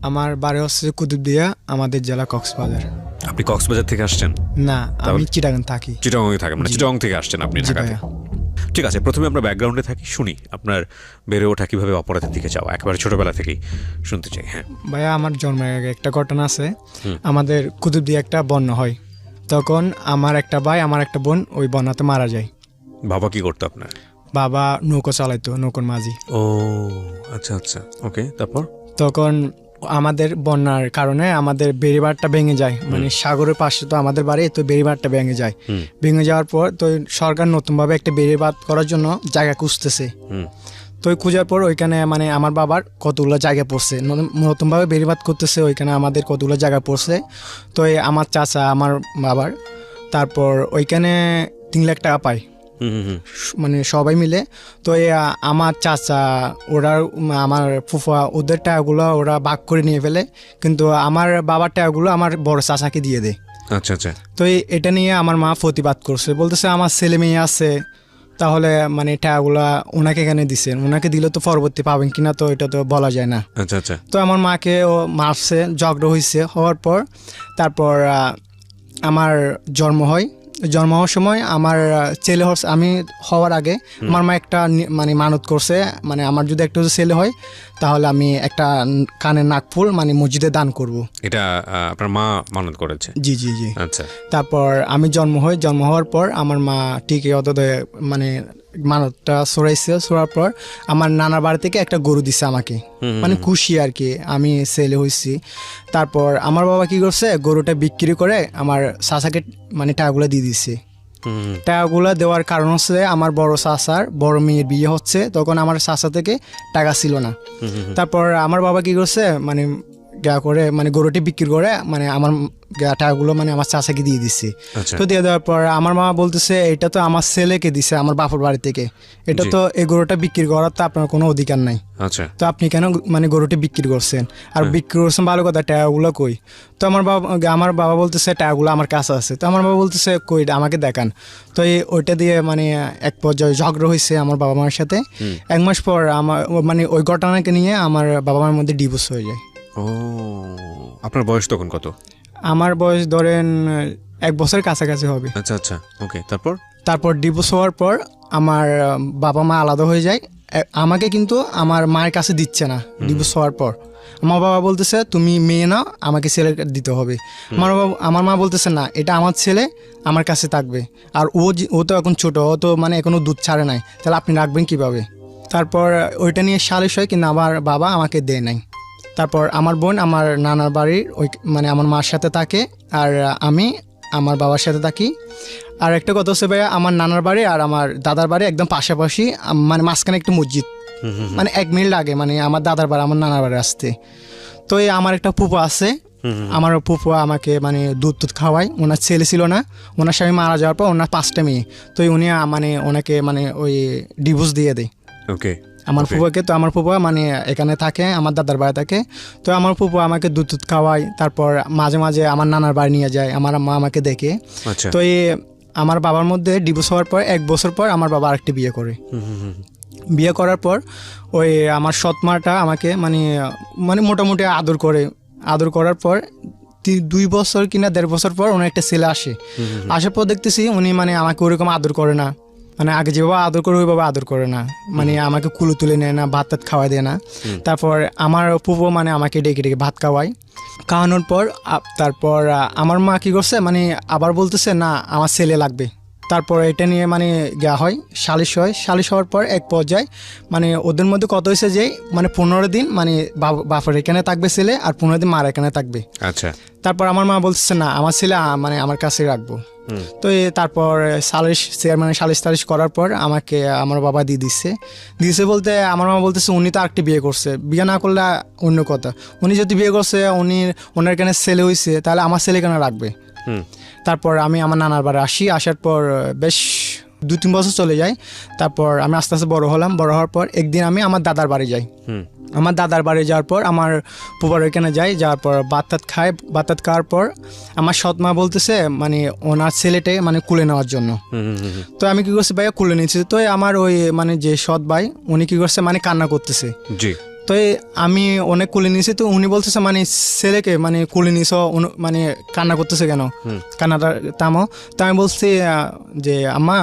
আমার বাড়ি হচ্ছে কুতুবদিয়া, আমাদের জেলা কক্সবাজার। আপনি কক্সবাজার থেকে আসছেন? না, আমি চিটাগাং থাকি। চিটাগং থাকেন, মানে চিটাগং থেকে আসছেন আপনি ঢাকাতে? ঠিক আছে, প্রথমে আমরা ব্যাকগ্রাউন্ডে থাকি, শুনি আপনার বেড়ে ওঠা কিভাবে অপরাধের দিকে যাওয়া, একেবারে ছোটবেলা থেকেই শুনতে চাই। হ্যাঁ ভাইয়া, আমার জন্মের আগে একটা ঘটনা আছে। আমাদের কুতুবদিয়া একটা বন্যা হয়, তখন আমার একটা ভাই, আমার একটা বোন ওই বন্যাতে মারা যায়। বাবা কি করতো আপনার? বাবা নৌকো চালাইতো, নৌকোর মাঝি। ও আচ্ছা আচ্ছা, ওকে। তারপর তখন আমাদের বন্যার কারণে আমাদের বেড়িবাঁধটা ভেঙে যায়, মানে সাগরের পাশে তো আমাদের বাড়ি, তো বেড়িবাঁধটা ভেঙে যায়। ভেঙে যাওয়ার পর তো সরকার নতুনভাবে একটা বেড়িবাঁধ করার জন্য জায়গা খুঁজতেছে। তো খোঁজার পর ওইখানে মানে আমার বাবার কতগুলো জায়গা পড়ছে, নতুনভাবে বেড়িবাঁধ করতেছে, ওইখানে আমাদের কতগুলো জায়গা পড়ছে। তো আমার চাচা আমার বাবার, তারপর ওইখানে 3 লাখ টাকা পায়, মানে সবাই মিলে। তো আমার চাচা ওরা, আমার ফুফা, ওদের টাকাগুলো ওরা ভাগ করে নিয়ে ফেলে, কিন্তু আমার বাবার টাকাগুলো আমার বড় চাচাকে দিয়ে দেয়। আচ্ছা আচ্ছা। তো এটা নিয়ে আমার মা প্রতিবাদ করছে, বলতেছে আমার ছেলে মেয়ে আছে, তাহলে মানে টাকাগুলা ওনাকে এখানে দিচ্ছেন, ওনাকে দিলে তো পরবর্তী পাবেন কিনা তো এটা তো বলা যায় না। আচ্ছা আচ্ছা। তো আমার মাকে ও মারছে, ঝগড়া হয়েছে, হওয়ার পর তারপর আমার জন্ম হয়। জন্ম হওয়ার সময় আমার ছেলে আমি হওয়ার আগে আমার মা একটা মানে মানত করছে, মানে আমার যদি একটা ছেলে হয় তাহলে আমি একটা কানের নাকফুল মানে মসজিদে দান করব। এটা আপনার মা মানত করেছে? জি জি জি। আচ্ছা। তারপর আমি জন্ম হওয়ার পর আমার মা ঠিকই মানে মানতটা সরাইছে, সরার পর আমার নানার বাড়ি থেকে একটা গরু দিছে আমাকে, মানে খুশি আর কি, আমি ছেলে হয়েছি। তারপর আমার বাবা কি করছে, গরুটা বিক্রি করে আমার চাচাকে মানে টাকাগুলো দিয়ে দিচ্ছে। টাকাগুলো দেওয়ার কারণ হচ্ছে আমার বড় চাচার বড় মেয়ের বিয়ে হচ্ছে, তখন আমার চাচা থেকে টাকা ছিল না। তারপর আমার বাবা কি করছে, মানে করে মানে গরুটি বিক্রি করে মানে আমার টাকাগুলো মানে আমার চাচাকে দিয়ে দিচ্ছে। তো দিয়ে দেওয়ার পর আমার মা বলতেছে এটা তো আমার ছেলেকে দিছে আমার বাপের বাড়ি থেকে, এটা তো এই গরুটা বিক্রি করার তো আপনার কোনো অধিকার নাই। আচ্ছা। তো আপনি কেন মানে গরুটি বিক্রি করছেন, আর বিক্রি করছেন ভালো কথা, টাকাগুলো কই? তো আমার বাবা বলতেছে টাকাগুলো আমার কাছে আছে। তো আমার বাবা বলতেছে কই, আমাকে দেখান। তো ওইটা দিয়ে মানে এক পর্যায়ে ঝগড়া হয়েছে আমার বাবা মার সাথে। 1 মাস পর আমার মানে ওই ঘটনাকে নিয়ে আমার বাবা মার মধ্যে ডিভোর্স হয়ে যায়। ও, আপনার বয়স তখন কত? আমার বয়স ধরেন 1 বছরের কাছাকাছি হবে। আচ্ছা আচ্ছা, ওকে। তারপর ডিভোর্স হওয়ার পর আমার বাবা মা আলাদা হয়ে যায়। আমাকে কিন্তু আমার মায়ের কাছে দিচ্ছে না। ডিভোর্স হওয়ার পর আমার বাবা বলতেছে তুমি মেয়ে না, আমাকে ছেলে দিতে হবে। আমার মা বলতেছে না, এটা আমার ছেলে, আমার কাছে থাকবে। আর ও তো এখন ছোট, ও তো মানে এখনো দুধ ছাড়ে নাই, তাহলে আপনি রাখবেন কিভাবে? তারপর ওইটা নিয়ে সালিশ হয়, কিন্তু আমার বাবা আমাকে দেয় নাই। তারপর আমার বোন আমার নানার বাড়ির ওই মানে আমার মার সাথে থাকে, আর আমি আমার বাবার সাথে থাকি। আর একটা কথা হচ্ছে ভাইয়া, আমার নানার বাড়ি আর আমার দাদার বাড়ি একদম পাশাপাশি, মানে মাঝখানে একটা মসজিদ, মানে 1 মিনিট লাগে মানে আমার দাদার বাড়ি আমার নানার বাড়ি আসতে। তো আমার একটা ফুপা আছে, আমার ফুপা আমাকে মানে দুধ খাওয়ায়। ওনার ছেলে ছিল না, ওনার স্বামী মারা যাওয়ার পর ওনার 5টা মেয়ে, তো উনি মানে ওনাকে মানে ওই ডিভোর্স দিয়ে দেয়। ওকে। আমার ফুপাকে, তো আমার ফুপা মানে এখানে থাকে, আমার দাদার বাড়ি থাকে। তো আমার ফুপা আমাকে দুধ খাওয়ায়, তারপর মাঝে মাঝে আমার নানার বাড়ি নিয়ে যায়, আমার মা আমাকে দেখে। তো আমার বাবার মধ্যে ডিভোর্স হওয়ার পর 1 বছর পর আমার বাবা আরেকটি বিয়ে করে। বিয়ে করার পর ওই আমার সৎমাটা আমাকে মানে মানে মোটামুটি আদর করার পর 2 বছর কিনা 1.5 বছর পর ওনার একটা ছেলে আসে। আসার পর দেখতেছি উনি মানে আমাকে ওরকম আদর করে না, মানে আগে যেভাবে আদর করে ওইভাবে আদর করে না, মানে আমাকে কুলো তুলে নেয় না, ভাত খাওয়াই দেয় না। তারপর আমার ফুফো মানে আমাকে ডেকে ডেকে ভাত খাওয়ানোর পর তারপর আমার মা কী করছে, মানে আবার বলতেছে না আমার ছেলে লাগবে। তারপর এটা নিয়ে মানে হয়, সালিশ হওয়ার পর এক পর্যায়ে মানে ওদের মধ্যে কত হয়েছে যে মানে 15 দিন মানে বাপের এখানে থাকবে ছেলে, আর 15 দিন মার এখানে থাকবে। আচ্ছা। তারপর আমার মা বলতেছে না আমার ছেলে মানে আমার কাছে রাখবো। তো তারপর চেয়ারম্যানের সালিশ করার পর আমাকে আমার বাবা দিয়েছে বলতে আমার মা বলতেছে উনি তো আরেকটি বিয়ে করছে, বিয়ে না করলে অন্য কথা, উনি যদি বিয়ে করছে ওনার এখানে ছেলে হয়েছে, তাহলে আমার ছেলে কেন রাখবে? তারপর আমি আমার নানার বাড়ি আসার পর বেশ 2-3 বছর চলে যায়। তারপর আমি আস্তে আস্তে বড় হওয়ার পর একদিন আমি আমার দাদার বাড়ি যাই। আমার দাদার বাড়ি যাওয়ার পর আমার ফুপার ওইখানে যাওয়ার পর ভাত খাওয়ার পর আমার সৎমা বলতেছে মানে ওনার ছেলেটাকে মানে কুলে নেওয়ার জন্য। তো আমি কি করছি ভাইয়া, কুলে নিয়েছি। তো আমার ওই মানে যে সৎ ভাই উনি কি করছে মানে কান্না করতেছে। তো আমি অনেক কুলে নিয়েছি, তো উনি বলতেছে মানে ছেলেকে মানে কুলে নিছ মানে কান্না করতেছে কেন, কান্নাটা থামো। তো আমি বলছি যে আম্মা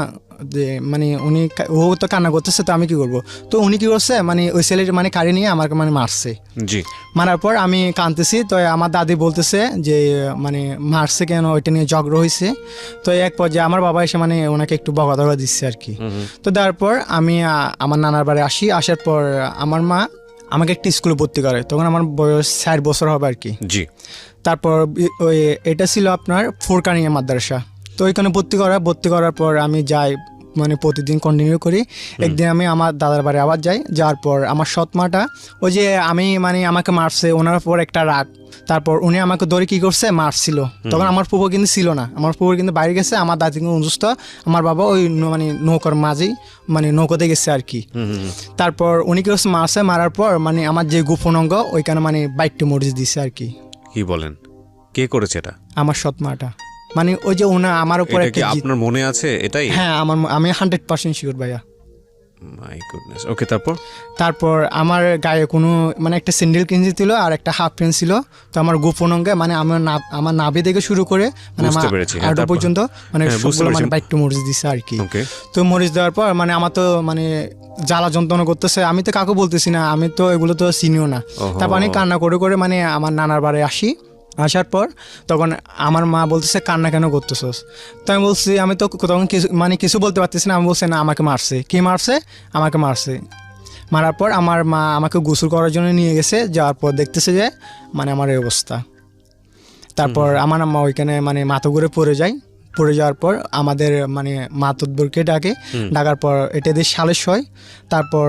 যে মানে উনি ও তো কান্না করতেছে, তো আমি কি করবো। তো উনি কি করছে মানে ওই ছেলের মানে কাড়ি নিয়ে আমাকে মানে মারছে। জি। মারার পর আমি কাঁদতেছি, তো আমার দাদি বলতেছে যে মানে মারছে কেন, ওইটা নিয়ে ঝগড়া হয়েছে। তো এক পর্যায়ে আমার বাবা এসে মানে ওনাকে একটু বকা দিচ্ছে আর কি। তো তারপর আমি আমার নানার বাড়ি আসি, আসার পর আমার মা আমাকে একটা স্কুলে ভর্তি করে, তখন আমার বয়স 4 বছর হবে আর কি। জি। তারপর ওই এটা ছিল আপনার ফুরকানিয়া মাদ্রাসা। তো ওইখানে ভর্তি করার পর আমি যাই, মানে প্রতিদিন কন্টিনিউ করি। একদিন আমি আমার দাদার বাড়ি আবার যাই, যাওয়ার পর আমার সৎ মাটা ওই যে আমি মানে আমাকে মারছে, ওনার পর একটা রাগ, তারপর উনি আমাকে ধরে কি করছে মারছিল। তখন আমার ফুফু কিন্তু ছিল না, আমার ফুফু কিন্তু বাইরে গেছে, আমার দাদি কিন্তু অসুস্থ, আমার বাবা ওই মানে নৌকার মাঝেই মানে নৌকাতে গেছে আর কি। তারপর উনি কি করছে মারছে, মারার পর মানে আমার যে গোপন অঙ্গ ওইখানে মানে বাইকটি মরিচ দিছে আর কি। কি বলেন, কে করেছে এটা? আমার সৎ মাটা, মানে ওই যে ওনা আমার উপর একটা আপনার মনে আছে এটাই? হ্যাঁ আমি 100% শিওর ভাইয়া। My goodness. ওকে, তারপর আমার গায়ে কোনো মানে একটা স্যান্ডেল কিনছি ছিল আর একটা হাফ প্যান্ট ছিল। তো আমার গোপন অঙ্গে মানে আমার নাভি থেকে শুরু করে মানে আমার আড়ু পর্যন্ত মানে সবগুলো মানে বাইকটু মরিচ দিছে আর কি। তো মরিচ দেওয়ার পর মানে আমার তো মানে জ্বালা যন্ত্রণা করতেছে, আমি তো কাউকে বলতেছি না, আমি তো এগুলো তো চিনিও না। তারপর আমি কান্না করে মানে আমার নানার বাড়ি আসি। আসার পর তখন আমার মা বলতেছে কান্না কেন করতেছস। তো আমি বলছি আমি তো তখন কিছু বলতে পারতেছি না। আমি বলছি না আমাকে মারছে। কি মারছে? আমাকে মারছে। মারার পর আমার মা আমাকে গোসল করার জন্য নিয়ে গেছে, যাওয়ার পর দেখতেছে যে মানে আমার এই অবস্থা। তারপর আমার আম্মা ওইখানে মানে মাথা ঘুরে পড়ে যাওয়ার পর আমাদের মানে মাতব্বরকে ডাকার পর এটা দিয়ে সালিশ হয়। তারপর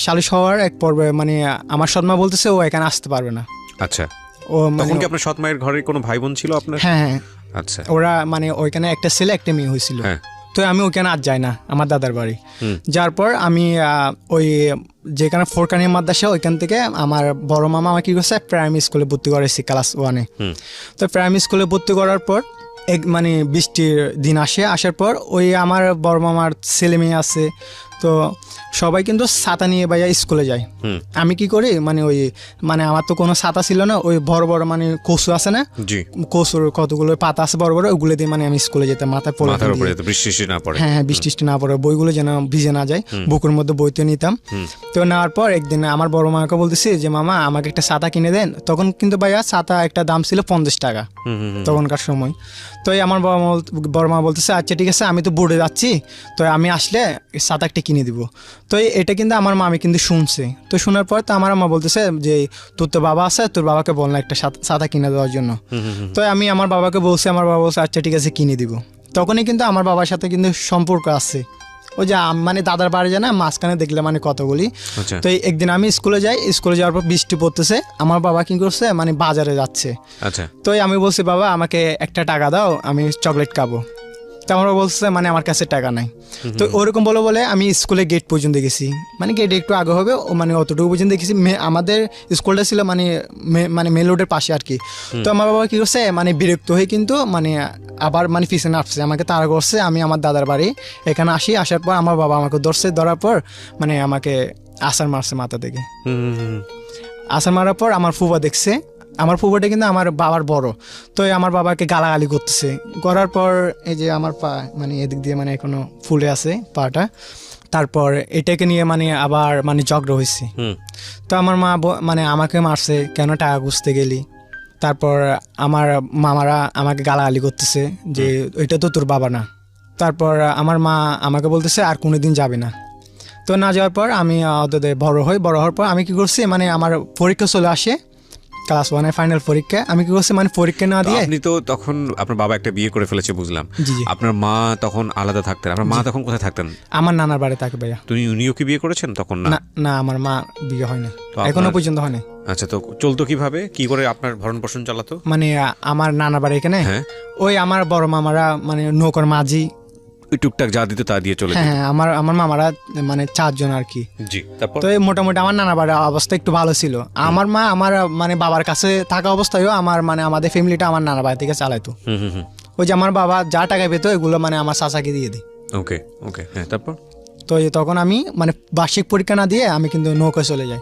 সালিশ হওয়ার এক পর্বে মানে আমার সৎমা বলতেছে ও এখানে আসতে পারবে না। আচ্ছা, তখন কি আপনার সৎ মায়ের ঘরে কোনো ভাই বোন ছিল আপনার? হ্যাঁ। আচ্ছা, ওরা মানে ওইখানে একটা ছেলে একটা মেয়ে হয়েছিল। তো আমি ওইখানে আর যাই না আমার দাদার বাড়ি। যার পর আমি ওই যেখানে ফোরকানিয়া মাদ্রাসা ওইখান থেকে আমার বড় মামা আমাকে কি করছে প্রাইমারি স্কুলে ভর্তি করেছি ক্লাস 1-এ। তো প্রাইমারি স্কুলে ভর্তি করার পর মানে বৃষ্টির দিন আসার পর ওই আমার বড় মামার ছেলে মেয়ে আছে, তো সবাই কিন্তু ছাতা নিয়ে ভাইয়া স্কুলে যায়। আমি কি করি মানে ওই মানে আমার তো কোনো ছাতা ছিল না, ওই বড় বড় মানে কচু আছে না, কচুর কতগুলো পাতা আছে বড় বড়, ওগুলো দিয়ে মানে আমি স্কুলে যেতাম মাথায় পড়ে, বৃষ্টি না পড়ে। হ্যাঁ, বৃষ্টি না পড়ে, বইগুলো যেন ভিজে না যায়, বুকের মধ্যে বইতে নিতাম। তো নেওয়ার পর একদিন আমার বড় মাকে বলতেছি যে মামা আমাকে একটা ছাতা কিনে দেন। তখন কিন্তু ভাইয়া ছাতা একটা দাম ছিল 50 টাকা তখনকার সময়। তো আমার বড় মা বলতেছে আচ্ছা ঠিক আছে, আমি তো বোর্ডে যাচ্ছি, তো আমি আসলে ছাতা একটা কিনে দিব। তো এটা কিন্তু আমার মামি কিন্তু শুনছে। তো শোনার পর তো আমার মা বলতেছে যে তোর তো বাবা আছে, তোর বাবাকে বল না একটা ছাতা কিনে দেওয়ার জন্য। তো আমি আমার বাবাকে বলছি, আমার বাবা বলছে আচ্ছা ঠিক আছে কিনে দিব। তখনই কিন্তু আমার বাবার সাথে কিন্তু সম্পর্ক আছে, ওই যে মানে দাদার বাড়ি যায় না মাঝখানে দেখলে মানে কতগুলি। তো একদিন আমি স্কুলে যাওয়ার পর বৃষ্টি পড়তেছে, আমার বাবা কি করছে মানে বাজারে যাচ্ছে। তো আমি বলছি বাবা আমাকে একটা টাকা দাও, আমি চকলেট খাবো। তো আমরা বলছে মানে আমার কাছে টাকা নাই। তো ওরকম বলে আমি স্কুলে গেট পর্যন্ত গেছি, মানে গেটে একটু আগে হবে মানে অতটুকু পর্যন্ত গেছি। আমাদের স্কুলটা ছিল মানে মেন রোডের পাশে আর কি। তো আমার বাবা কি করছে মানে বিরক্ত হয়ে কিন্তু মানে আবার মানে পিছনে আসছে, আমাকে তাড়া করছে। আমি আমার দাদার বাড়ি এখানে আসার পর আমার বাবা আমাকে ধরার পর মানে আমাকে আছাড় মারছে মাথা থেকে। আছাড় মারার পর আমার ফুফা দেখছে, আমার ফুফাটা কিন্তু আমার বাবার বড়, তো আমার বাবাকে গালাগালি করতেছে। করার পর এই যে আমার পা মানে এদিক দিয়ে মানে এখনো ফুলে আছে পাটা। তারপর এটাকে নিয়ে মানে আবার মানে ঝগড়া হয়েছে। তো আমার মা মানে আমাকে মারছে কেন টাকা খুঁজতে গেলি। তারপর আমার মামারা আমাকে গালাগালি করতেছে যে এটা তো তোর বাবা না। তারপর আমার মা আমাকে বলতেছে আর কোনোদিন যাবে না। তো না যাওয়ার পর আমি বড় হওয়ার পর আমি কি করছি মানে আমার পরীক্ষা চলে আসে, ক্লাস 1-এর ফাইনাল পরীক্ষা। আমি কি করছি মানে পরীক্ষা না দিয়ে, আপনি তো তখন আপনার বাবা একটা বিয়ে করে ফেলেছে বুঝলাম, আপনার মা তখন আলাদা থাকতেন। আপনার মা তখন কোথায় থাকতেন? আমার নানার বাড়ি থাকে ভাইয়া। উনিও কি বিয়ে করেছেন তখন? না আমার মা বিয়ে হয়নি, এখনো পর্যন্ত হয়নি। আচ্ছা, তো চলতো কিভাবে, কি করে আপনার ভরণ পোষণ চালাতো? মানে আমার নানার বাড়ি এখানে ওই আমার বড় মামারা মানে নৌকার মাঝি টুকটাক যা দিত তা দিয়ে চলে। হ্যাঁ, আমার মামারা মানে 4 জন আর কি। তো মোটামুটি আমার নানা বাড়ির অবস্থা একটু ভালো ছিল। আমার মা আমার মানে বাবার কাছে থাকা অবস্থায়ও আমার মানে আমাদের ফ্যামিলিটা আমার নানা বাড়ি থেকে চালাইতো। ওই যে আমার বাবা যা টাকা পেতো এগুলো মানে আমার চাচাকে দিয়ে দিই। ওকে, হ্যাঁ, তারপর তো তখন আমি মানে বার্ষিক পরীক্ষা না দিয়ে আমি কিন্তু নৌকা চলে যাই।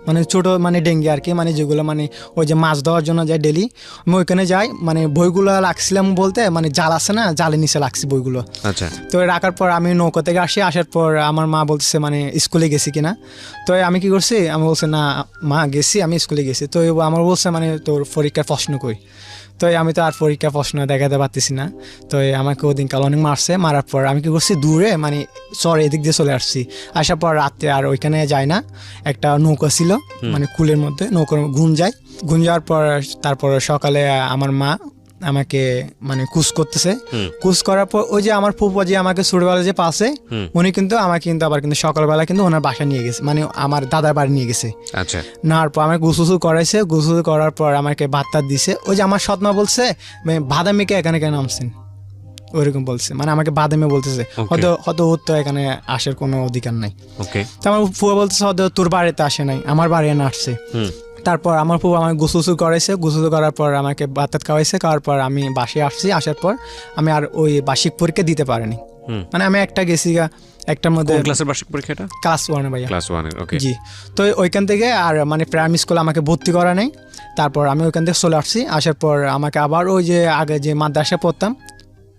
মানে ছোট মানে ডেঙ্গি আর কি, মানে যেগুলো মানে ওই যে মাছ ধরার জন্য যায় ডেলি, আমি ওইখানে যাই, মানে বইগুলো রাখছিলাম বলতে মানে জাল আছে না, জালের নিচে রাখছি বইগুলো। আচ্ছা। তো রাখার পর আমি নৌকা থেকে আসার পর আমার মা বলতেছে মানে স্কুলে গেছি কিনা, তো আমি কি করছি, আমি বলছি না মা গেছি, আমি স্কুলে গেছি। তো আমার বলছে মানে তোর পরীক্ষার প্রশ্ন কই, তো আমি তো আর পরীক্ষা প্রশ্ন দেখাতে পারতেছি না। তো আমাকে ওদিনকাল অনেক মারছে, মারার পর আমি কি করছি দূরে মানে এদিক দিয়ে চলে আসছি। আসার পর রাত্রে আর ওইখানে যাই না, একটা নৌকা ছিল মানে কুলের মধ্যে, নৌকার গুণ যাওয়ার পর তারপর সকালে আমার মা আমাকে মানে কুচ করতেছে, কুচ করার পর ওই যে আমার ফুফা যে আমাকে ছোটবেলা যে পাশে, উনি কিন্তু আমাকে কিন্তু আবার কিন্তু সকালবেলা কিন্তু ওনার বাসা নিয়ে গেছে, মানে আমার দাদার বাড়ি নিয়ে গেছে। আচ্ছা। নেওয়ার পর আমাকে গুসুসু করাইছে, গুসুসু করার পর আমাকে ভাত টাত দিছে। ওই যে আমার সৎমা বলছে বাদামিকে এখানে কেন নামছেন, ওইরকম বলছে, মানে আমাকে বাদামে বলতেছে, হয়তো ওর তো এখানে আসার কোনো অধিকার নাই। তো আমার ফুয়া বলতেছে হয়তো তোর বাড়িতে আসে নাই, আমার বাড়ি এনে আসছে। তারপর আমার ফুয়া আমাকে গোসল করাইছে, গোসল করার পর আমাকে ভাত খাওয়াইছে, খাওয়ার পর আমি বাসায় আসছি। আসার পর আমি আর ওই বার্ষিক পরীক্ষা দিতে পারিনি, মানে আমি একটা গেছি একটার মধ্যে। ক্লাসের বার্ষিক পরীক্ষাটা? ক্লাস 1 ভাইয়া। ক্লাস 1 ওকে। জি। তো ওইখান থেকে আর মানে প্রাইমারি স্কুলে আমাকে ভর্তি করা নেই। তারপর আমি ওইখান থেকে চলে আসছি। আসার পর আমাকে আবার ওই যে আগে যে মাদ্রাসায় পড়তাম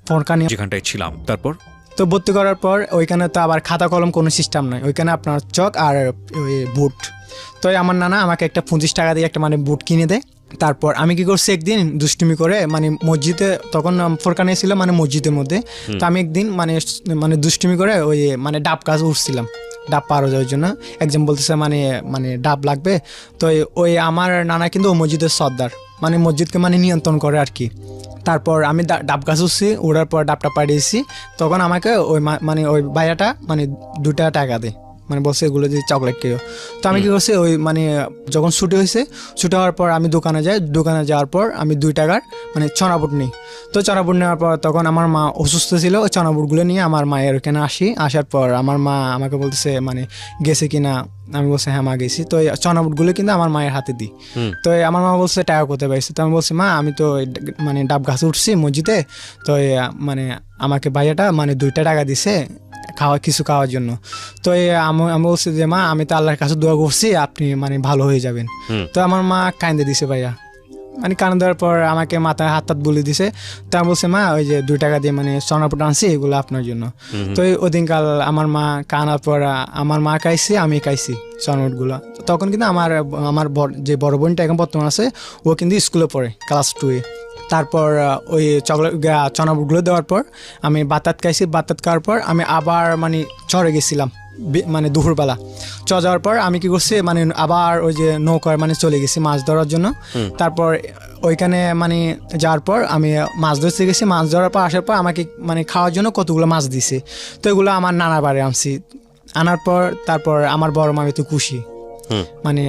ফরকানি যেখানটায় ছিলাম, তারপর তো ভর্তি করার পর ওইখানে তো আবার খাতা কলম কোনো সিস্টেম নাই, ওইখানে আপনার চক আর ওই বুট। তো আমার নানা আমাকে একটা 25 টাকা দিয়ে একটা মানে বুট কিনে দেয়। তারপর আমি কি করছি একদিন দুষ্টুমি করে মানে মসজিদে, তখন ফোরকানে ছিল মানে মসজিদের মধ্যে, তো আমি একদিন মানে দুষ্টুমি করে ওই মানে ডাব গাছ উঠছিলাম, ডাব পার হয়ে যাওয়ার জন্য। একজন বলতেছে মানে ডাব লাগবে, তো ওই আমার নানা কিন্তু ও মসজিদের সর্দার, মানে মসজিদকে মানে নিয়ন্ত্রণ করে আর কি। তারপর আমি ডাব গাছ উঠছি, উড়ার পর ডাবটা পাঠিয়েছি, তখন আমাকে ওই মানে ওই ভাইয়াটা মানে 2 টাকা দেয়, মানে বলছে এগুলো যে চকলেট খেয়েও। তো আমি কি করছি ওই মানে যখন ছুটি হয়েছে, ছুটি হওয়ার পর আমি দোকানে যাই, দোকানে যাওয়ার পর আমি 2 টাকার মানে চনাবুট নিই। তো চনাবুট নেওয়ার পর তখন আমার মা অসুস্থ ছিল, ওই চনাবুটগুলো নিয়ে আমার মায়ের ওখানে আসি। আসার পর আমার মা আমাকে বলতেছে মানে গেছে কিনা, আমি বলছি হ্যাঁ মা গেছি। তো এই চনাবুটগুলো কিন্তু আমার মায়ের হাতে দিই। তো আমার মা বলছে টাকা কোথায় পাইছে, তো আমি বলছি মা আমি তো মানে ডাব গাছে উঠছি মসজিদে, তো মানে আমাকে ভাইয়াটা মানে 2 টাকা দিছে কিছু খাওয়ার জন্য। তো আমি বলছি যে মা আমি তো আল্লাহর কাছে দোয়া করছি আপনি মানে ভালো হয়ে যাবেন। তো আমার মা কান্দে দিছে ভাইয়া, মানে কান দেওয়ার পর আমাকে মাথায় হাত বুলিয়ে দিছে। তো আমি বলছি মা ওই যে 2 টাকা দিয়ে মানে চনাপুট আনছি এগুলো আপনার জন্য। তো ওই দিনকাল আমার মা কানার পর আমার মা খাইছি, আমি খাইছি চনাপুটগুলো। তখন কিন্তু আমার যে বড় বোনটা এখন বর্তমান আছে, ও কিন্তু স্কুলে পড়ে ক্লাস 2-এ। তারপর ওই চনাবুটগুলো দেওয়ার পর আমি বাতাত খাইছি, বাতাত খাওয়ার পর আমি আবার মানে চড়ে গেছিলাম মানে দুপুরবেলা। যাওয়ার পর আমি কি করছি মানে আবার ওই যে নৌকায় মানে চলে গেছি মাছ ধরার জন্য। তারপর ওইখানে মানে যাওয়ার পর আমি মাছ ধরতে গেছি, মাছ ধরার পর আসার পর আমাকে মানে খাওয়ার জন্য কতগুলো মাছ দিছে। তো এগুলো আমার নানার বাড়ি আনছি, আনার পর তারপর আমার বড় মামি তো খুশি, মানে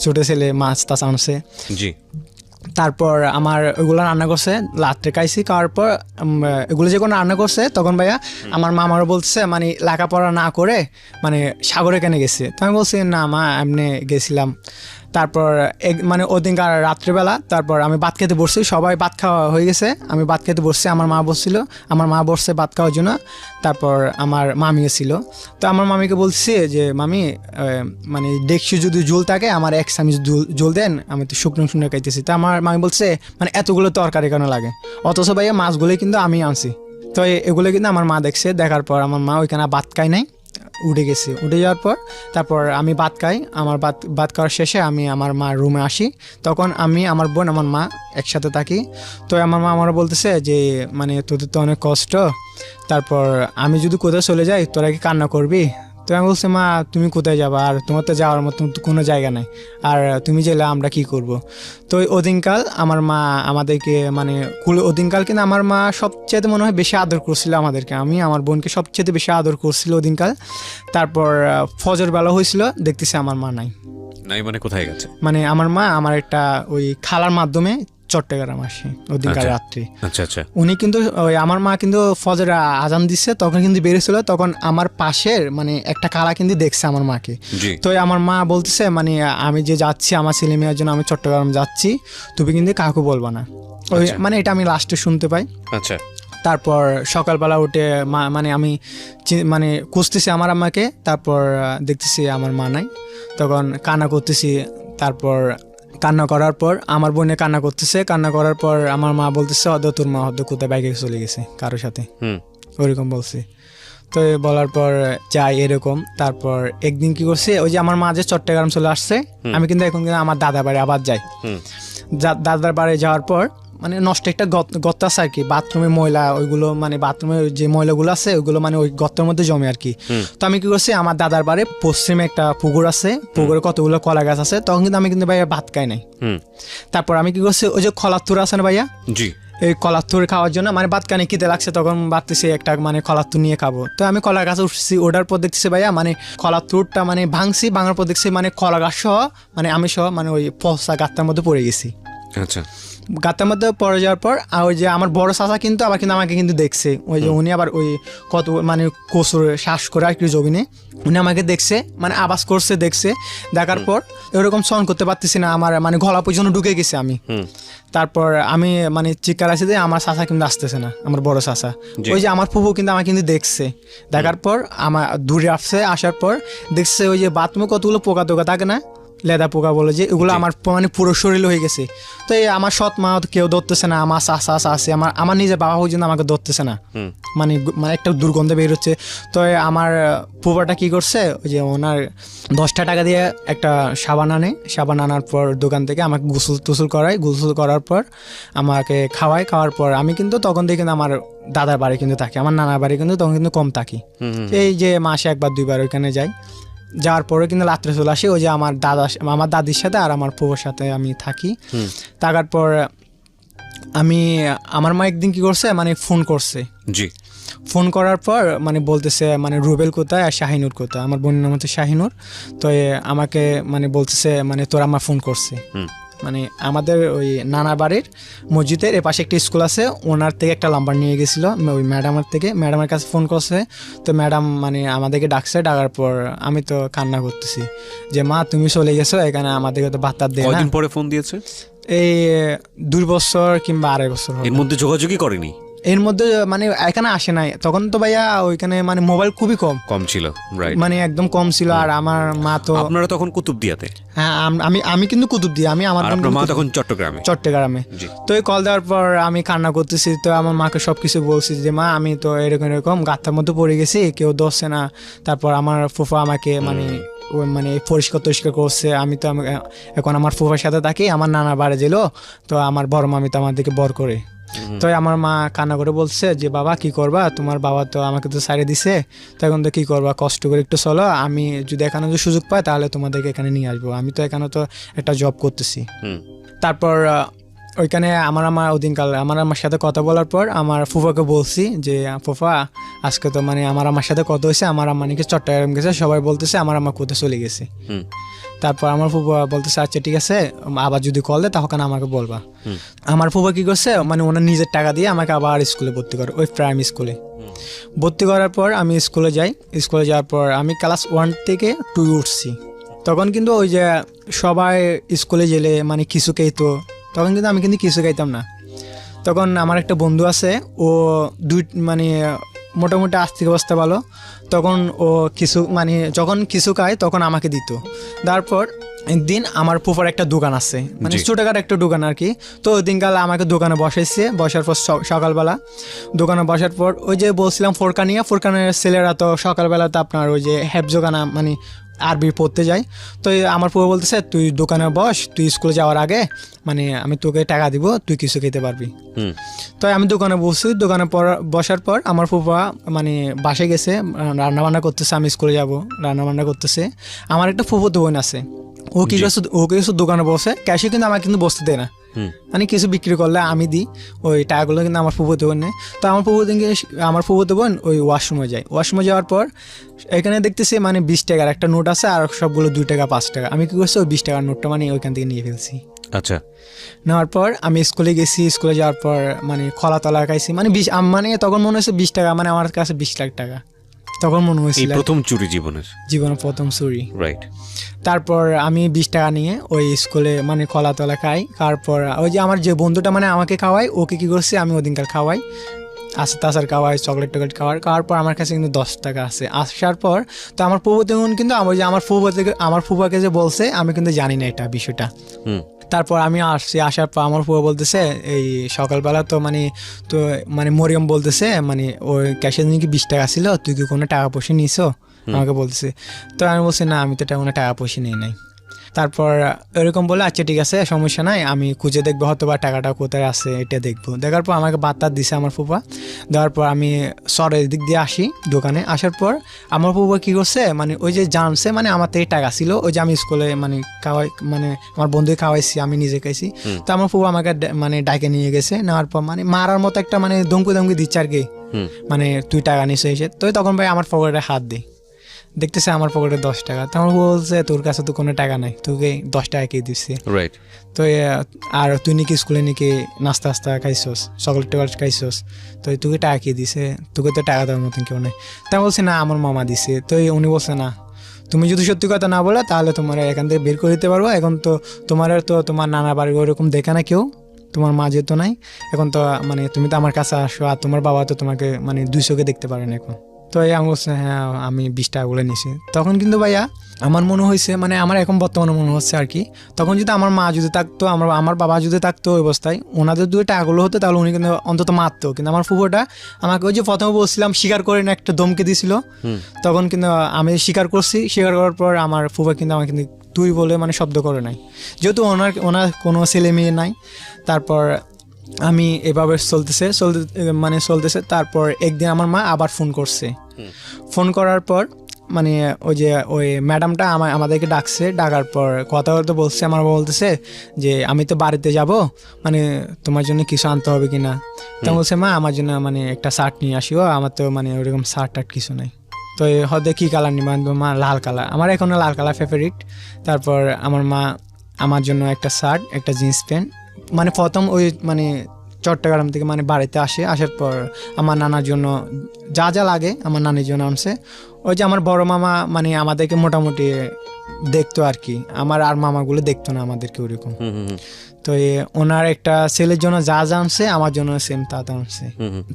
ছোট ছেলে মাছ টাছ আনছে। জি। তারপর আমার ওইগুলো রান্না করছে, রাত্রে খাইছি। খাওয়ার পর এগুলো যখন রান্না করছে তখন ভাইয়া আমার মামারও বলছে মানে লেখাপড়া না করে মানে সাগরে কেন গেছে। তো আমি বলছি না মা এমনি গেছিলাম। তারপর মানে ওদিনকার রাত্রিবেলা তারপর আমি ভাত খেতে বসছি, সবাই ভাত খাওয়া হয়ে গেছে, আমি ভাত খেতে বসছি, আমার মা বসছিল, আমার মা বসছে ভাত খাওয়ার জন্য। তারপর আমার মামিও ছিল। তো আমার মামিকে বলছি যে মামি মানে ডেকসি যদি ঝোল থাকে আমার 1 চামচ ঝোল দেন, আমি তো শুকনো শুকনো খাইতেছি। তো আমার মামি বলছে মানে এতগুলো তরকারি কেন লাগে, অথচ ভাইয়া মাছগুলোই কিন্তু আমি আনছি। তো এগুলো কিন্তু আমার মা দেখছে, দেখার পর আমার মা ওইখানে ভাত খাই নাই, উঠে গেছে। উঠে যাওয়ার পর তারপর আমি ভাত খাই, আমার ভাত খাওয়ার শেষে আমি আমার মার রুমে আসি। তখন আমি আমার বোন আমার মা একসাথে থাকি। তো আমার মা আমার বলতেছে যে মানে তোদের তো অনেক কষ্ট, তারপর আমি যদি কোথাও চলে যাই তোরা কি কান্না করবি? তো আমি বলছি মা তুমি কোথায় যাবা, আর তোমার তো যাওয়ার মতো কোনো জায়গা নাই, আর তুমি গেলে আমরা কি করব। তো ওদিনকাল আমার মা আমাদেরকে মানে ওদিনকাল কিন্তু আমার মা সবচেয়ে মনে হয় বেশি আদর করছিল আমাদেরকে, আমি আমার বোনকে সবচেয়ে বেশি আদর করছিল ওদিনকাল। তারপর ফজর বেলা হয়েছিল, দেখতেছি আমার মা নাই। মানে কোথায় গেছে? মানে আমার মা আমার একটা ওই খালার মাধ্যমে চট্টগ্রাম আসে ওদিনকার রাত্রি। আচ্ছা আচ্ছা। উনি কিন্তু ওই আমার মা কিন্তু ফজর আজান দিচ্ছে তখন কিন্তু বেরিয়েছিল, তখন আমার পাশের মানে একটা খালা কিন্তু দেখছে আমার মাকে। তো আমার মা বলতেছে মানে আমি যে যাচ্ছি আমার ছেলে মেয়ের জন্য আমি চট্টগ্রাম যাচ্ছি, তুমি কিন্তু কাউকে বলবা না। ওই মানে এটা আমি লাস্টে শুনতে পাই। আচ্ছা। তারপর সকালবেলা উঠে মানে আমি মানে খুঁজতেছি আমার আম্মাকে, তারপর দেখতেছি আমার মা নাই, তখন কান্না করতেছি। তারপর কান্না করার পর আমার বোনে কান্না করতেছে, কান্না করার পর আমার মা বলতেছে তোর মা কোথায় বাইকে চলে গেছে কারোর সাথে, ওইরকম বলছে। তো বলার পর যাই এরকম। তারপর একদিন কি করছে, ওই যে আমার মা যে চট্টগ্রাম চলে আসছে, আমি কিন্তু এখন কিন্তু আমার দাদার বাড়ি আবার যাই। দাদার বাড়ি যাওয়ার পর মানে নষ্ট একটা গর্ত আছে আর কি, বাথরুমে ময়লা ওইগুলো, মানে বাথরুমে যে ময়লাগুলো আছে ওইগুলো মানে ওই গর্তের মধ্যে জমে আর কি। তো আমি কি করছি, আমার দাদার বাড়ি পশ্চিমে একটা পুকুর আছে, পুকুরে কতগুলো কলা গাছ আছে, তখন কিন্তু আমি কিন্তু ভাইয়া ভাত খাই নাই। তারপর আমি কি করছি, ওই যে খলার থুর আছে না ভাইয়া, এই কলার থুর খাওয়ার জন্য মানে ভাত কানে খিদে লাগছে, তখন ভাবতেছি একটা মানে কলার থুর নিয়ে খাবো। তো আমি কলা গাছে উঠছি, ওটার পর দেখতেছি ভাইয়া মানে কলার থুরটা মানে ভাঙছি, ভাঙার পর দেখছি মানে কলা গাছ সহ মানে আমি সহ মানে ওই পচা গাছটার মধ্যে পড়ে গেছি। আচ্ছা, গাতের মধ্যে পড়ে যাওয়ার পর ওই যে আমার বড় চাচা কিন্তু আবার কিন্তু আমাকে কিন্তু দেখছে, ওই যে উনি আবার ওই কত মানে কচুর শ্বাস করে আর কি জমিনে, উনি আমাকে দেখছে মানে আওয়াজ করছে, দেখছে, দেখার পর এরকম সহন করতে পারতেছি না, আমার মানে গলা পর্যন্ত ঢুকে গেছে আমি। তারপর আমি মানে চিৎকার আছে যে আমার চাচা কিন্তু আসতেছে না, আমার বড় চাচা, ওই যে আমার ফুফু কিন্তু আমাকে কিন্তু দেখছে, দেখার পর আমার দূরে আসছে, আসার পর দেখছে ওই যে বাথরুমে কতগুলো পোকা টোকা থাকে না, লেদা পোকা বলে যে, এগুলো আমার মানে পুরো শরীর হয়ে গেছে। তো এই আমার সৎ মা কেউ ধরতেছে না, আমার চাচা আছে, আমার নিজের বাবা পর্যন্ত আমাকে ধরতেছে না, মানে মানে একটা দুর্গন্ধ বের হচ্ছে। তো আমার ফুফাটা কি করছে, ওই যে ওনার 10 টাকা দিয়ে একটা সাবান আনে, সাবান আনার পর দোকান থেকে আমাকে গোসল করায়, গোসল করার পর আমাকে খাওয়ার পর আমি কিন্তু তখন থেকে কিন্তু আমার দাদার বাড়ি কিন্তু থাকি, আমার নানার বাড়ি কিন্তু তখন কিন্তু কম থাকি, এই যে মাসে 1-2 বার ওইখানে যাই। যাওয়ার পরে কিন্তু রাত্রে চলে আসি, ওই যে আমার দাদির সাথে আর আমার ফুফোর সাথে আমি থাকি। থাকার পর আমার মা একদিন কি করছে, মানে ফোন করছে, ফোন করার পর মানে বলতেছে মানে রুবেল কোথায় আর শাহিনুর কোথায়, আমার বোনের নাম হচ্ছে শাহিনুর। তো আমাকে মানে বলতেছে মানে তোর আমার ফোন করছে, মানে আমাদের ওই নানা বাড়ির মসজিদের এপাশে একটা স্কুল আছে, ওনার থেকে একটা নাম্বার নিয়ে গেছিলো ওই ম্যাডামের থেকে, ম্যাডামের কাছে ফোন করছে। তো ম্যাডাম মানে আমাদেরকে ডাকছে, ডাকার পর আমি তো কান্না করতেছি যে মা তুমি চলে গেছো, এখানে আমাদেরকে তো বার্তা দেয় না। কয়দিন পরে ফোন দিয়েছে? এই 2 বছর কিংবা 2.5 বছর। এর মধ্যে যোগাযোগই করেনি? এর মধ্যে মানে এখানে আসে নাই, তখন তো ভাইয়া ওইখানে মানে মোবাইল খুবই কম ছিল, মানে একদম কম ছিল। আর আমার মা তো, আপনারা তখন কুতুবদিয়াতে? হ্যাঁ, আমি কিন্তু কুতুবদিয়া, আমি আমার মা তখন চট্টগ্রামে। তো এই কল দেওয়ার পর আমি কান্না করতেছি, তো আমার মাকে সবকিছু বলছি যে মা আমি তো এরকম গাঁথার মধ্যে পড়ে গেছি, কেউ ধরছে না। তারপর আমার ফুফা আমাকে মানে পরিষ্কার করছে, আমি তো এখন আমার ফুফার সাথে থাকি, আমার নানা বাড়ি যেল, তো আমার বড় মামি তো আমাদেরকে বর করে। তো আমার মা কান্না করে বলছে যে বাবা কি করবা, তোমার বাবা তো আমাকে তো ছাড়িয়ে দিছে, তো এখন তো কি করবা, কষ্ট করে একটু চলো, আমি যদি এখানে যদি সুযোগ পাই তাহলে তোমাদেরকে এখানে নিয়ে আসবো, আমি তো এখানে তো একটা জব করতেছি। তারপর ওইখানে আমার ওদিনকাল আমার সাথে কথা বলার পর আমার ফুফাকে বলছি যে ফুফা আজকে তো মানে আমার সাথে কথা হয়েছে, আমার আম্মা নাকি চট্টগ্রাম গেছে, সবাই বলতেছে আমার আম্মা কোথায় চলে গেছে। তারপর আমার ফুফা বলতেছে আচ্ছা ঠিক আছে, আবার যদি কল দেয় তখন আমাকে বলবা। আমার ফুফা কি করছে, মানে ওনার নিজের টাকা দিয়ে আমাকে আবার স্কুলে ভর্তি করে, ওই প্রাইমারি স্কুলে ভর্তি করার পর আমি স্কুলে যাই। স্কুলে যাওয়ার পর আমি ক্লাস 1 থেকে 2 উঠছি। তখন কিন্তু ওই যে সবাই স্কুলে গেলে মানে কিছু খাইতো, তখন কিন্তু আমি কিন্তু কিছু খাইতাম না। তখন আমার একটা বন্ধু আছে, ও মানে মোটামুটি আর্থিক অবস্থা ভালো, তখন ও কিছু মানে যখন কিছু খায় তখন আমাকে দিত। তারপর একদিন আমার ফুফার একটা দোকান আছে, মানে ছোটখাটো একটা দোকান আর কি। তো ওই দিনকাল আমাকে দোকানে বসাইছে, বসার পর সকালবেলা দোকানে বসার পর ওই যে বলছিলাম ফোরকানের ছেলেরা তো সকালবেলা তো আপনার ওই যে হেফজোখানা মানে আরবি পড়তে যাই। তো আমার ফুফা বলতেছে তুই দোকানে বস, তুই স্কুলে যাওয়ার আগে মানে আমি তোকে টাকা দিব, তুই কিছু খেতে পারবি। তো আমি দোকানে বসছি, দোকানে বসার পর আমার ফুফা মানে বাসে গেছে, রান্নাবান্না করতেছে, আমি স্কুলে যাব, রান্নাবান্না করতেছে। আমার একটা ফুফুতো বোন আছে, ও কি করছে, দোকানে বসে, ক্যাশে কিন্তু আমাকে কিন্তু বসতে দেয় না, মানে কিছু বিক্রি করলে আমি দিই, ওই টাকাগুলো কিন্তু আমার ফুফুতো বোন নেয়। তো আমার ফুফুতো বোন ওই ওয়াশরুমে যায়, ওয়াশরুমে যাওয়ার পর এখানে দেখতেছি মানে 20 টাকার একটা নোট আছে, আর সবগুলো 2 টাকা 5 টাকা। আমি কি করছি, ওই 20 টাকার নোটটা মানে ওইখান থেকে নিয়ে ফেলছি। আচ্ছা, নেওয়ার পর আমি স্কুলে গেছি, স্কুলে যাওয়ার পর মানে খলা তলা খাইছি, মানে মানে তখন মনে হয়েছে 20 টাকা মানে আমার কাছে 20 লাখ টাকা তখন মনে হয়েছিল, প্রথম চুরি জীবনের প্রথম চুরি। রাইট। তারপর আমি 20 টাকা নিয়ে ওই স্কুলে মানে খলা তলা খাই। তারপর ওই যে আমার যে বন্ধুটা মানে আমাকে খাওয়াই, ওকে কি করছে আমি ওদিনকার খাওয়াই। আচার খাওয়াই, চকলেট টকলেট খাওয়ার পর আমার কাছে কিন্তু 10 টাকা আছে। আসার পর তো আমার ফুফু তখন কিন্তু আমার ফুফাকে যে বলছে আমি কিন্তু জানি না এটা বিষয়টা। তারপর আমি আসার পর আমার ফুফা বলতেছে এই সকালবেলা তো মানে মরিয়ম বলতেছে মানে ওই ক্যাশে নাকি 20 টাকা ছিল, তুই কি কোনো টাকা পয়সা নিছো আমাকে বলতেছে। তো আমি বলছি না, আমি তো কোনো টাকা পয়সা নিই নাই। তারপর এরকম বলে আচ্ছা ঠিক আছে সমস্যা নাই, আমি খুঁজে দেখবো হয়তো বা টাকাটা কোথায় আছে এটা দেখবো। দেখার পর আমাকে বার্তা দিছে আমার ফুফা। দেওয়ার পর আমি শহরের দিক দিয়ে আসি দোকানে। আসার পর আমার ফুফা কী করছে মানে ওই যে জানছে মানে আমার থেকে টাকা ছিল, ওই যে আমি স্কুলে মানে আমার বন্ধুকে খাওয়াইছি, আমি নিজে খাইছি। তো আমার ফুফা আমাকে মানে ডাকে নিয়ে গেছে। নেওয়ার পর মানে মারার মতো একটা মানে ধমকি দিচ্ছে আর কি, মানে তুই টাকা নিস এসে। তো তখন ভাই আমার পকেটে হাত দিই, দেখতেছে আমার পকেটে 10 টাকা। তখন বলছে তোর কাছে তো কোনো টাকা নাই, তোকে 10 টাকা কে দিচ্ছে। তো আর তুই নাকি স্কুলে নাকি নাস্তা খাইছোস, চকলেট টকলেট খাইছোস, তো তোকে টাকা কে দিছে, তোকে তো টাকা দেওয়ার মতন কেউ নেই। তা বলছে না আমার মামা দিছে। তো উনি বলছে না, তুমি যদি সত্যি কথা না বলে তাহলে তোমার এখান থেকে বের করে দিতে পারবো। এখন তো তোমার নানা বাড়ি ওরকম দেখে না কেউ, তোমার মা যেহেতু নাই, এখন তো মানে তুমি তো আমার কাছে আসো, আর তোমার বাবা তো তোমাকে মানে 2 চোখে দেখতে পারে না এখন। তো আমি বলছি হ্যাঁ আমি 20 টাকা বলে নিছি। তখন কিন্তু ভাইয়া আমার মনে হয়েছে মানে আমার এখন বর্তমানে মনে হচ্ছে আর কি, তখন যদি আমার মা যদি থাকতো, আমার বাবা যদি থাকতো ওই অবস্থায়, ওনাদের যদি টাকাগুলো হতো তাহলে উনি কিন্তু অন্তত মারতো। কিন্তু আমার ফুফোটা আমাকে ওই যে প্রথমে বলছিলাম স্বীকার করে না একটা ধমকে দিয়েছিল, তখন কিন্তু আমি স্বীকার করছি। স্বীকার করার পর আমার ফুফা কিন্তু আমাকে কিন্তু তুই বলে মানে শব্দ করে নাই, যেহেতু ওনার কোনো ছেলে মেয়ে নাই। তারপর আমি এভাবে চলতেছে। তারপর একদিন আমার মা আবার ফোন করছে। ফোন করার পর মানে ওই ম্যাডামটা আমাদেরকে ডাকার পর কথা বলতে বলছে। আমার বাবা বলতেছে যে আমি তো বাড়িতে যাব, মানে তোমার জন্য কিছু আনতে হবে কিনা। তা বলছে মা আমার জন্য মানে একটা শার্ট নিয়ে আসিও, আমার তো মানে ওইরকম শার্ট টার্ট কিছু নাই। তো হয়তো কী কালার নিবা, মা লাল কালার, আমার এখনও লাল কালার ফেভারিট। তারপর আমার মা আমার জন্য একটা শার্ট, একটা জিন্স প্যান্ট, মানে প্রথম ওই মানে চট্টগ্রাম থেকে মানে বাড়িতে আসার পর আমার নানার জন্য যা যা লাগে আমার নানির জন্য আনছে। ওই যে আমার বড় মামা মানে আমাদেরকে মোটামুটি দেখতো আর কি, আমার আর মামাগুলো দেখতো না আমাদেরকে ওরকম। তো ওনার একটা ছেলের জন্য যা আনছে আমার জন্য সেম তা আনছে।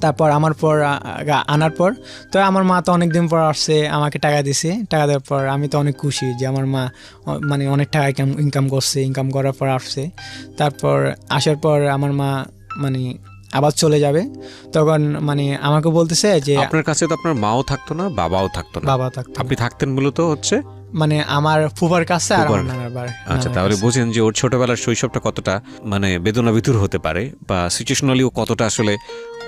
তারপর আনার পর তো আমার মা তো অনেকদিন পর আসছে, আমাকে টাকা দিছে। টাকা দেওয়ার পর আমি তো অনেক খুশি যে আমার মা মানে অনেক টাকা ইনকাম করছে, ইনকাম করার পর আসছে। তারপর আসার পর আমার মা মানে আবার চলে যাবে, তখন মানে আমাকে বলতেছে যে আপনার কাছে তো আপনার মাও থাকতো না, বাবাও থাকতো না। বাবা থাকতো, আপনি থাকতেন মূলত হচ্ছে মানে আমার ফুফার কাছে আর আমার নানার বাড়ি। আচ্ছা, তাহলে বুঝেন যে ওর ছোটবেলার শৈশবটা কতটা মানে বেদনাবিধুর হতে পারে, বা সিচুয়েশনালিও কতটা আসলে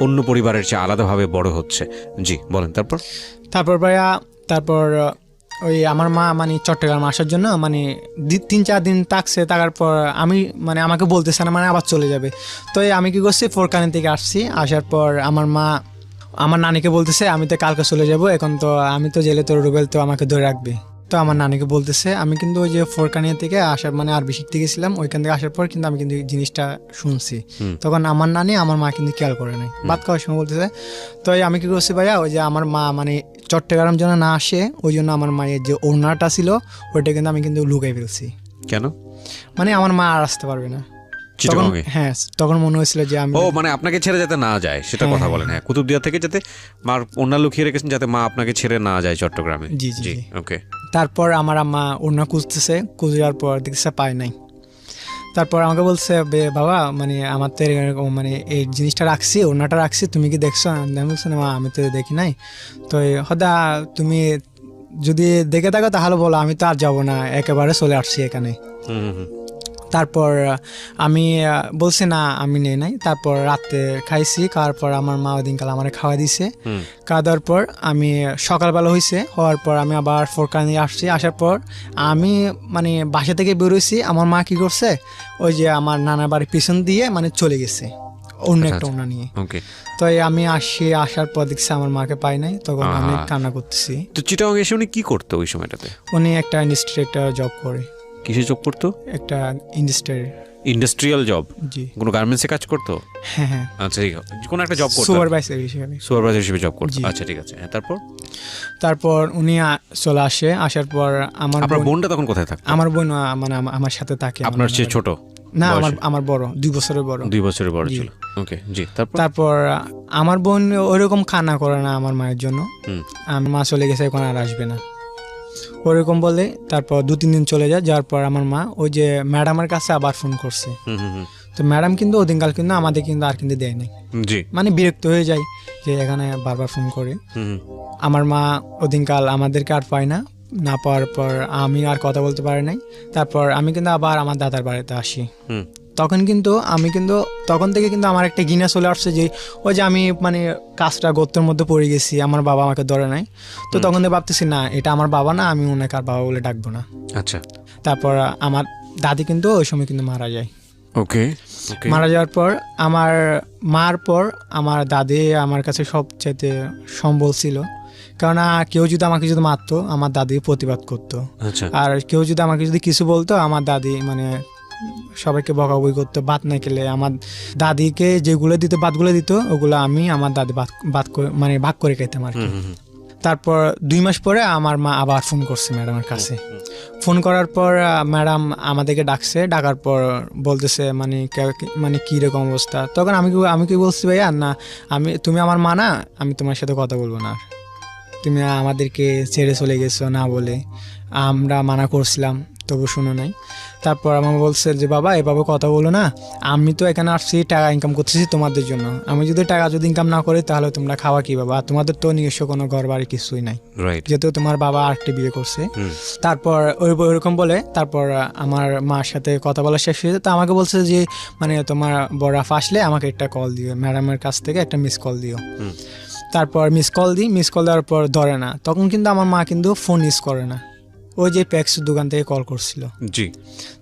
অন্য পরিবারের চেয়ে আলাদাভাবে বড় হচ্ছে। জি বলেন। তারপর ভাইয়া ওই আমার মা মানে চট্টগ্রাম আসার জন্য মানে 3-4 দিন থাকার পর আমাকে বলতেছে না, মানে আবার চলে যাবে। তো আমি কি করছি, ফোরকানি থেকে আসছি। আসার পর আমার মা আমার নানিকে বলতেছে আমি তো কালকে চলে যাব, এখন তো আমি তো জেলে, তো রুবেল তো আমাকে ধরে রাখবে। তো আমার নানিকে বলতেছে, আমি কিন্তু ওই যে ফোরকানিয়া থেকে আসার মানে আরবি শিখতে গেছিলাম, ওইখান থেকে আসার পর কিন্তু আমি কিন্তু জিনিসটা শুনছি। তখন আমার নানি আমার মা কিন্তু খেয়াল করে নাই, ভাত খাওয়ার সময় বলতেছে। তো আমি কি করছি ভাইয়া, ওই যে আমার মা মানে চট্টগ্রাম যেন না আসে ওই জন্য আমার মায়ের যে ওড়নাটা ছিল ওইটা কিন্তু আমি কিন্তু লুকাই ফেলছি। কেন? মানে আমার মা আর আসতে পারবে না। হ্যাঁ, তখন মনে হয়েছিল যে আমি মানে আপনাকে ছেড়ে যাতে না যায় সেটা কথা বলেন। হ্যাঁ, কুতুবদিয়া থেকে যাতে মার ওড়না লুকিয়ে রেখেছেন যাতে মা আপনাকে ছেড়ে না যায় চট্টগ্রামে। জি জি ওকে। তারপর আমার আম্মা ওড়না খুঁজার পর দেখছে পায় নাই। তারপর আমাকে বলছে বাবা মানে আমার তো মানে এই জিনিসটা রাখছি, ওড়নাটা রাখছি, তুমি কি দেখছো? আমি বলছি না মা, আমি তো দেখি নাই। তো হয়তো তুমি যদি দেখে থাকো তাহলে বলো, আমি তো আর যাবো না, একেবারে চলে আসছি এখানে। তারপর আমি বলছি না আমি নেই নাই। তারপর রাতে খাইছি, খাওয়ার পর আমার মা ওই দিনকাল আমার খাওয়া দিছে। খাওয়া দেওয়ার পর আমি সকালবেলা হওয়ার পর আমি আবার ফোরকানি আসছি। আসার পর আমি মানে বাসা থেকে বেরোইছি, আমার মা কি করছে, ওই যে আমার নানার বাড়ির পিছন দিয়ে মানে চলে গেছে অন্য একটা ওড়না নিয়ে। তো আমি আসার পর দেখছি আমার মাকে পাই নাই, তখন আমি কান্না করতেছি। তো চিটাগাং এসে উনি কি করতো ওই সময়টাতে? উনি একটা ইন্ডাস্ট্রি একটা জব করে। কিসে জব করতো? একটা ইন্ডাস্ট্রিয়াল জব। জি। কোনো গার্মেন্টসে কাজ করতো? হ্যাঁ। আচ্ছা, ঠিক আছে, কোনো একটা জব করতো, সুপারভাইজার হিসেবে জব করতো। আচ্ছা, ঠিক আছে। হ্যাঁ, তারপর উনি চলে আসে। আসার পর আমার বোনটা তখন কোথায় থাকতো? আমার বোন মানে আমার সাথে থাকে। আপনার চেয়ে ছোট? না আমার বড় 2 বছরের বড় 2 বছরের বড় ছিল। ওকে জি। তারপর আমার বোন ওইরকম খানা করে না আমার মায়ের জন্য, আমার মা চলে গেছে এখন আর আসবে না ওরকম বলে। তারপর 2-3 দিন চলে যায়, যাওয়ার পর আমার মা ওই যে ম্যাডামের কাছে আবার ফোন করছে। তো ম্যাডাম কিন্তু ওদিনকাল কিন্তু আমাদের কিন্তু আর কিন্তু দেয় নাই, মানে বিরক্ত হয়ে যায় যে এখানে বারবার ফোন করে। আমার মা ওদিনকাল আমাদেরকে আর পায় না, না পাওয়ার পর আমি আর কথা বলতে পারি নাই। তারপর আমি কিন্তু আবার আমার দাদার বাড়িতে আসি। তখন থেকে কিন্তু আমার একটা গিনা চলে আসছে যে ওই যে আমি মানে কাজটা গর্তের মধ্যে পড়ে গেছি, আমার বাবা আমাকে ধরে নাই। তো তখন থেকে ভাবতেছি না এটা আমার বাবা না, আমি ওনাকে আর বাবা বলে ডাকবো না। আচ্ছা। তারপর আমার দাদি কিন্তু ওই সময় কিন্তু মারা যায়। ওকে। মারা যাওয়ার পর আমার মার পর আমার দাদি আমার কাছে সবচেয়ে সম্বল ছিল, কারণ কেউ যদি আমাকে যদি মারতো আমার দাদি প্রতিবাদ করতো। আর কেউ যদি আমাকে যদি কিছু বলতো আমার দাদি মানে সবাইকে বকাবকি করতো। ভাত না খেলে আমার দাদিকে যেগুলো দিত ভাতগুলো দিত ওগুলো আমি আমার দাদি ভাগ করে খাইতাম আর কি। তারপর 2 মাস পরে আমার মা আবার ফোন করছে ম্যাডামের কাছে। ফোন করার পর ম্যাডাম আমাদেরকে ডাকছে, ডাকার পর বলতেছে মানে কীরকম অবস্থা। তখন আমি কি বলছি ভাইয়া না তুমি আমার মা না, আমি তোমার সাথে কথা বলবো না, তুমি আমাদেরকে ছেড়ে চলে গেছো না বলে আমরা মানা করছিলাম তবু শুনো নাই। তারপর আমার বলছে যে বাবা এভাবে কথা বলো না, আমি তো এখানে আসছি টাকা ইনকাম করতেছি তোমাদের জন্য, আমি যদি টাকা ইনকাম না করি তাহলে তোমরা খাওয়া কি বাবা, তোমাদের তো নিজস্ব কোনো ঘর বাড়ি কিছুই নাই, যেহেতু তোমার বাবা আরেকটি বিয়ে করছে। তারপর ওইরকম বলে তারপর আমার মার সাথে কথা বলা শেষ হয়েছে। তো আমাকে বলছে যে মানে তোমার বড় আফা আসলে আমাকে একটা কল দিও, ম্যাডামের কাছ থেকে একটা মিস কল দিও। তারপর মিস কল দেওয়ার পর ধরে না। তখন কিন্তু আমার মা কিন্তু ফোন ইউজ করে না, ওই যে প্যাক্সের দোকান থেকে কল করছিল।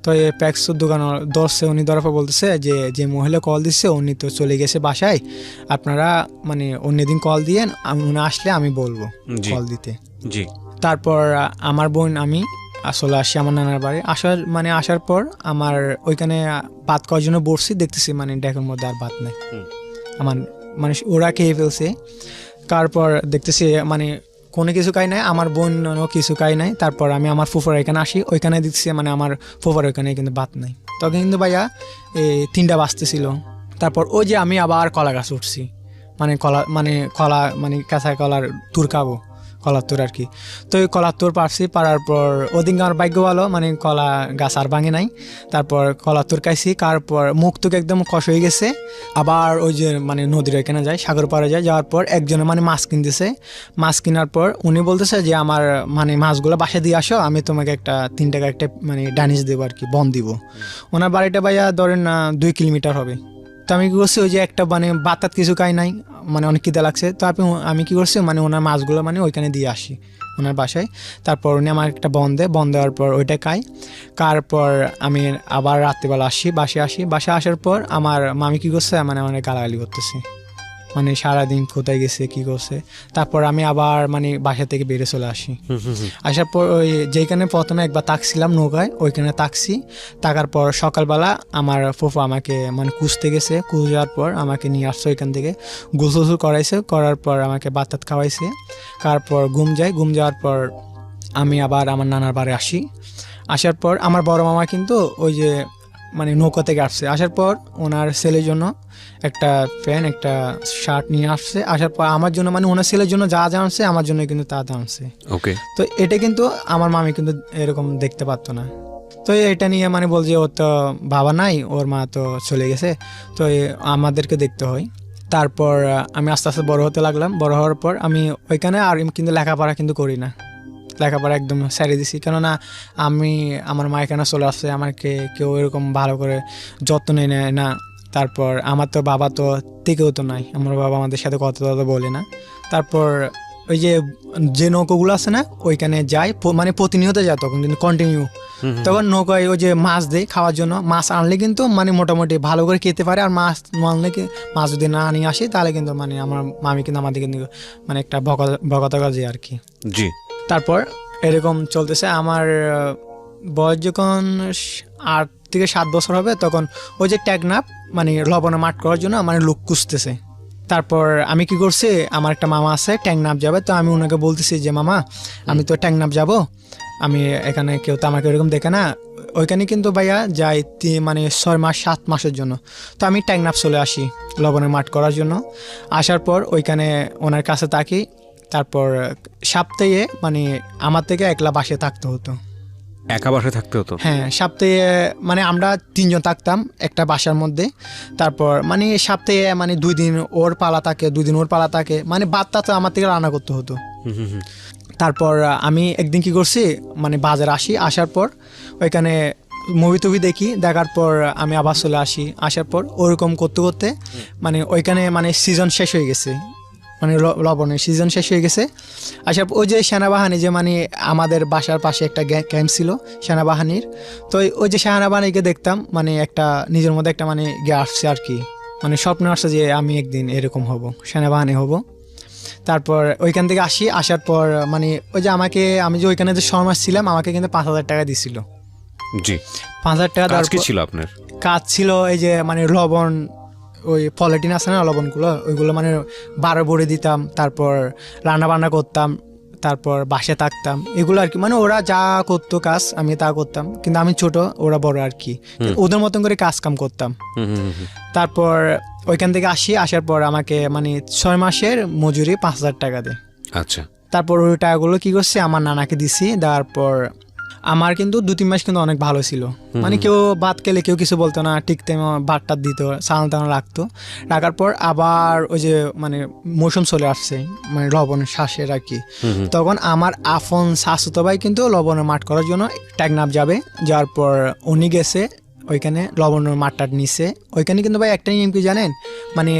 তো এই প্যাক্সের দোকান ধরছে, উনি ধরার পর বলতেছে যে মহিলা কল দিচ্ছে উনি তো চলে গেছে বাসায়, আপনারা মানে অন্যদিন কল দিয়েন, উনি আসলে আমি বলবো কল দিতে। তারপর আমার বোন আমি আসলে আসি আমার নানার বাড়ি। আসার পর আমার ওইখানে ভাত খাওয়ার জন্য বসছি, দেখতেছি মানে ডেকের মধ্যে আর ভাত নেই, আমার মানে ওরা খেয়ে ফেলছে। তারপর দেখতেছি মানে কোনো কিছু খাই নাই, আমার বোনও কিছু খাই নাই। তারপর আমি আমার ফুফার এখানে আসি, ওইখানে দিচ্ছি মানে আমার ফুফার ওইখানে কিন্তু ভাত নাই। তখন কিন্তু ভাইয়া 3টা বাজতেছিল। তারপর ওই যে আমি আবার কলা গাছ উঠছি, কলা কাঁচা কলার তুর খাবো, কলার তোর আর কি। তো ওই কলার তোর পারার পর ওদিন আমার ভাগ্য ভালো, মানে কলা গাছ আর ভাঙে নাই। তারপর কলার তোর খাইছি, তারপর মুখ টুক একদম কষ হয়ে গেছে। আবার ওই যে মানে নদীর এখানে যায়, সাগর পাড়ে যায়, যাওয়ার পর একজনে মানে মাছ কিনতেছে। মাছ কেনার পর উনি বলতেছে যে আমার মানে মাছগুলো বাসায় দিয়ে আসো, আমি তোমাকে 3 টাকা একটা মানে ডানিশ দেবো আর কি, বন দিব। ওনার বাড়িটা ভাইয়া ধরেন 2 কিলোমিটার হবে। তো আমি কী করছি ওই যে একটা মানে বাতাত কিছু খাই নাই, মানে অনেক খিদে লাগছে। তো আমি কী করছি মানে ওনার মাছগুলো মানে ওইখানে দিয়ে আসি ওনার বাসায়। তারপর উনি আমার একটা বন দেওয়ার পর ওইটা খাই। তারপর আমি আবার রাত্রিবেলা বাসায় আসার পর আমার মামি কী করছে মানে অনেক গালাগালি করতেছে, মানে সারাদিন কোথায় গেছে কি করছে। তারপর আমি আবার মানে বাসা থেকে বেরিয়ে চলে আসি। আসার পর ওই যেখানে প্রথমে একবার তাকছিলাম নৌকায়, ওইখানে তাকার পর সকালবেলা আমার ফুফা আমাকে মানে খুঁজতে গেছে, যাওয়ার পর আমাকে নিয়ে আসছে ওইখান থেকে, গোসল করাইছে, করার পর আমাকে ভাত খাওয়াইছে। তারপর ঘুম যাওয়ার পর আমি আবার আমার নানার বাড়ি আসি। আসার পর আমার বড় মামা কিন্তু ওই যে মানে নৌকা থেকে আসছে। আসার পর ওনার ছেলের জন্য একটা প্যান্ট একটা শার্ট নিয়ে আসছে। আসার পর আমার জন্য মানে ওনার ছেলের জন্য যা আনছে আমার জন্য কিন্তু তা আনছে। তো এটা কিন্তু আমার মামি কিন্তু এরকম দেখতে পারতো না। তো এটা নিয়ে মানে বলছে ওর তো বাবা নাই, ওর মা তো চলে গেছে, তো আমাদেরকে দেখতে হয়। তারপর আমি আস্তে আস্তে বড় হতে লাগলাম। বড় হওয়ার পর আমি ওইখানে আর কিন্তু লেখাপড়া কিন্তু করি না, লেখাপড়া একদম ছেড়ে দিছি। কেননা আমার মা এখানে চলে আসছে, আমাকে কেউ এরকম ভালো করে যত্ন নেয় না। তারপর আমার তো বাবা তো থেকেও তো নাই, আমার বাবা আমাদের সাথে কথা বলে না। তারপর ওই যে নৌকোগুলো আছে না ওইখানে যায়, মানে প্রতিনিয়ত যায়, তখন কিন্তু কন্টিনিউ। তখন নৌকায় ওই যে মাছ দেয় খাওয়ার জন্য, মাছ আনলে কিন্তু মানে মোটামুটি ভালো করে খেতে পারে। আর মাছ যদি না নিয়ে আসে তাহলে কিন্তু মানে আমার মামি কিন্তু আমাদের কিন্তু মানে একটা বকাতকা যায় আর কি। তারপর এরকম চলতেছে। আমার বয়স যখন 8 থেকে 7 বছর হবে, তখন ওই যে ট্যাগনাপ মানে লবণে মাঠ করার জন্য আমার লোক খুঁজতেছে। তারপর আমি কি করছি, আমার একটা মামা আছে ট্যাংনাপ যাবে, তো আমি ওনাকে বলতেছি যে মামা আমি তো ট্যাংনাপ যাব, আমি এখানে কেউ তো আমাকে এরকম দেখে না, ওইখানে কিন্তু ভাইয়া যাই মানে 6 মাস 7 মাসের জন্য। তো আমি টেকনাফ চলে আসি লবণের মাঠ করার জন্য। আসার পর ওইখানে ওনার কাছে থাকি। তারপর সপ্তাহে মানে আমার থেকে একলা বাসায় থাকতে হতো। একা বাসায় থাকতে হতো? হ্যাঁ, সপ্তাহে মানে আমরা 3 জন থাকতাম একটা বাসার মধ্যে। তারপর মানে সপ্তাহে মানে 2 দিন ওর পালা থাকে, 2 দিন ওর পালা থাকে, মানে বাদটা তো আমার থেকে রান্না করতে হতো। তারপর আমি একদিন কি করছি, মানে বাজার আসি, আসার পর ওইখানে মুভি টুভি দেখি, দেখার পর আমি আবার চলে আসি। আসার পর ওরকম করতে করতে মানে ওইখানে মানে সিজন শেষ হয়ে গেছে, মানে লবণের সিজন শেষ হয়ে গেছে। আসার ওই যে সেনাবাহিনী যে মানে আমাদের বাসার পাশে একটা ক্যাম্প ছিল সেনাবাহিনীর, তো ওই যে সেনাবাহিনীকে দেখতাম, মানে একটা নিজের মধ্যে একটা মানে আসছে আর কি, মানে স্বপ্ন আসছে যে আমি একদিন এরকম হব, সেনাবাহিনী হব। তারপর ওইখান থেকে আসি, আসার পর মানে ওই যে আমাকে, আমি যে ওইখানে যে 6 মাস ছিলাম, আমাকে কিন্তু 5,000 টাকা দিছিল। জি, 5,000 টাকা কাজ কি ছিল আপনার? কাজ ছিল এই যে মানে লবণ, ওই পলিটিন আছে না লবণগুলো, ওইগুলো মানে 12 ভরে দিতাম, তারপর রান্না বান্না করতাম, তারপর বাসায় থাকতাম, এগুলো আর কি। মানে ওরা যা করতো কাজ আমি তা করতাম, কিন্তু আমি ছোট, ওরা বড় আর কি, ওদের মতন করে কাজ কাম করতাম। তারপর ওইখান থেকে আসি, আসার পর আমাকে মানে 6 মাসের মজুরি 5,000 টাকা দেয়। আচ্ছা। তারপর ওই টাকাগুলো কি করছে, আমার নানাকে দিছি। তারপর আমার কিন্তু 2-3 মাস কিন্তু অনেক ভালো ছিল, মানে কেউ ভাত খেলে কেউ কিছু বলতো না, ঠিক টাইমে ভাতটা দিত, সালান টালান রাখতো। রাখার পর আবার ওই যে মানে মৌসুম চলে আসছে, মানে লবণের শ্বাসের আর কি। তখন আমার আফন শাশুতো ভাই কিন্তু লবণের মাঠ করার জন্য টেকনাফ যাবে। যাওয়ার পর উনি গেছে ওইখানে লবণের মাঠটা নিছে। ওইখানে কিন্তু ভাই একটা নিয়ম কি জানেন, মানে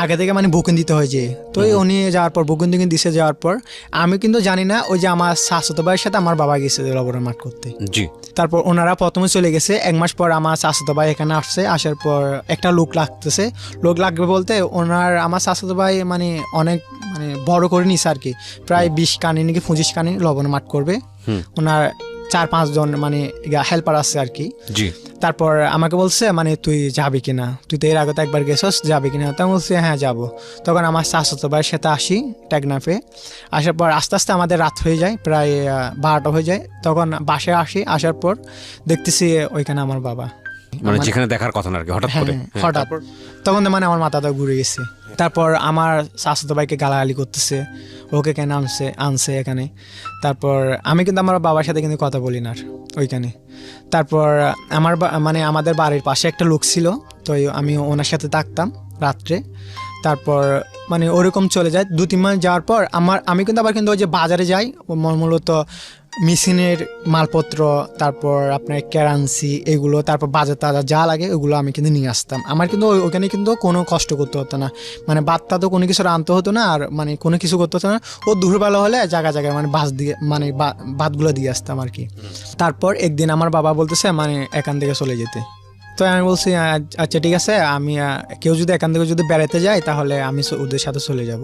আগে থেকে মানে বুকিং দিতে হয় যে, তো উনি যাওয়ার পর বুকিং দিছে। যাওয়ার পর আমি কিন্তু জানি না, ওই যে আমার শাশুতো ভাইয়ের সাথে আমার বাবা গেছে লবণের মাঠ করতে। জি। তারপর ওনারা প্রথমে চলে গেছে, 1 মাস পর আমার শাশুতো ভাই এখানে আসছে। আসার পর একটা লোক লাগতেছে, লোক লাগবে বলতে ওনার আমার শাশুতো ভাই মানে অনেক মানে বড় করে নিছে আর কি, প্রায় 20 কানি নাকি 25 কানি লবণের মাঠ করবে। ওনার 4-5 জন মানে হেল্পার আছে আর কি। জি। তারপর আমাকে বলছে মানে তুই যাবি কিনা, তুই তো এর আগে তো একবার গেছস, যাবি কিনা? তা বলছি হ্যাঁ যাবো। তখন আমার শাশুতো ভাইয়ের সাথে আসি টেকনাফে। আসার পর আস্তে আস্তে আমাদের রাত হয়ে যায়, প্রায় 12টা হয়ে যায়। তখন বাসায় আসি, আসার পর দেখতেছি ওইখানে আমার বাবা, মানে যেখানে দেখার কথা না আর কি, হঠাৎ করে। হঠাৎ তখন মানে আমার মাথাটা ঘুরে গেছে। তারপর আমার শাশুতো ভাইকে গালাগালি করতেছে, ওকে কেন আনছে এখানে। তারপর আমি কিন্তু আমার বাবার সাথে কিন্তু কথা বলি না ওইখানে। তারপর আমার মানে আমাদের বাড়ির পাশে একটা লোক ছিল, তো আমি ওনার সাথে থাকতাম রাত্রে। তারপর মানে ওরকম চলে যায় 2-3 মাস যাওয়ার পর আমি কিন্তু আবার কিন্তু ওই যে বাজারে যাই, মূলত মেশিনের মালপত্র, তারপর আপনার কারেন্সি, এগুলো, তারপর বাজার তাজা যা লাগে ওগুলো আমি কিন্তু নিয়ে আসতাম। আমার কিন্তু ওখানে কিন্তু কোনো কষ্ট করতে হতো না, মানে ভাতটা তো কোনো কিছু রাঁধতে হতো না, আর মানে কোনো কিছু করতে হতো না। ও দুপুরবেলা হলে জায়গায় জায়গায় মানে মানে ভাতগুলো দিয়ে আসতাম আর কি। তারপর একদিন আমার বাবা বলতেছে মানে এখান থেকে চলে যেতে। তো আমি বলছি আচ্ছা ঠিক আছে, আমি কেউ যদি এখান থেকে যদি বেড়াতে যায় তাহলে আমি ওদের সাথে চলে যাব।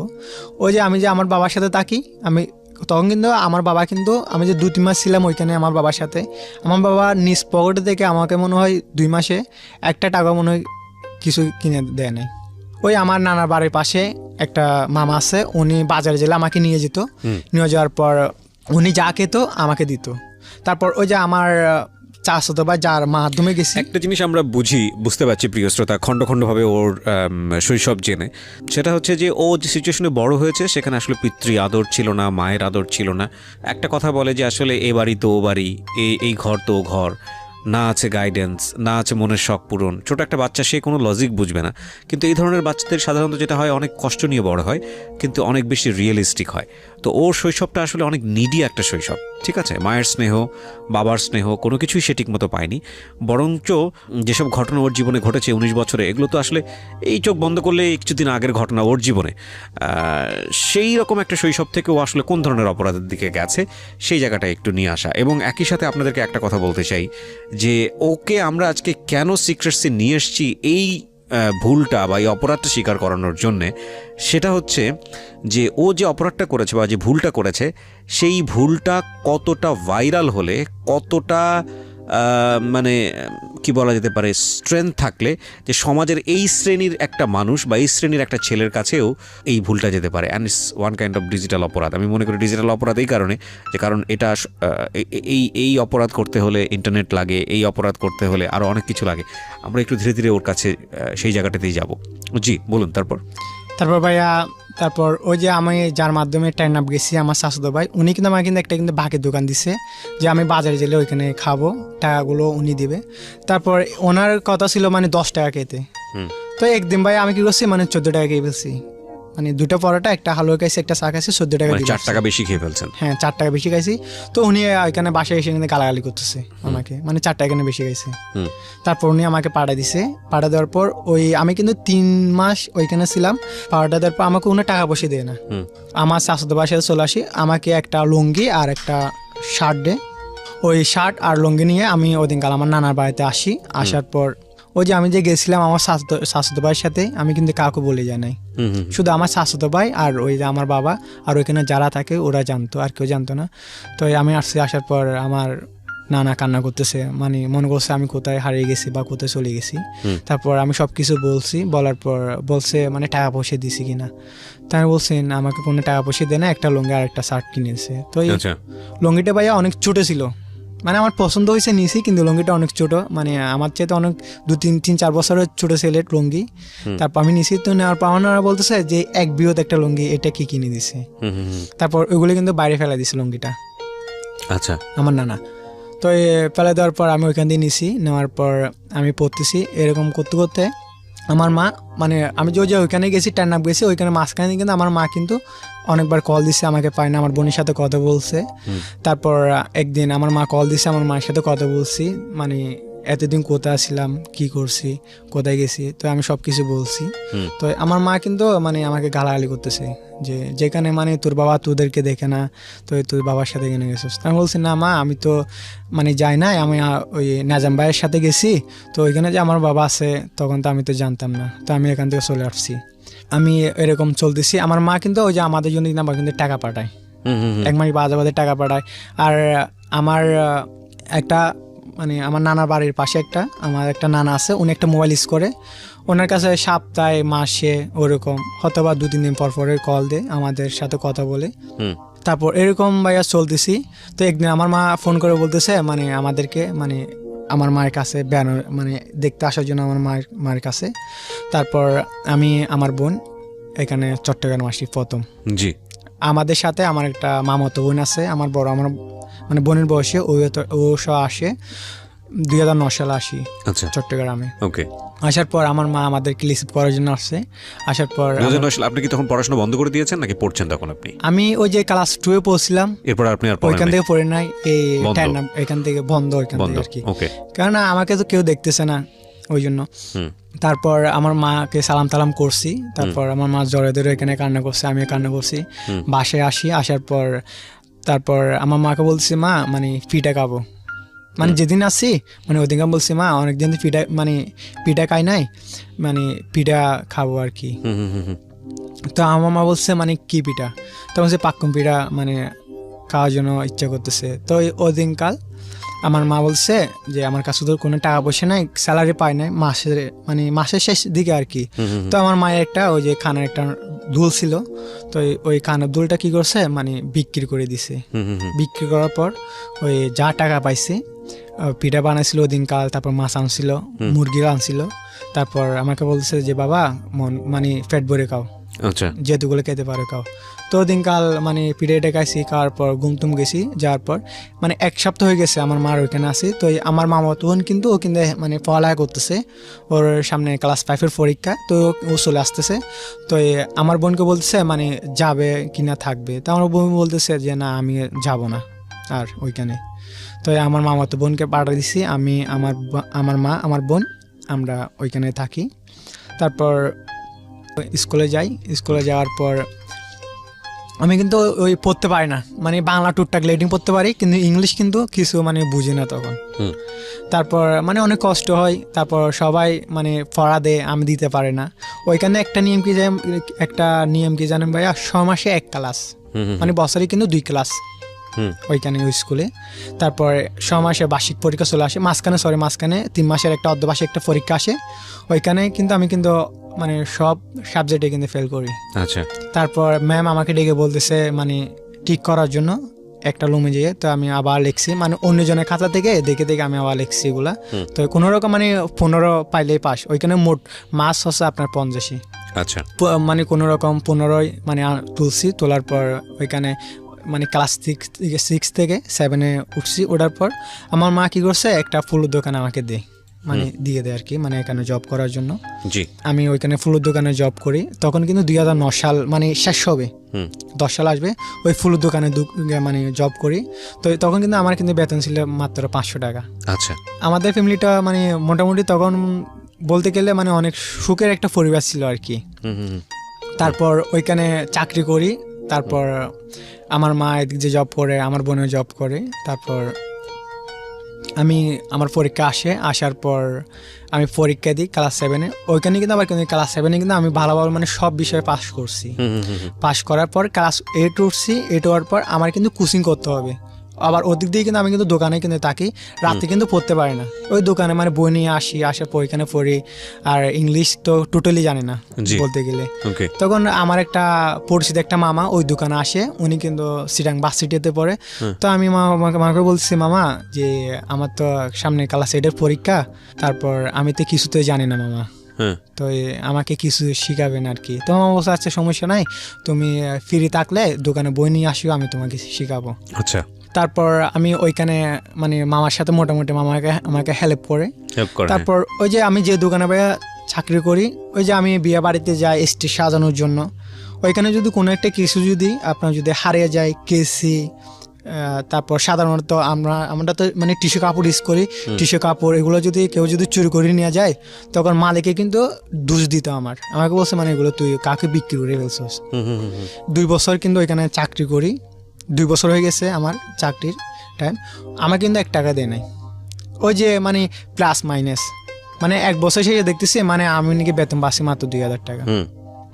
ওই যে আমি যে আমার বাবার সাথে থাকি, আমি তখন কিন্তু আমার বাবা কিন্তু আমি যে 2-3 মাস ছিলাম ওইখানে আমার বাবার সাথে, আমার বাবা নিজ পকেট থেকে আমাকে মনে হয় 2 মাসে একটা টাকা মনে হয় কিছু কিনে দেয় নাই। ওই আমার নানার বাড়ির পাশে একটা মামা আছে, উনি বাজারে গেলে আমাকে নিয়ে যেত, নিয়ে যাওয়ার পর উনি যা খেত আমাকে দিত। তারপর ওই যে আমার চাচাতো ভাই যার মাধ্যমে গেছি, একটা জিনিস আমরা বুঝতে পারছি প্রিয় শ্রোতা, খণ্ড খণ্ডভাবে ওর শৈশব জেনে, সেটা হচ্ছে যে ও যে সিচুয়েশনে বড় হয়েছে সেখানে আসলে পিতৃ আদর ছিল না, মায়ের আদর ছিল না। একটা কথা বলে যে আসলে এ বাড়ি তো ও বাড়ি, এই ঘর তো ও ঘর, না আছে গাইডেন্স, না আছে মনের শখ পূরণ। ছোট একটা বাচ্চা সে কোনো লজিক বুঝবে না, কিন্তু এই ধরনের বাচ্চাদের সাধারণত যেটা হয় অনেক কষ্ট নিয়ে বড় হয়, কিন্তু অনেক বেশি রিয়েলিস্টিক হয়। তো ওর শৈশবটা আসলে অনেক নিডি একটা শৈশব, ঠিক আছে? মায়ের স্নেহ, বাবার স্নেহ কোনো কিছুই সে ঠিকমতো পায়নি, বরঞ্চ যেসব ঘটনা ওর জীবনে ঘটেছে 19 বছরে, এগুলো তো আসলে এই চোখ বন্ধ করলে কিছুদিন আগের ঘটনা ওর জীবনে। সেই রকম একটা শৈশব থেকে ও আসলে কোন ধরনের অপরাধের দিকে গেছে সেই জায়গাটা একটু নিয়ে আসা। এবং একই সাথে আপনাদেরকে একটা কথা বলতে চাই যে ওকে আমরা আজকে কেন সিক্রেটসে নিয়ে এসেছি এই ভুলটা বা এই অপরাধটা স্বীকার করানোর জন্যে, সেটা হচ্ছে যে ও যে অপরাধটা করেছে বা যে ভুলটা করেছে সেই ভুলটা কতটা ভাইরাল হলে, কতটা মানে কি বলা যেতে পারে স্ট্রেংথ থাকলে যে সমাজের এই শ্রেণীর একটা মানুষ বা এই শ্রেণীর একটা ছেলের কাছেও এই ভুলটা যেতে পারে, and it's one kind of digital অপরাধ। আমি মনে করি ডিজিটাল অপরাধ এই কারণে যে কারণ এটা এই অপরাধ করতে হলে ইন্টারনেট লাগে, এই অপরাধ করতে হলে আরও অনেক কিছু লাগে। আমরা একটু ধীরে ধীরে ওর কাছে সেই জায়গাটাতেই যাব। জি বলুন। তারপর ভাইয়া তারপর ওই যে আমি যার মাধ্যমে ট্রেন আপ গেছি আমার শাশুড়ো ভাই, উনি কিন্তু আমাকে কিন্তু একটা কিন্তু বাকি দোকান দিছে যে আমি বাজারে গেলে ওইখানে খাবো, টাকাগুলো উনি দিবে। তারপর ওনার কথা ছিল মানে 10 টাকা খেতে। তো একদিন ভাই আমি কি করছি মানে 14 টাকা খেয়ে ফেলছি, মানে 2টা পরোটা একটা হালুয়া খাইছি একটা চা খাইছি 14 টাকা দিয়ে 4 টাকা বেশি খেয়ে ফেলছেন। হ্যাঁ 4 টাকা বেশি খাইছি। তো উনি ওইখানে বাসায় এসে কিন্তু গালাগালি করতেছে আমাকে, মানে 4 টাকা এখানে বেশি খাইছে। তারপর উনি আমাকে পাঠা দিছে, পাঠা দেওয়ার পর ওই আমি কিন্তু 3 মাস ওইখানে ছিলাম। পাঠা দেওয়ার পর আমাকে কোনো টাকা পয়সা দেয় না। আমার শাশুড়ি বাসায় চলে আসি, আমাকে একটা লুঙ্গি আর একটা শার্ট দেয়। ওই শার্ট আর লুঙ্গি নিয়ে আমি ওই দিনকাল আমার নানার বাড়িতে আসি। আসার পর ওই যে আমি যে গেছিলাম আমার শাশুড়ি ভাইয়ের সাথে, আমি কিন্তু কাউকে বলে যাই নাই, শুধু আমার শাশুড়ি ভাই আর ওই যে আমার বাবা আর ওইখানে যারা থাকে ওরা জানতো, আর কেউ জানতো না। তো আমি আসছি, আসার পর আমার নানা কান্না করতেছে, মানে মনে করছে আমি কোথায় হারিয়ে গেছি বা কোথায় চলে গেছি। তারপর আমি সব কিছু বলছি, বলার পর বলছে মানে টাকা পয়সা দিছি কিনা। তাই আমি বলছেন আমাকে কোনো টাকা পয়সা দেয় না, একটা লুঙ্গি আর একটা শার্ট কিনেছে। তো এই লুঙ্গিটা ভাইয়া অনেক ছোট ছিল, মানে আমার পছন্দ হয়েছে নিয়েছি, কিন্তু লুঙ্গিটা অনেক ছোট, মানে আমার চাইতে অনেক 2-3-4 বছরের ছোট ছেলের লুঙ্গি। তারপর আমি নিয়েছি, তো নেওয়ার পর আমার বলতেছে যে এক বৃহৎ একটা লুঙ্গি, এটা কি কিনে দিছে। তারপর ওইগুলো কিন্তু বাইরে ফেলা দিছে লুঙ্গিটা। আচ্ছা আমার নানা। তো ফেলে দেওয়ার পর আমি ওইখান দিয়ে নিছি, নেওয়ার পর আমি পড়তেছি। এরকম করতে করতে আমার মা, মানে আমি যে ওইখানে গেছি টার্ন আপ গেছি, ওইখানে মাঝখানে কিন্তু আমার মা কিন্তু অনেকবার কল দিচ্ছে, আমাকে পায় না, আমার বোনের সাথে কথা বলছে। তারপর একদিন আমার মা কল দিচ্ছে, আমার মায়ের সাথে কথা বলছি, মানে এতদিন কোথায় ছিলাম, কি করছি, কোথায় গেছি, তো আমি সব কিছু বলছি। তো আমার মা কিন্তু মানে আমাকে গালাগালি করতেছে যে যেখানে মানে তোর বাবা তোদেরকে দেখে না, তো তোর বাবার সাথে কেন গেছিস। আমি বলছি না মা, আমি তো মানে যাই না, আমি ওই নাজাম ভাইয়ের সাথে গেছি, তো ওইখানে যে আমার বাবা আছে তখন তো আমি তো জানতাম না, তো আমি এখান থেকে চলে আসছি। আমি এরকম চলতেছি। আমার মা কিন্তু ওই যে আমাদের জন্য আমার কিন্তু টাকা পাঠায়, 1 মাস বাদে বাদে টাকা পাঠায়। আর আমার একটা মানে আমার নানার বাড়ির পাশে আমার একটা নানা আছে, উনি একটা মোবাইল ইউজ করে, ওনার কাছে সপ্তাহে মাসে ওরকম হয়তো বা 2-3 দিন পর পরে কল দেয়, আমাদের সাথে কথা বলে। তারপর এরকম ভাইয়া চলতেছি। তো একদিন আমার মা ফোন করে বলতেছে মানে আমাদেরকে, মানে আমার মায়ের কাছে বেড়ানো, মানে দেখতে আসার জন্য আমার মায়ের কাছে। তারপর আমি আমার বোন এখানে চট্টগ্রাম আসি প্রথম। জি আমাদের সাথে আমার একটা মামাতো বোন আছে, আমার বড়, আমার মানে বোনের বয়সে, ও সব আসে 2009 সালে আসি চট্টগ্রামে। ওকে। আসার পর আমার মা আমাদেরকে রিসিভ করার জন্য আসছে। আসার পর 2009 সালে আপনি কি তখন পড়াশোনা বন্ধ করে দিয়েছেন নাকি পড়ছেন তখন আপনি? আমি ওই যে ক্লাস 2 এ পড়ছিলাম, এরপর আপনি আর ওইখান থেকে পড়ে নাই, এই এখান থেকে বন্ধ, ওইখান থেকে আর কি। কারণ আমাকে তো কেউ দেখতেছে না ওই জন্য। তারপর আমার মাকে সালাম টালাম করছি, তারপর আমার মা জড়ে ধরে এখানে কান্না করছে, আমি কান্না করছি। বাসায় আসি, আসার পর তারপর আমার মাকে বলছি মা মানে পিঠা খাবো, মানে যেদিন আসছি মানে ওই দিনকে বলছি মা অনেকদিন পিঠা খাই নাই, মানে পিঠা খাবো আর কি। তো আমার মা বলছে মানে কি পিঠা, তো বলছে পাক্কুম পিঠা মানে খাওয়ার জন্য ইচ্ছা করতেছে। তো ওই দিনকাল আমার মা বলছে যে আমার কাছে তো কোনো টাকা পয়সা নাই, স্যালারি পাই নাই মাসের শেষ দিকে আর কি। তো আমার মায়ের একটা ওই যে খানার একটা দুল ছিল, তো ওই খানার দুলটা কি করছে মানে বিক্রি করে দিছে। বিক্রি করার পর ওই যা টাকা পাইছে পিঠা বানাইছিল ওই দিনকাল, তারপর মাছ আনছিল, মুরগিও আনছিল। তারপর আমাকে বলছে যে বাবা মানে পেট ভরে খাও, যেহেতুগুলো খেতে পারো খাও। তো দিনকাল মানে পিঠে খাইছি, খাওয়ার পর ঘুমটুম গেছি, যাওয়ার পর মানে 1 সপ্তাহ হয়ে গেছে আমার মার ওইখানে আছি। তো আমার মামাতো বোন কিন্তু ও কিন্তু মানে পড়ালেখা করতেছে, ওর সামনে ক্লাস 5 এর পরীক্ষা, তো ও চলে আসতেছে। তো আমার বোনকে বলতেছে মানে যাবে কিনা থাকবে, তো আমার বোন বলতেছে যে না আমি যাব না আর ওইখানে। তো আমার মামাতো বোনকে পাঠিয়ে দিছি, আমি আমার মা আমার বোন আমরা ওইখানে থাকি। তারপর স্কুলে যাই, স্কুলে যাওয়ার পর আমি কিন্তু ওই পড়তে পারি না, মানে বাংলা টুকটাক লেডিং পড়তে পারি, কিন্তু ইংলিশ কিন্তু কিছু মানে বুঝি না তখন। তারপর মানে অনেক কষ্ট হয়। তারপর সবাই মানে পড়া দেয়, আমি দিতে পারি না। ওইখানে একটা নিয়ম কি জানেন ভাইয়া, 6 মাসে 1 ক্লাস, মানে বছরে কিন্তু 2 ক্লাস। ওইখানে ওই স্কুলে। তারপর 6 মাসে বার্ষিক পরীক্ষা চলে আসে, মাঝখানে 3 মাসের একটা অর্ধবার্ষিক একটা পরীক্ষা আসে। ওইখানে কিন্তু আমি কিন্তু মানে সব সাবজেক্টে কিন্তু ফেল করি। আচ্ছা। তারপর ম্যাম আমাকে ডেকে বলতেছে মানে ঠিক করার জন্য একটা রুমে যেয়ে, তো আমি আবার লিখছি মানে অন্যজনের খাতা থেকে দেখে আমি আবার লিখছি এগুলা। তো কোনো রকম মানে 15 পাইলেই পাস। ওইখানে মোট মার্কস হচ্ছে আপনার 50। আচ্ছা। মানে কোনো রকম 15 মানে তুলছি, তোলার পর ওইখানে মানে ক্লাস 6 থেকে 7-এ উঠছি। ওঠার পর আমার মা কি করছে, একটা ফুলের দোকান আমাকে মানে দিয়ে দেয় আর কি, মানে এখানে জব করার জন্য। জি। আমি ওইখানে ফুলের দোকানে জব করি। তখন কিন্তু 2009 সাল মানে শেষ হবে, 10 সাল আসবে। ওই ফুলের দোকানে মানে জব করি। তো তখন কিন্তু আমার কিন্তু বেতন ছিল মাত্র 500 টাকা। আচ্ছা। আমাদের ফ্যামিলিটা মানে মোটামুটি তখন বলতে গেলে মানে অনেক সুখের একটা পরিবার ছিল আর কি। তারপর ওইখানে চাকরি করি। তারপর আমার মা এদিক যে জব করে, আমার বোনের জব করে। তারপর আমার পরীক্ষা আসার পর আমি পরীক্ষা দিই ক্লাস 7-এ। ওইখানে কিন্তু আবার কিন্তু ক্লাস 7-এ কিন্তু আমি ভালোভাবে মানে সব বিষয়ে পাস করছি। পাস করার পর ক্লাস 8 উঠছি। 8 হওয়ার পর আমার কিন্তু কোচিং করতে হবে। আবার ওদিক দিয়ে কিন্তু আমি কিন্তু দোকানে কিন্তু থাকি, রাতে কিন্তু পড়তে পারি না। ওই দোকানে মানে বই নিয়ে আসার পর ওইখানে পড়ি। আর ইংলিশ তো টোটালি জানি না বলতে গেলে। তখন আমার একটা পরিচিত একটা মামা ওই দোকানে আসে, উনি কিন্তু সিটাং বাস সিটিতে পড়ে। তো আমি মামাকে বলছি, মামা যে আমার তো সামনে ক্লাস 8-এর পরীক্ষা, তারপর আমি তো কিছুতে জানি না মামা, তো আমাকে কিছু শিখাবেন আর কি। তো মামা বলছে আচ্ছা সমস্যা নাই, তুমি ফ্রি থাকলে দোকানে বই নিয়ে আসিও, আমি তোমাকে শিখাবো। আচ্ছা। তারপর আমি ওইখানে মানে মামার সাথে মোটামুটি আমাকে হেল্প করে। তারপর ওই যে আমি যে দোকানে চাকরি করি, ওই যে আমি বিয়ে বাড়িতে যাই স্টেজ সাজানোর জন্য, ওইখানে যদি কোনো একটা কিছু যদি আপনার যদি হারিয়ে যায়, কেসি, তারপর সাধারণত আমরা তো মানে টিস্যু কাপড় ইউজ করি, টিস্যু কাপড় এগুলো যদি কেউ যদি চুরি করে নিয়ে যায়, তখন মালিকে কিন্তু দোষ দিত আমাকে বলছে মানে এগুলো তুই কাকে বিক্রি করে ফেলছিস। 2 বছর কিন্তু ওইখানে চাকরি করি। 2 বছর হয়ে গেছে আমার চাকরির টাইম, আমার কিন্তু 1 টাকা দেয় নাই। ওই যে মানে প্লাস মাইনাস মানে 1 বছর শেষে দেখতেছি মানে আমি নাকি বেতন পাচ্ছি মাত্র 2000 টাকা।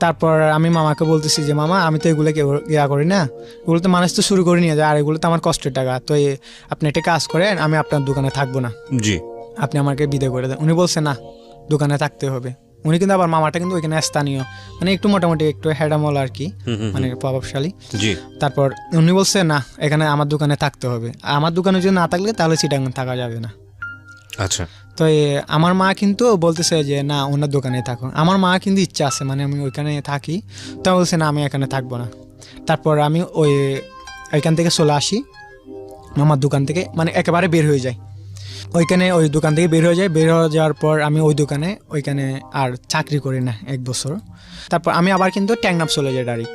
তারপর আমি মামাকে বলতেছি যে মামা আমি তো এগুলো করি না, এগুলো তো মানুষ তো শুরু করে নিয়ে যায়, আর এগুলো তো আমার কষ্টের টাকা, তো আপনি একটা কাজ করেন, আমি আপনার দোকানে থাকবো না, জি আপনি আমাকে বিদায় করে দেন। উনি বলছে না, দোকানে থাকতে হবে। উনি কিন্তু আবার মামাটা কিন্তু ওইখানে স্থানীয় মানে একটু মোটামুটি একটু হেডামল আর কি, মানে প্রভাবশালী। তারপর উনি বলছে না, এখানে আমার দোকানে থাকতে হবে, আমার দোকানে যদি না থাকলে তাহলে চিটাগাং থাকা যাবে না। আচ্ছা। তো আমার মা কিন্তু বলতেছে যে না ওনার দোকানে থাকো। আমার মা কিন্তু ইচ্ছা আছে মানে আমি ওইখানে থাকি, তো বলছে না আমি এখানে থাকবো না। তারপর আমি ওইখান থেকে চলে আসি, মামার দোকান থেকে মানে একেবারে বের হয়ে যাই। ওই দোকান থেকে বের হয়ে যাওয়ার পর আমি ওইখানে আর চাকরি করি না 1 বছর। তারপর আমি আবার কিন্তু ট্যাংনাপ চলে যাই ডাইরেক্ট।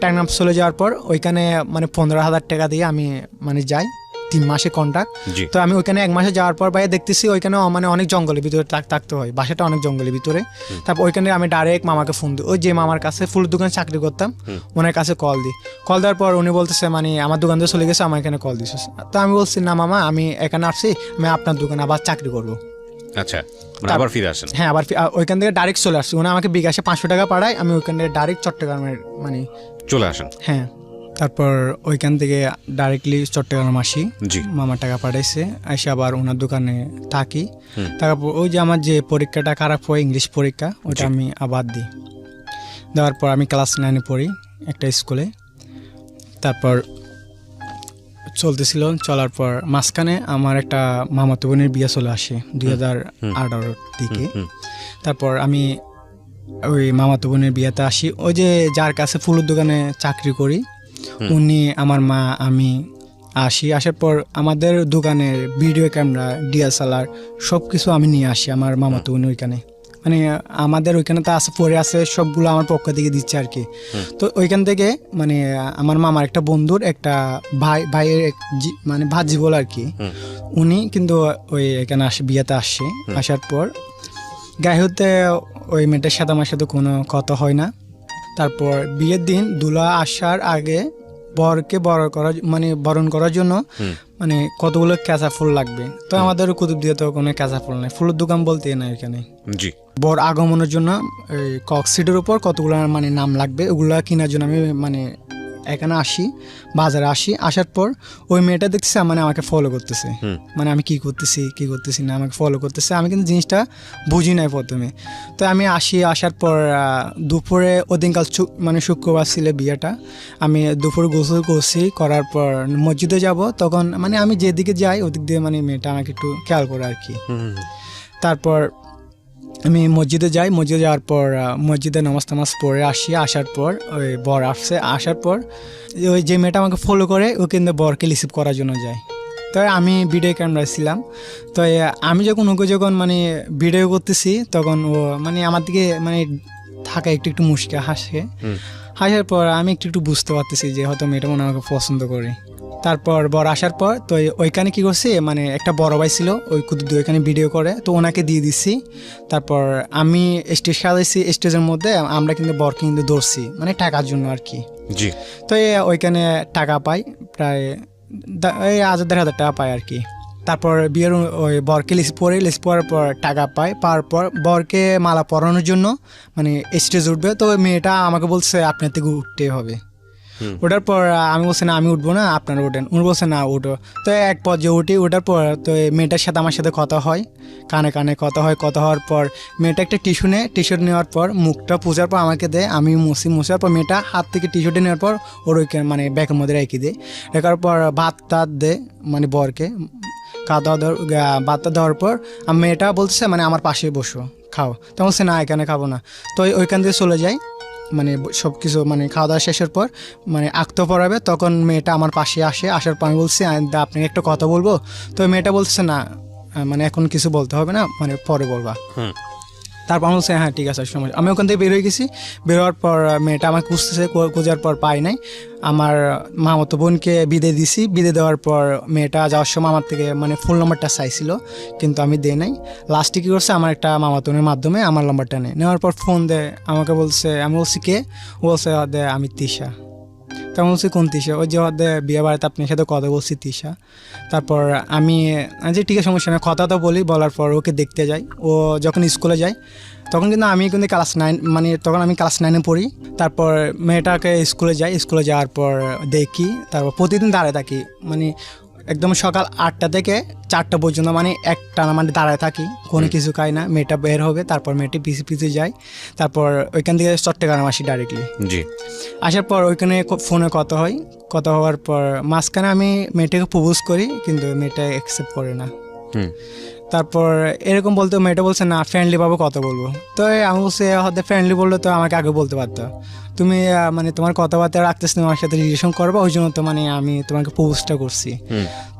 ট্যাংনাপ চলে যাওয়ার পর ওইখানে মানে 15,000 টাকা দিয়ে আমি মানে যাই, 3 মাসে কন্ট্রাক্ট। তো আমি ওইখানে 1 মাসে যাওয়ার পর বাইরে দেখতেছি ওইখানে মানে অনেক জঙ্গলের ভিতরে থাকতে হয়, বাসাটা অনেক জঙ্গলের ভিতরে। তারপর ওইখানে আমি ডাইরেক্ট মামাকে ফোন দিই, ওই যে মামার কাছে ফুলের দোকানে চাকরি করতাম ওনার কাছে কল দেওয়ার পর উনি বলতেছে মানে আমার দোকান থেকে চলে গেছে, আমার এখানে কল দিছে। তো আমি বলছি না মামা, আমি এখানে আসছি, আমি আপনার দোকানে আবার চাকরি করবো। আচ্ছা, আবার ফিরে আসেন? হ্যাঁ, আবার ওইখান থেকে ডাইরেক্ট চলে আসছি। উনি আমাকে বিকাশে 500 টাকা পাঠায়, আমি ওইখান থেকে ডাইরেক্ট চট্টগ্রামের মানে চলে আসেন। হ্যাঁ, তারপর ওইখান থেকে ডাইরেক্টলি চট্টগ্রাম আসি, মামা টাকা পাঠাইছে, এসে আবার ওনার দোকানে থাকি। তারপর ওই যে আমার যে পরীক্ষাটা খারাপ হয় ইংলিশ পরীক্ষা, ওটা আমি আবার দিই। দেওয়ার পর আমি ক্লাস 9-এ পড়ি একটা স্কুলে। তারপর চলার পর মাঝখানে আমার একটা মামাতো বোনের বিয়ে চলে আসে 2018 দিকে। তারপর আমি ওই মামাতো বোনের বিয়েতে আসি, ওই যে যার কাছে ফুলের দোকানে চাকরি করি উনি, আমার মা, আমি আসার পর আমাদের দোকানের ভিডিও ক্যামেরা, DSLR সব কিছু আমি নিয়ে আসি আমার মামাতো বোন ওইখানে, মানে আমাদের ওইখানে তো আছে পরে আছে, সবগুলো আমার পক্ষ থেকে দিচ্ছে আর কি। তো ওইখান থেকে মানে আমার মামার একটা বন্ধুর একটা ভাইয়ের মানে ভাজি বল আর কি, উনি কিন্তু ওই এখানে বিয়েতে আসার পর গায়ে হতে ওই মেয়েটার সাথে আমার সাথে কোনো কথা হয় না। তারপর বিয়ের দিন দুলা আসার আগে বরকে বরণ করার জন্য মানে কতগুলো কাঁচা ফুল লাগবে। তো আমাদের কুতুব দিয়ে তো কোনো কাঁচা ফুল নেই, ফুলের দোকান বলতে না এখানে। বর আগমনের জন্য কক্সিটের উপর কতগুলো মানে নাম লাগবে, ওগুলো কেনার জন্য আমি মানে এখানে আসি, বাজারে আসি, আসার পর ওই মেয়েটা দেখতেছে মানে আমাকে ফলো করতেছে, মানে আমি কি করতেছি না আমাকে ফলো করতেছে। আমি কিন্তু জিনিসটা বুঝি নাই প্রথমে। তো আমি আসি, আসার পর দুপুরে ওদিনকাল মানে শুক্রবার ছিল বিয়েটা, আমি দুপুরে গোসল করছি, করার পর মসজিদে যাব, তখন মানে আমি যেদিকে যাই ওদিক দিয়ে মানে মেয়েটা আমাকে একটু খেয়াল করে আর কি। তারপর আমি মসজিদে যাই, মসজিদে যাওয়ার পর মসজিদে নামাজ পড়ে আসি, আসার পর ওই বর আসছে, আসার পর ওই যে মেয়েটা আমাকে ফলো করে ও কিন্তু বরকে রিসিভ করার জন্য যায়। তো আমি ভিডিও ক্যামেরায় ছিলাম, তো আমি যখন মানে ভিডিও করতেছি তখন ও মানে আমার দিকে মানে থাকা একটু মুশকে হাসার পর আমি একটু বুঝতে পারতেছি যে হয়তো মেয়েটা মনে আমাকে পছন্দ করে। তারপর বর আসার পর তো ওইখানে কী করছি, মানে একটা বড় ভাই ছিল ওই কুতুব ওইখানে ভিডিও করে, তো ওনাকে দিয়ে দিচ্ছি। তারপর আমি স্টেজ সাজাইছি, স্টেজের মধ্যে আমরা কিন্তু বরকে কিন্তু ধরছি মানে টাকার জন্য আর কি। জি। তো ওইখানে টাকা পাই প্রায় এই 1,000-1,500 টাকা পাই আর কি। তারপর বিয়ের ওই বরকে লিস্ট পড়ার পর টাকা পাওয়ার পর বরকে মালা পরানোর জন্য মানে স্টেজ উঠবে। তো মেয়েটা আমাকে বলছে আপনার থেকে উঠতে হবে। ওঠার পর আমি বলছি না আমি উঠবো না, আপনারা ওঠেন। উনি বলছে না উঠো। তো এক পর্যায়ে উঠি, ওঠার পর তো মেয়েটার সাথে আমার সাথে কথা হয়, কানে কানে কথা হওয়ার পর মেয়েটা একটা টিস্যু নেওয়ার পর মুখটা পূজার পর আমাকে দেয়, আমি মুছার পর মেয়েটা হাত থেকে টিস্যুটা নেওয়ার পর ওর মানে ব্যাগের মধ্যে রেখে দেয়। রাখার পর ভাত দেয় মানে বরকে ভাতটা দেওয়ার পর মেয়েটা বলছে মানে আমার পাশে বসো খাও। তো বলছে না এখানে খাবো না। তো ওইখান থেকে চলে যায়, মানে সব কিছু মানে খাওয়া দাওয়া শেষের পর মানে আঁকতে পড়াবে, তখন মেয়েটা আমার পাশে আসার পর আমি বলছি আপনাকে একটা কথা বলবো। তো মেয়েটা বলছে না মানে এখন কিছু বলতে হবে না, মানে পরে বলবা। তারপর আমি বলছি হ্যাঁ ঠিক আছে সময়। আমি ওখান থেকে বের হয়ে গেছি, বেরোয়ার পর মেয়েটা আমাকে খুঁজতেছে, খোঁজার পর পাই নাই। আমার মামাতো বোনকে বিদে দিছি, বিদে দেওয়ার পর মেয়েটা যাওয়ার সময় আমার থেকে মানে ফুল নম্বরটা চাইছিল, কিন্তু আমি দিই নাই। লাস্টে কী করছে আমার একটা মামাতোনের মাধ্যমে আমার নম্বরটা নেওয়ার পর ফোন দেয় আমাকে, বলছে আমি বলছি কে, ও বলছে দে আমি তিশা। তো বলছি কোন তিশা, ওই যে বিয়ে বাড়িতে আপনার সাথে কথা বলছি তিশা। তারপর আমি যে ঠিক আছে সমস্যা নেই, কথা তো বলার পর ওকে দেখতে যাই। ও যখন স্কুলে যায় তখন কিন্তু আমি কিন্তু ক্লাস 9 মানে তখন আমি ক্লাস 9-এ পড়ি। তারপর মেয়েটাকে স্কুলে যাওয়ার পর দেখি, তারপর প্রতিদিন দাঁড়ায় থাকি মানে একদম সকাল 8টা থেকে 4টা পর্যন্ত মানে একটানা মানে দাঁড়ায় থাকি, কোনো কিছু খাই না। মেয়েটা বের হবে, তারপর মেয়েটি পিছিয়ে যায়। তারপর ওইখান থেকে চট্টগ্রাম আসি ডাইরেক্টলি। জি। আসার পর ওইখানে ফোনে কথা হওয়ার পর মাঝখানে আমি মেয়েটাকে প্রপোজ করি, কিন্তু মেয়েটা অ্যাকসেপ্ট করে না। তারপর এরকম বলতে মেয়েটা বলছে না ফ্রেন্ডলিভাবে কথা বলবো। তো আমি বলছি হয়তো ফ্রেন্ডলি বললে তো আমাকে আগে বলতে পারতো, তুমি মানে তোমার কথাবার্তা রাখতেছ না, আমার সাথে রিলেশন করবা, ওই জন্য তো মানে আমি তোমাকে প্রপোজটা করছি।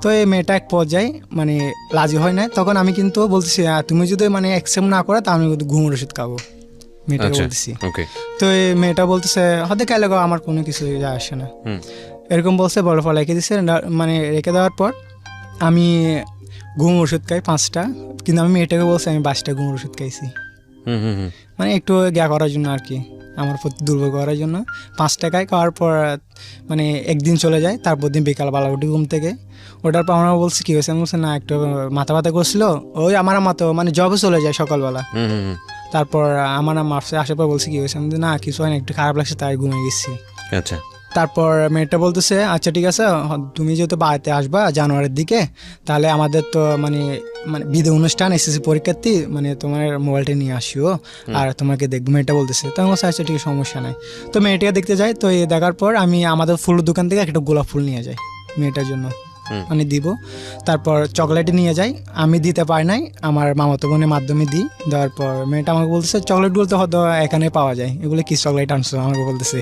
তো এই মেয়েটা এক পর্যায়ে মানে রাজি হয় না। তখন আমি কিন্তু বলতেছি তুমি যদি মানে অ্যাকসেপ্ট না করো তা আমি ঘুমের ওষুধ খাবো, মেয়েটাকে বলতেছি। তো এই মেয়েটা বলতেছে হয়তো কেন আমার কোনো কিছু যায় আসে না, এরকম বলছে। বড় ফল রেখে দিচ্ছে, মানে রেখে দেওয়ার পর আমি ঘুম ওষুধ খাই 5টা, কিন্তু আমি মেয়েটাকে বলছি আমি 22টা ঘুমের ওষুধ খাইছি, মানে একটু গ্যা করার জন্য আর কি, আমার প্রতি দুর্বল করার জন্য। 5টা খাওয়ার পর মানে একদিন চলে যায়, তারপর দিন বিকালবেলা উঠি ঘুম থেকে। ওটার পর আমরা বলছি কী হয়েছে, আমি বলছি না একটু মাথা ব্যথা করছিল, ওই আমার মতো মানে জবে চলে যায় সকালবেলা। তারপর আমার আসার পর বলছি কী হয়েছে, আমি না কিছু হয় না, একটু খারাপ লাগছে তাই ঘুমিয়ে গেছি। আচ্ছা। তারপর মেয়েটা বলতেছে আচ্ছা ঠিক আছে, তুমি যেহেতু বাড়িতে আসবা জানুয়ারির দিকে, তাহলে আমাদের তো মানে বিদে অনুষ্ঠান এসএসসি পরীক্ষার্থী, মানে তোমার মোবাইলটা নিয়ে আসিও আর তোমাকে দেখবো, মেয়েটা বলতেছে। তো আমি বলছি আচ্ছা ঠিক সমস্যা নাই। তো মেয়েটাকে দেখতে যাই, তো এই দেখার পর আমি আমাদের ফুল দোকান থেকে একটা গোলাপ ফুল নিয়ে যাই মেয়েটার জন্য, মানে দিব। তারপর চকলেট নিয়ে যাই, আমি দিতে পারি নাই, আমার মামাতো বোনের মাধ্যমে দিই। দেওয়ার পর মেয়েটা আমাকে বলতেছে চকলেটগুলো তো হয়তো এখানে পাওয়া যায়, এগুলো কি চকলেট আনছো আমাকে বলতেছে।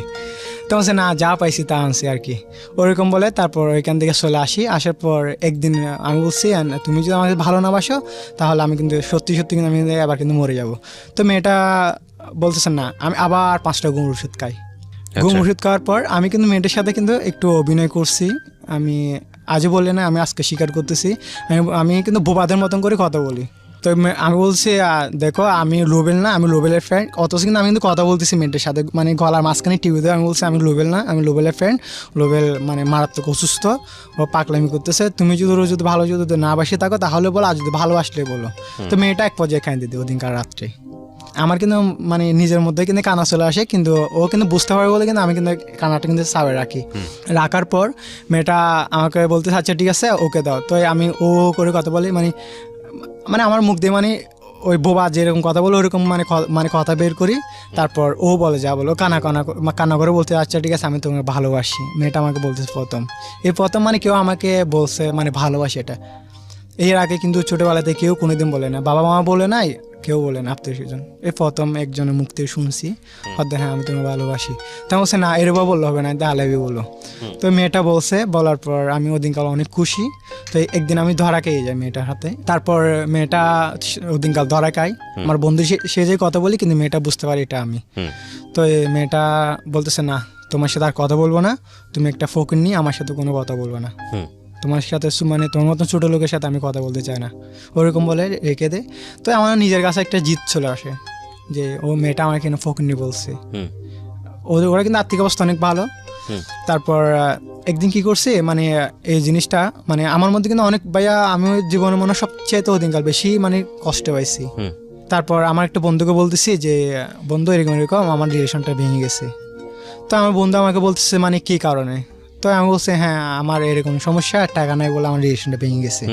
তো বলছে না যা পাইছি তা আনছি আর কি, ওরকম বলে। তারপর ওইখান থেকে চলে আসি। আসার পর একদিন আমি বলছি তুমি যদি আমাকে ভালো না বাসো তাহলে আমি কিন্তু সত্যি কিন্তু আমি আবার কিন্তু মরে যাব। তো মেয়েটা বলতেছে না, আমি আবার 5টা ঘুম ওষুধ খাই। ঘুম ওষুধ খাওয়ার পর আমি কিন্তু মেয়েটার সাথে কিন্তু একটু অভিনয় করছি, আমি আজও বললে না, আমি আজকে স্বীকার করতেছি, আমি কিন্তু বোবাদের মতন করে কথা বলি। তো আমি বলছি দেখো আমি লোবেল না, আমি লোবেলের ফ্রেন্ড, অথচ কিন্তু আমি কিন্তু কথা বলতেছি মেয়েটার সাথে, মানে গলার মাঝখানে টিভিতে আমি বলছি আমি লোবেল না, আমি লোবেলের ফ্রেন্ড, লোবেল মানে মারাত্মক অসুস্থ, ও পাগলামি করতেছে, তুমি যদি ভালো যদি না বাসে থাকো তাহলে বলো, আর যদি ভালোবাসলে বলো। তো মেয়েটা এক পর্যায়ে খাই দিদি ওদিনকার রাত্রে। আমার কিন্তু মানে নিজের মধ্যে কিন্তু কানা চলে আসে, কিন্তু ও কিন্তু বুঝতে পারে বলে কিন্তু আমি কিন্তু কানাটা কিন্তু চাপে রাখি। রাখার পর মেয়েটা আমাকে বলতে আচ্ছা ঠিক আছে ওকে দাও। তো আমি ও করে কথা বলি, মানে মানে আমার মুখ দিয়ে মানে ওই বোবা যেরকম কথা বলো ওরকম মানে কথা বের করি। তারপর ও বলে যা বলো কান্না করে বলতে আচ্ছা ঠিক আছে আমি তোমাকে ভালোবাসি। মেয়েটা আমাকে বলতেছে প্রথম মানে কেউ আমাকে বলছে মানে ভালোবাসি। এটা এর আগে কিন্তু ছোটোবেলাতে কেউ কোনোদিন বলে না, বাবা মা বলে নাই, কেউ বলে না, আত্মীয় স্বজন। এই প্রথম একজনের মুখ থেকে শুনছি হ্যাঁ আমি তোমাকে ভালোবাসি। তা বলছে না এরকম বললে হবে না, আই লাভ ইউ বলো। তো মেয়েটা বলছে, বলার পর আমি ওদিনকাল অনেক খুশি। তো একদিন আমি ধরা খেয়ে যাই মেয়েটার হাতে। তারপর মেয়েটা ওদিনকাল ধরা খাই, আমার বন্ধু সে যে কথা বলি কিন্তু মেয়েটা বুঝতে পারি এটা আমি। তো মেয়েটা বলতেছে না তোমার সাথে আর কথা বলবো না, তুমি একটা ফকির নিয়ে আমার সাথে কোনো কথা বলবো না, তোমার সাথে মানে তোমার মতন ছোটো লোকের সাথে আমি কথা বলতে চাই না, ওরকম বলে রেখে দে। তো আমার নিজের কাছে একটা জিত চলে আসে যে ও মেয়েটা আমার কেন ফকিরনি বলছে। ওরা কিন্তু আর্থিক অবস্থা অনেক ভালো। তারপর একদিন কি করছে মানে এই জিনিসটা মানে আমার মধ্যে কিন্তু অনেক ভাইয়া আমি জীবনের মনে সবচেয়ে তো ওদিনকাল বেশি মানে কষ্ট পাইছি। তারপর আমার একটা বন্ধুকে বলতেছি যে বন্ধু এরকম এরকম আমার রিলেশনটা ভেঙে গেছে। তো আমার বন্ধু আমাকে বলতেছে মানে কী কারণে। তো আমি বলছি হ্যাঁ আমার এরকম সমস্যা, টাকা নাই বলে আমার রিলেশনটা ভেঙে গেছে।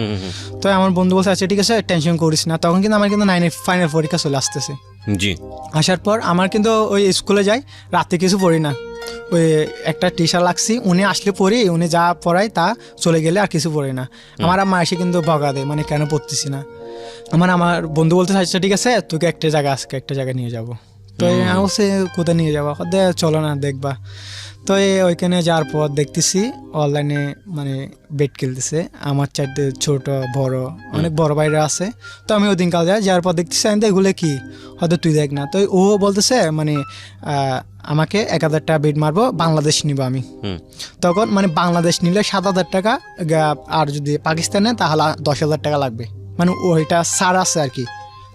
তো আমার বন্ধু বলছে আচ্ছা ঠিক আছে টেনশন করিস না। তখন কিন্তু আমার কিন্তু 9 ফাইনাল পরীক্ষা চলে আসতেছে। আসার পর আমার কিন্তু ওই স্কুলে যাই, রাতে কিছু পড়ি না, ওই একটা টিচার লাগছি উনি আসলে পড়ি, উনি যা পড়ায় তা চলে গেলে আর কিছু পড়ি না। আমার আম্মা এসে কিন্তু বকা দেয় মানে কেন পড়তেছি না। আমার বন্ধু বলতে আচ্ছা ঠিক আছে তোকে একটা জায়গায় নিয়ে যাবো। তো আমি বলছি কোথায় নিয়ে যাবো, চলো না দেখবা। তো ওইখানে যাওয়ার পর দেখতেছি অনলাইনে মানে বেট খেলতেছে আমার চারটে ছোট বড় অনেক বড় বাইরে আছে। তো আমি ওই দিনকাল যাওয়ার পর দেখতেছি আমি এগুলো কি হয়তো তুই দেখ না। তো ও বলতেছে মানে আমাকে 1000 টাকা বেট মারবো, বাংলাদেশ নিব আমি। তখন মানে বাংলাদেশ নিলে 7000 টাকা, আর যদি পাকিস্তানে তাহলে 10,000 টাকা লাগবে, মানে ওইটা ছাড় আছে আর কি।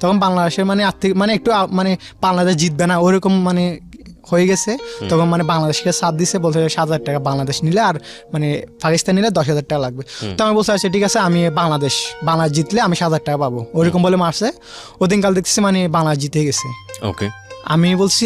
তখন বাংলাদেশের মানে আর্থিক মানে একটু মানে বাংলাদেশ জিতবে না ওরকম মানে হয়ে গেছে। তখন মানে বাংলাদেশকে সাথ দিছে, বলছে 7,000 টাকা বাংলাদেশ নিলে আর মানে পাকিস্তান নিলে 10,000 টাকা লাগবে। তো আমি বলছি আচ্ছা ঠিক আছে আমি বাংলাদেশ জিতলে আমি 7,000 টাকা পাবো, ওরকম বলে মারছে। ওদিনকাল দেখতেছি মানে বাংলাদেশ জিতে গেছে। ওকে আমি বলছি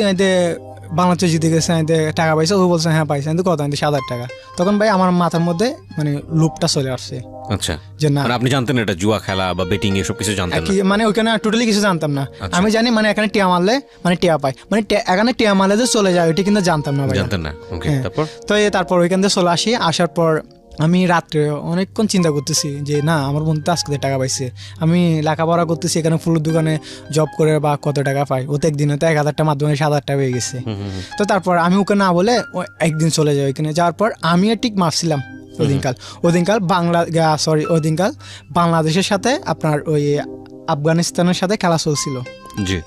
বাংলাদেশ জিতে গেছে টাকা পাইছে, ও বলছে হ্যাঁ পাইছে, কিন্তু কত 7,000 টাকা। তখন ভাই আমার মাথার মধ্যে মানে লোভটা চলে আসছে। আচ্ছা যে না আপনি জানতেন এটা জুয়া খেলা বা বেটিং এসব কিছু জানতেন না? মানে ওখানে টোটালি কিছু জানতাম না। আমি জানি মানে এখানে টিয়া মারলে মানে টিয়া পাই, মানে এখানে টিয়া মারলে যে চলে যায় ওইটা কিন্তু জানতাম না ভাই, জানতেন না। ওকে তারপর তো তারপর ওইখান থেকে চলে আসি। আসার পর আমি রাত্রে অনেকক্ষণ চিন্তা করতেছি যে না আমার বন্ধু আজকে টাকা পাইছে, আমি লেখাপড়া করতেছি এখানে ফুলের দোকানে জব করে বা কত টাকা পাই, ওতে একদিনে তো 1000 টাকার মাধ্যমে 7,000 টাকা পেয়ে গেছে। তো তারপর আমি ওকে না বলে একদিন চলে যাই ওইখানে। যাওয়ার পর আমি ঠিক মারছিলাম ওদিনকাল বাংলাদেশের সাথে আপনার ওই আফগানিস্তানের সাথে খেলা চলছিল। জি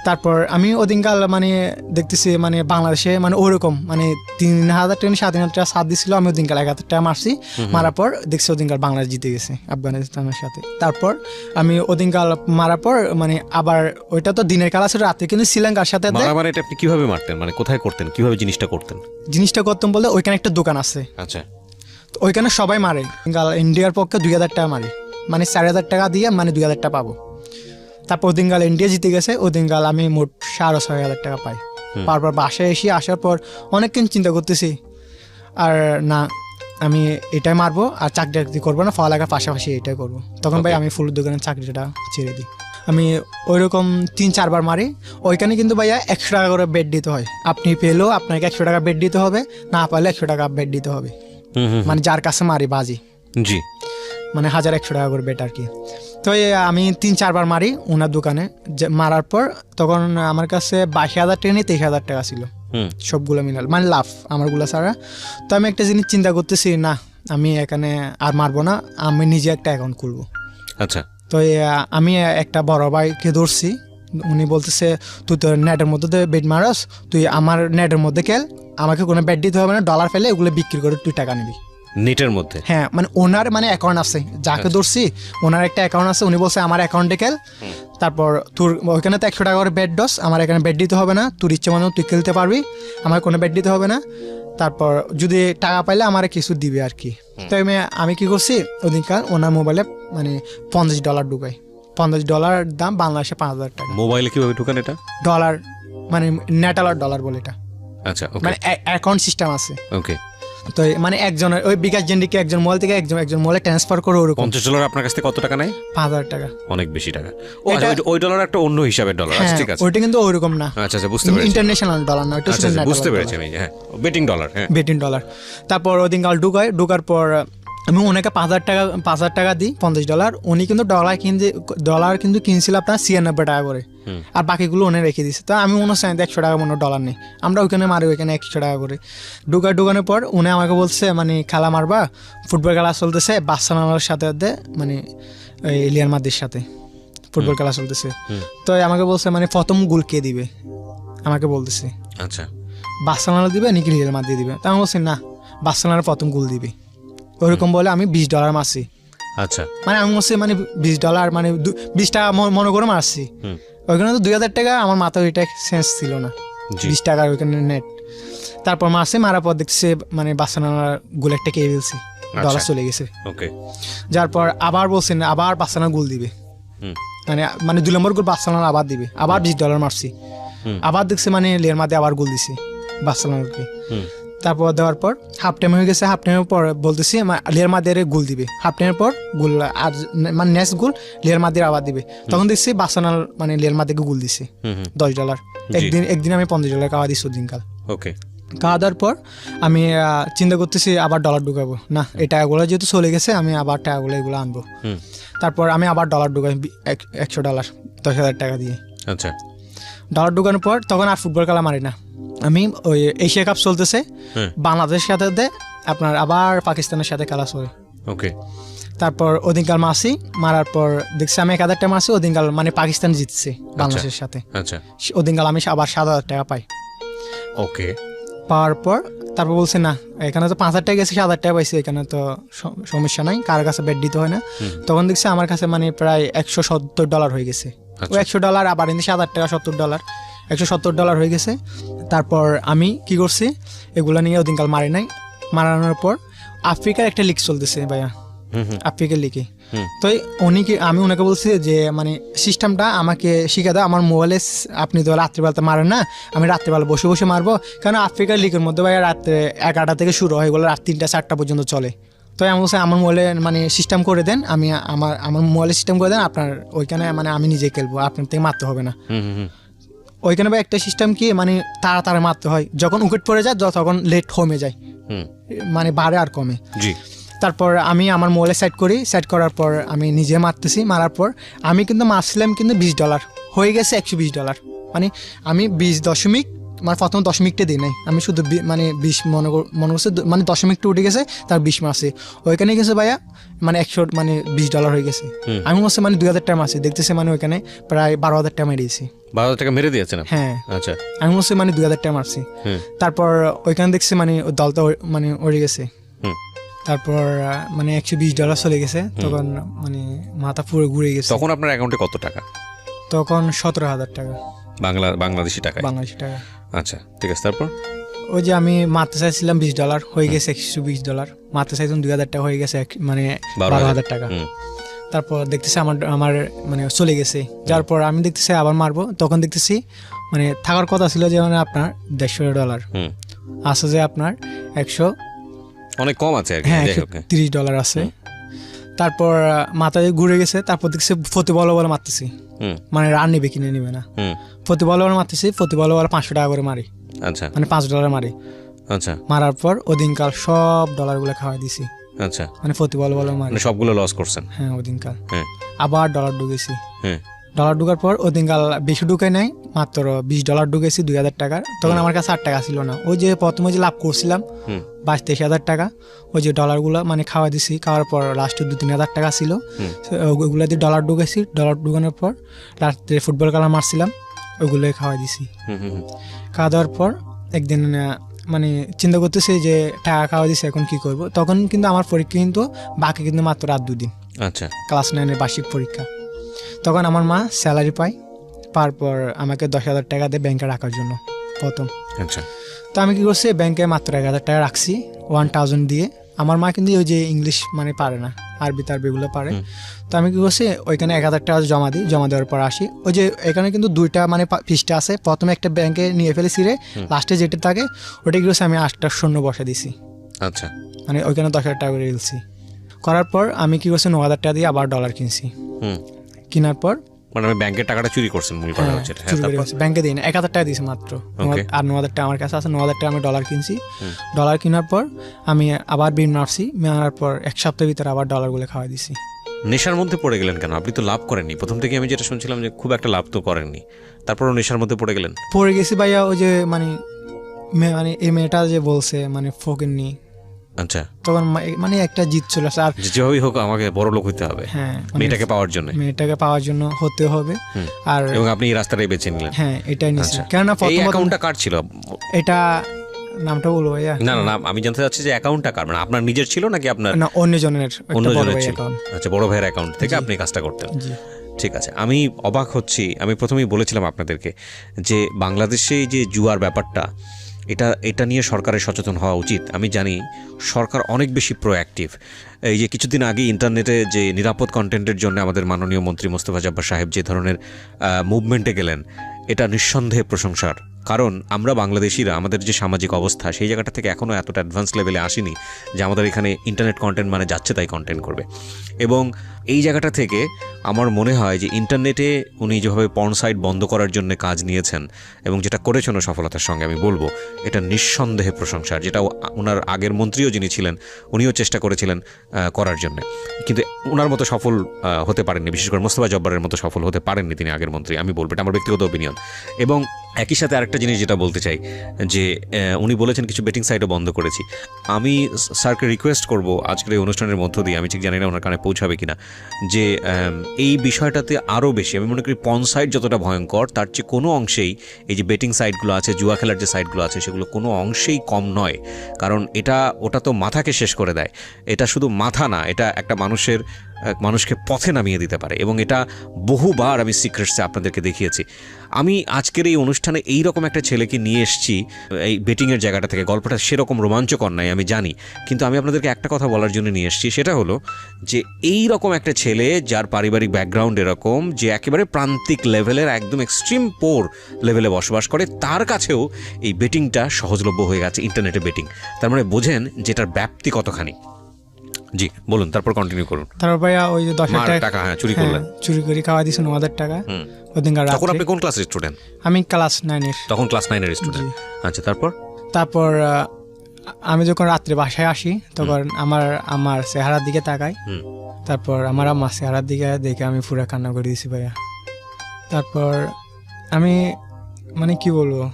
তারপর আমি ওদিনকাল মানে দেখতেছি মানে বাংলাদেশে মানে ওরকম মানে 3,000 টাকা 7,000 টাকা সাথ দিচ্ছিল, আমি ওদিনকাল 1,000 টাকা মারছি। মারার পর দেখছি ওদিনকাল বাংলাদেশ জিতে গেছে আফগানিস্তানের সাথে। তারপর আমি ওদিনকাল মারার পর মানে আবার ওইটা তো দিনের খেলা ছিল, রাতে কিন্তু শ্রীলঙ্কার সাথে। এটা আপনি কিভাবে মারতেন, মানে কোথায় করতেন, কিভাবে জিনিসটা করতেন বলতে ওইখানে একটা দোকান আছে। আচ্ছা ওইখানে সবাই মারে, ইন্ডিয়ার পক্ষে 2,000 টাকা মারে, মানে 4,000 টাকা দিয়ে মানে 2,000 টাকা পাবো। তারপর ওদিনকাল ইন্ডিয়া জিতে গেছে, ওদিনকাল আমি মোট 6,500 টাকা পাই। তারপর বাসায় এসে আসার পর অনেকক্ষণ চিন্তা করতেছি আর না আমি এটাই মারবো আর চাকরি করবো না, পড়ালেখার পাশাপাশি এটাই করবো। তখন ভাই আমি ফুলের দোকানের চাকরিটা ছেড়ে দিই। আমি ওইরকম 3-4 বার মারি। ওইখানে কিন্তু ভাইয়া 100 টাকা করে বেড দিতে হয়, আপনি পেলেও আপনাকে 100 টাকা বেড দিতে হবে, না পারলে 100 টাকা বেড দিতে হবে, মানে যার কাছে মারি বাজি। জি মানে 1,100 টাকা করে বেড আর কি। তো আমি 3-4 বার মারি ওনার দোকানে। মারার পর তখন আমার কাছে 22,000 টাকা নিয়ে 23,000 টাকা ছিল সবগুলো মিলাল, মানে লাভ আমারগুলো ছাড়া। তো আমি একটা জিনিস চিন্তা করতেছি না আমি এখানে আর মারবো না, আমি নিজে একটা অ্যাকাউন্ট খুলবো। আচ্ছা তো আমি একটা বড় ভাইকে ধরছি, উনি বলতেছে তুই তো নেটের মধ্যে বেড মারস, তুই আমার নেটের মধ্যে খেল, আমাকে কোনো বেড দিতে হবে না, ডলার ফেলে ওগুলো বিক্রি করে তুই টাকা নিবি নেটের মধ্যে। হ্যাঁ মানে ওনার মানে অ্যাকাউন্ট আছে, যাকে ধরছি ওনার একটা অ্যাকাউন্ট আছে, উনি বলছে আমার অ্যাকাউন্টে খেল। তারপর তোর ওইখানে তো 100 টাকা করে বেড ডস, আমার এখানে বেড দিতে হবে না, তোর ইচ্ছে মতো তুই খেলতে পারবি, আমার কোনো বেড দিতে হবে না। তারপর যদি টাকা পাইলে আমার কিছু দিবে আর কি। তো আমি কি করছি ওদিনকার ওনার মোবাইলে মানে $50 ঢুকাই, $50 দাম, বাংলাদেশে 5,000 টাকা। মোবাইলে কিভাবে ঢুকান এটা? ডলার মানে নেটালার ডলার বলে এটা, আচ্ছা ওকে, মানে অ্যাকাউন্ট সিস্টেম আছে। ওকে, তো মানে একজনের ওই বিকাশ জেন্ডিকে একজন মোবাইল থেকে একজন মোবাইলে ট্রান্সফার করে ওরকম। $50 আপনার কাছ থেকে কত টাকা নেয়? 5,000 টাকা। অনেক বেশি টাকা। ও আচ্ছা, ওই ডলার একটা অন্য হিসাবের ডলার, হ্যাঁ, ঠিক আছে। ওইটা কিন্তু ওইরকম না। আচ্ছা আচ্ছা, বুঝতে পেরেছি। ইন্টারন্যাশনাল ডলার না, ওইটা আচ্ছা বুঝতে পেরেছি আমি, হ্যাঁ, বেটিং ডলার, হ্যাঁ, বেটিং ডলার। তারপর ওদিন কাল ঢুকার পর আমি ওনাকে 5,000 টাকা দিই, $50। উনি কিন্তু ডলার কিন্তু কিনছিল আপনার 96 টাকা করে, আর বাকিগুলো উনি রেখে দিচ্ছে। তো আমি মনে হচ্ছে 100 টাকা মনে ডলার নেই, আমরা ওইখানে মারি ওইখানে 100 টাকা করে। ঢুকানোর পর উনি আমাকে বলছে মানে খেলা মারবা, ফুটবল খেলা চলতেছে বার্সেলোনার সাথে, মানে লিয়াল মাদ্রিদের সাথে ফুটবল খেলা চলতেছে। তো আমাকে বলছে মানে প্রথম গোল কে দিবে, আমাকে বলতেছে। আচ্ছা, বার্সেলোনা দিবে নাকি লিয়াল মাদ্রিদ দিবে? তা আমি বলছি না, বার্সেলোনার প্রথম গোল দিবে। ওরকম বলে আমি $20 মারছি। আচ্ছা, মানে আমি বলছি মানে $20 মানে 20 টাকা মনে করে মারছি। ওইখানে তো 2,000 টাকা, আমার মাথায় ওইটা সেন্স ছিল না, 20 টাকার ওইখানে নেট। তারপর মারছে, মারার পর দেখছে মানে বার্সেলোনার গোল একটা কে ফেলছে, ডলার চলে গেছে। ওকে, যার পর আবার বলছেন আবার বার্সেলোনা গোল দিবে, মানে 2 নম্বর গোল বার্সেলোনা আবার দিবে, আবার $20 মারছি। আবার দেখছে মানে লিয়াল মাদ্রিদ আবার গোল দিছে বার্সেলোনাকে। তারপর দেওয়ার পর হাফ টাইম হয়ে গেছে, হাফ টাইমের পর বলতেছি লিয়াল মাদ্রিদ গোল দিবে, হাফ টাইমের পর গোল, আর মানে নেক্সট গোল লিয়াল মাদ্রিদ আবার দিবে। তখন দেখছি বার্সেলোনা মানে লিয়াল মাদ্রিদকে গোল দিছে $10। একদিন আমি $50 খাওয়া দিচ্ছি দিনকাল। ওকে, খাওয়া দেওয়ার পর আমি চিন্তা করতেছি আবার ডলার ঢুকাবো না, এই টাকাগুলো যেহেতু চলে গেছে আমি আবার টাকাগুলো এগুলো আনবো। তারপর আমি আবার ডলার ঢুকাই $100, 10,000 টাকা দিয়ে। আচ্ছা, ডলার ঢুকানোর পর তখন আর ফুটবল খেলা মারি না আমি। ওই এশিয়া কাপ চলতেছে, বাংলাদেশের সাথে আপনার আবার পাকিস্তানের সাথে খেলা চলে। ওকে, তারপর ওদিনকাল মারছি, মারার পর দেখছি আমি 1,000 টাকা মারছি, ওদিনকাল মানে পাকিস্তান জিতছে বাংলাদেশের সাথে। আচ্ছা, ওদিনকাল আমি আবার 7,000 টাকা পাই। ওকে, পাওয়ার পর তারপর বলছে না, এখানে তো 5,000 টাকা গেছে, 7,000 টাকা পাইছি, এখানে তো সমস্যা নাই, কার কাছে ব্যাট দিতে হয় না। তখন দেখছি আমার কাছে মানে প্রায় $170 হয়ে গেছে। ওই $100 আবার এনে 7,000 টাকা, $70, $170 হয়ে গেছে। তারপর আমি কি করছি, এগুলো নিয়ে ওদিনকাল মারি নাই। মারানোর পর আফ্রিকার একটা লিগ চলতেছে ভাইয়া, আফ্রিকার লিগে। তো আমি ওনাকে বলছি যে মানে সিস্টেমটা আমাকে শিখে দাও, আমার মোবাইলে আপনি তো রাত্রিবেলাতে মারেন না, আমি রাত্রিবেলা বসে বসে মারবো, কারণ আফ্রিকার লিগের মধ্যে ভাইয়া রাত্রে 11টা থেকে শুরু হয়, এগুলো রাত 3টা 4টা পর্যন্ত চলে। তো আমি বলছি আমার মোবাইলে মানে সিস্টেম করে দেন, আমি আমার মোবাইলে সিস্টেম করে দেন, আপনার ওইখানে মানে আমি নিজে খেলবো, আপনার থেকে মারতে হবে না। ওইখানে ভাই একটা সিস্টেম কি মানে তাড়াতাড়ি মারতে হয়, যখন উইকেট পড়ে যায় তখন লেট কমে যায়, মানে বাড়ে আর কমে। তারপর আমি আমার মোবাইলে সেট করার পর আমি নিজে মারতেছি। মারার পর আমি কিন্তু মারছিলাম কিন্তু $20 হয়ে গেছে, $120। মানে আমি 20 মানে প্রথম দশমিকটা দিই নাই, আমি শুধু মানে 20 মনে করছে, মানে দশমিকটা উঠে গেছে, তার 20 মারছে, ওইখানে গেছে ভাইয়া মানে মানে $20 হয়ে গেছে। আমি বলছি মানে 2,000 টাকা মারছি, দেখতেছি মানে ওইখানে প্রায় 12,000 টাকা মেরেছি। 12,000 টাকা মেরে দিয়েছেন? হ্যাঁ, আচ্ছা, আমি বলছি মানে 2,000 টাকা মারছি। তারপর ওইখানে দেখছি মানে দলটা মানে উড়ে গেছে। তারপর মানে $120 চলে গেছে, তখন মানে মাথা পুরো ঘুরে গেছে। তখন আপনার অ্যাকাউন্টে কত টাকা? তখন 17,000 টাকা বাংলাদেশি টাকা। আচ্ছা, ঠিক আছে। তারপর ওই যে আমি মারতে চাইছিলাম $20 হয়ে গেছে $120, মারতে চাইছিলাম 2,000 টাকা হয়ে গেছে মানে 12,000 টাকা। তারপর দেখতেছি আমার মানে চলে গেছে। যার পর আমি দেখতেছি আবার মারবো, তখন দেখতেছি মানে থাকার কথা ছিল যে মানে আপনার $150 আছে, যে আপনার 100 অনেক কম আছে, হ্যাঁ $130 আছে। তারপর মাথায় ঘুরে গেছে। তারপর দেখছি প্রতি বল মারতেছি, মানে রান নিবে কিনে নিবে না, প্রতি বল মারতেছি, প্রতি বল $500 টাকা করে মারি। আচ্ছা, মানে $5 মারি। আচ্ছা, মারার পর ওদিনকাল সব ডলারগুলো খাওয়াই দিছি। আচ্ছা, মানে প্রতি বল মারি, সবগুলো লস করছেন? হ্যাঁ, ওদিনকাল আবার ডলার ঢুকেছি। ডলার ঢুকার পর ওদিনকাল বেশি ঢুকাই নাই, মাত্র $20 ঢুকেছি 2,000 টাকার। তখন আমার কাছে 8 টাকা ছিল না, ওই যে প্রথমে যে লাভ করছিলাম 22-23,000 টাকা, ওই যে ডলারগুলো মানে খাওয়া দিছি। খাওয়ার পর লাস্টে 2-3,000 টাকা ছিল, ওইগুলো দিয়ে ডলার ঢুকেছি। ডলার ঢুকানোর পর রাত্রে ফুটবল খেলা মারছিলাম, ওইগুলোই খাওয়া দিছি। খাওয়া দেওয়ার পর একদিন মানে চিন্তা করতেছি যে টাকা খাওয়া দিছি, এখন কি করব। তখন কিন্তু আমার পরীক্ষা কিন্তু বাকি কিন্তু মাত্র রাত 2 দিন। আচ্ছা, ক্লাস 9-এর বার্ষিক পরীক্ষা। তখন আমার মা স্যালারি পায়, পর আমাকে 10,000 টাকা দেয় ব্যাংকে রাখার জন্য প্রথম। আচ্ছা, তো আমি কি করছি, ব্যাংকে মাত্র 1,000 টাকা রাখছি 1,000 দিয়ে। আমার মা কিন্তু ওই যে ইংলিশ মানে পারে না, আরবি তারবিগুলো পারে। তো আমি কি করছি ওইখানে 1000 টাকা জমা দিই, জমা দেওয়ার পর আসি। ওই যে এখানে কিন্তু 2টা মানে পৃষ্ঠা আছে, প্রথমে একটা ব্যাংকে নিয়ে ফেলে ছিঁড়ে লাস্টে যেটা থাকে ওটা কি করছি আমি 8টা শূন্য বসে দিছি। আচ্ছা, মানে ওইখানে 10,000 টাকা করে দিয়েছি। করার পর আমি কি করছি 9,000 টাকা দিয়ে আবার ডলার কিনছি। কেনার পর মানে আমি ব্যাংকের টাকাটা চুরি করছেন মূল কথা হচ্ছে এটা। ব্যাংকে দিই না, 1000 টাকা দিয়েছি মাত্র, আর 9,000 টাকা আমার কাছে আছে। 9,000 টাকা আমি ডলার কিনছি। ডলার কেনার পর আমি আবার বিল মারছি, মারার পর 1 সপ্তাহের ভিতরে আবার ডলারগুলো খাওয়াই দিছি। নেশার মধ্যে পড়ে গেলেন কেন? আপনি তো লাভ করেননি প্রথম থেকে, আমি যেটা শুনছিলাম যে খুব একটা লাভ তো করেননি, তারপরও নেশার মধ্যে পড়ে গেলেন। পড়ে গেছি ভাইয়া, ওই যে মানে এই মেয়েটা যে বলছে মানে ফকিরনি, আচ্ছা, তখন মানে একটা জিত চলে আসে। আর যেভাবেই হোক আমাকে বড় লোক হতে হবে, হ্যাঁ, মেয়েটাকে পাওয়ার জন্য, হতে হবে। আর এবং আপনি এই রাস্তাটাই বেছে নিলেন। হ্যাঁ, এটাই নিছি। কেননা এই অ্যাকাউন্টটা কার ছিল? এটা নামটা বলবো ভাইয়া? না না, আমি জানতে চাচ্ছি যে অ্যাকাউন্টটা কার, মানে আপনার নিজের ছিল নাকি আপনার? না, অন্যজনের ছিল। আচ্ছা, বড় ভাইয়ের অ্যাকাউন্ট থেকে আপনি কাজটা করতেন। ঠিক আছে, আমি অবাক হচ্ছি। আমি প্রথমেই বলেছিলাম আপনাদেরকে যে বাংলাদেশে যে জুয়ার ব্যাপারটা, এটা নিয়ে সরকারের সচেতন হওয়া উচিত। আমি জানি সরকার অনেক বেশি প্রোঅ্যাক্টিভ। এই যে কিছুদিন আগে ইন্টারনেটে যে নিরাপদ কন্টেন্টের জন্য আমাদের মাননীয় মন্ত্রী মোস্তফা জব্বার সাহেব যে ধরনের মুভমেন্টে গেলেন, এটা নিঃসন্দেহে প্রশংসার। কারণ আমরা বাংলাদেশিরা আমাদের যে সামাজিক অবস্থা সেই জায়গাটা থেকে এখনও এতটা অ্যাডভান্স লেভেলে আসেনি যে আমাদের এখানে ইন্টারনেট কন্টেন্ট মানে যাচ্ছে তাই কন্টেন্ট করবে। এবং এই জায়গাটা থেকে আমার মনে হয় যে ইন্টারনেটে উনি যেভাবে পর্ন সাইট বন্ধ করার জন্য কাজ নিয়েছেন এবং যেটা করেছেন সফলতার সঙ্গে, আমি বলবো এটা নিঃসন্দেহে প্রশংসার। যেটা ওনার আগের মন্ত্রীও যিনি ছিলেন উনিও চেষ্টা করেছিলেন করার জন্য, কিন্তু ওনার মতো সফল হতে পারেননি, বিশেষ করে মোস্তফা জব্বারের মতো সফল হতে পারেননি তিনি আগের মন্ত্রী, আমি বলবো, এটা আমার ব্যক্তিগত অপিনিয়ন। এবং একই সাথে আরেকটা জিনিস যেটা বলতে চাই যে উনি বলেছেন কিছু বেটিং সাইটও বন্ধ করেছি। আমি স্যারকে রিকোয়েস্ট করব আজকের এই অনুষ্ঠানের মধ্য দিয়ে, আমি ঠিক জানি না ওনার কানে পৌঁছাবে কিনা, যে এই বিষয়টাতে আরও বেশি, আমি মনে করি পর্ন সাইট যতটা ভয়ঙ্কর তার চেয়ে কোনো অংশেই এই যে বেটিং সাইটগুলো আছে, জুয়া খেলার যে সাইটগুলো আছে, সেগুলো কোনো অংশেই কম নয়। কারণ ওটা তো মাথাকে শেষ করে দেয়। এটা শুধু মাথা না, এটা একটা মানুষকে পথে নামিয়ে দিতে পারে। এবং এটা বহুবার আমি সিক্রেটসে আপনাদেরকে দেখিয়েছি। আমি আজকের এই অনুষ্ঠানে এই রকম একটা ছেলেকে নিয়ে এসেছি এই বেটিংয়ের জায়গাটা থেকে। গল্পটা সেরকম রোমাঞ্চকর নয় আমি জানি, কিন্তু আমি আপনাদেরকে একটা কথা বলার জন্য নিয়ে এসেছি। সেটা হলো যে এই রকম একটা ছেলে যার পারিবারিক ব্যাকগ্রাউন্ড এরকম, যে একেবারে প্রান্তিক লেভেলের একদম এক্সট্রিম পোর লেভেলে বসবাস করে, তার কাছেও এই বেটিংটা সহজলভ্য হয়ে গেছে, ইন্টারনেটে বেটিং। তার মানে বোঝেন যে এটার ব্যাপ্তি কতখানি। জি বলুন, তারপর কন্টিনিউ করুন। তারপর ভাইয়া ওই যে 10,000 টাকা চুরি করলেন, চুরি করে খাওয়া দিয়েছে 9,000 টাকা। তখন আপনি কোন ক্লাসের স্টুডেন্ট? আমি ক্লাস 9 এর। তখন ক্লাস 9 এর স্টুডেন্ট। আচ্ছা, তারপর আমি যখন রাত্রে বাসায় আসি তখন আমার চেহারার দিকে তাকাই, তারপর আমার আম্মার চেহারার দিকে দেখে আমি পুরো কান্না করে দিয়েছি ভাইয়া। তারপর আমি মানে কি বলবো,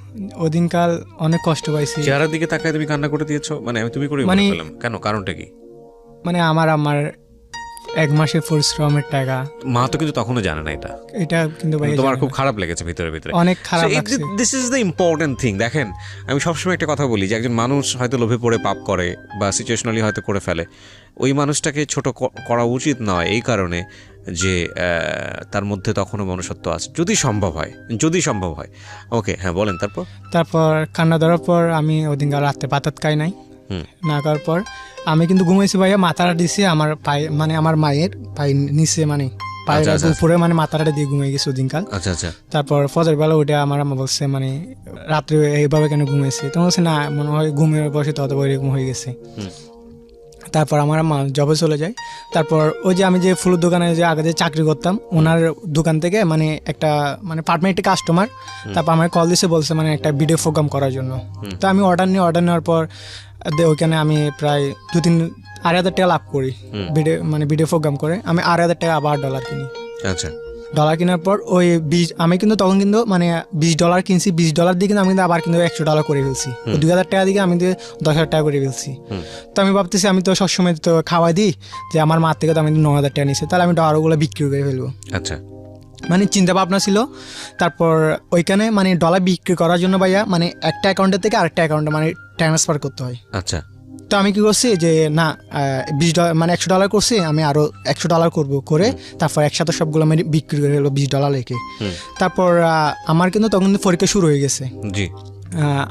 ওদিনকাল অনেক কষ্ট পাইছি। চেহারার দিকে তাকায় তুমি কান্না করে দিয়েছো? মানে তুমি করে বললাম কেন, কারণটা কি? মানে আমার 1 মাসের পরিশ্রমের টাকা। মা তো কিন্তু তখনও জানে না এটা কিন্তু ভাই তোমার খুব খারাপ লেগেছে ভিতরে, অনেক খারাপ লাগছে। This is the important thing. দেখেন, আমি সবসময় একটা কথা বলি যে একজন মানুষ হয়তো লোভে পড়ে পাপ করে বা সিচুয়েশনালি হয়তো করে ফেলে, ওই মানুষটাকে ছোট করা উচিত নয়, এই কারণে যে তার মধ্যে তখনও মনুষ্যত্ব আছে, যদি সম্ভব হয়। ওকে, হ্যাঁ বলেন। তারপর কান্না ধরার পর আমি ওদিনকার রাত্রে পাতাত খাই নাই। না খাওয়ার পর আমি কিন্তু ঘুমাইছি ভাইয়া, মাথাটা দিছি আমার পায়ে, মানে আমার মায়ের পায়ে নিচে, মানে পায়ের উপরে, মানে মাথাটা দিয়ে ঘুমিয়ে গেছি ওদিনকাল। আচ্ছা। তারপর ফজর বেলা উঠে আমার আম্মা বলছে মানে রাত্রে এইভাবে কেন ঘুমিয়েছে, তো বলছে না মনে হয় ঘুমিয়ে বসে তত এরকম হয়ে গেছে। তারপর আমার মা জবে চলে যায়। তারপর ওই যে আমি যে ফুলের দোকানে যে আগে যে চাকরি করতাম, ওনার দোকান থেকে মানে একটা মানে পার্টনার কাস্টমার, তারপর আমার কল দিছে, বলছে মানে একটা ভিডিও প্রোগ্রাম করার জন্য। তো আমি অর্ডার নেওয়ার পর ওইখানে আমি প্রায় 2-3-4,000 টাকা লাভ করি ভিডিও প্রোগ্রাম করে। আমি 8,000 টাকা আবার ডলার কিনি। আচ্ছা, ডলার কেনার পর ওই আমি কিন্তু তখন কিন্তু মানে $20 কিনছি, $20 দিয়ে কিন্তু আমি কিন্তু আবার কিন্তু $100 করে ফেলছি। 2,000 টাকা দিকে আমি 10,000 টাকা করে ফেলছি। তো আমি ভাবতেছি আমি তো সবসময় তো খাওয়াই দিই, যে আমার মার থেকে তো আমি 9,000 টাকা নিচ্ছি, তাহলে আমি ডলারগুলো বিক্রি করে ফেলবো। আচ্ছা, মানে চিন্তা ভাবনা ছিল। তারপর ওইখানে মানে ডলার বিক্রি করার জন্য ভাইয়া মানে একটা অ্যাকাউন্টের থেকে আরেকটা অ্যাকাউন্টে মানে ট্রান্সফার করতে হয়। আচ্ছা, তো আমি কি করছি যে না $20 মানে $100 করছি, আমি আরো $100 করবো করে তারপর একসাথে সবগুলো আমি বিক্রি করে ফেলবো $20 রেখে। তারপর আমার কিন্তু তখন পরীক্ষা শুরু হয়ে গেছে। জি।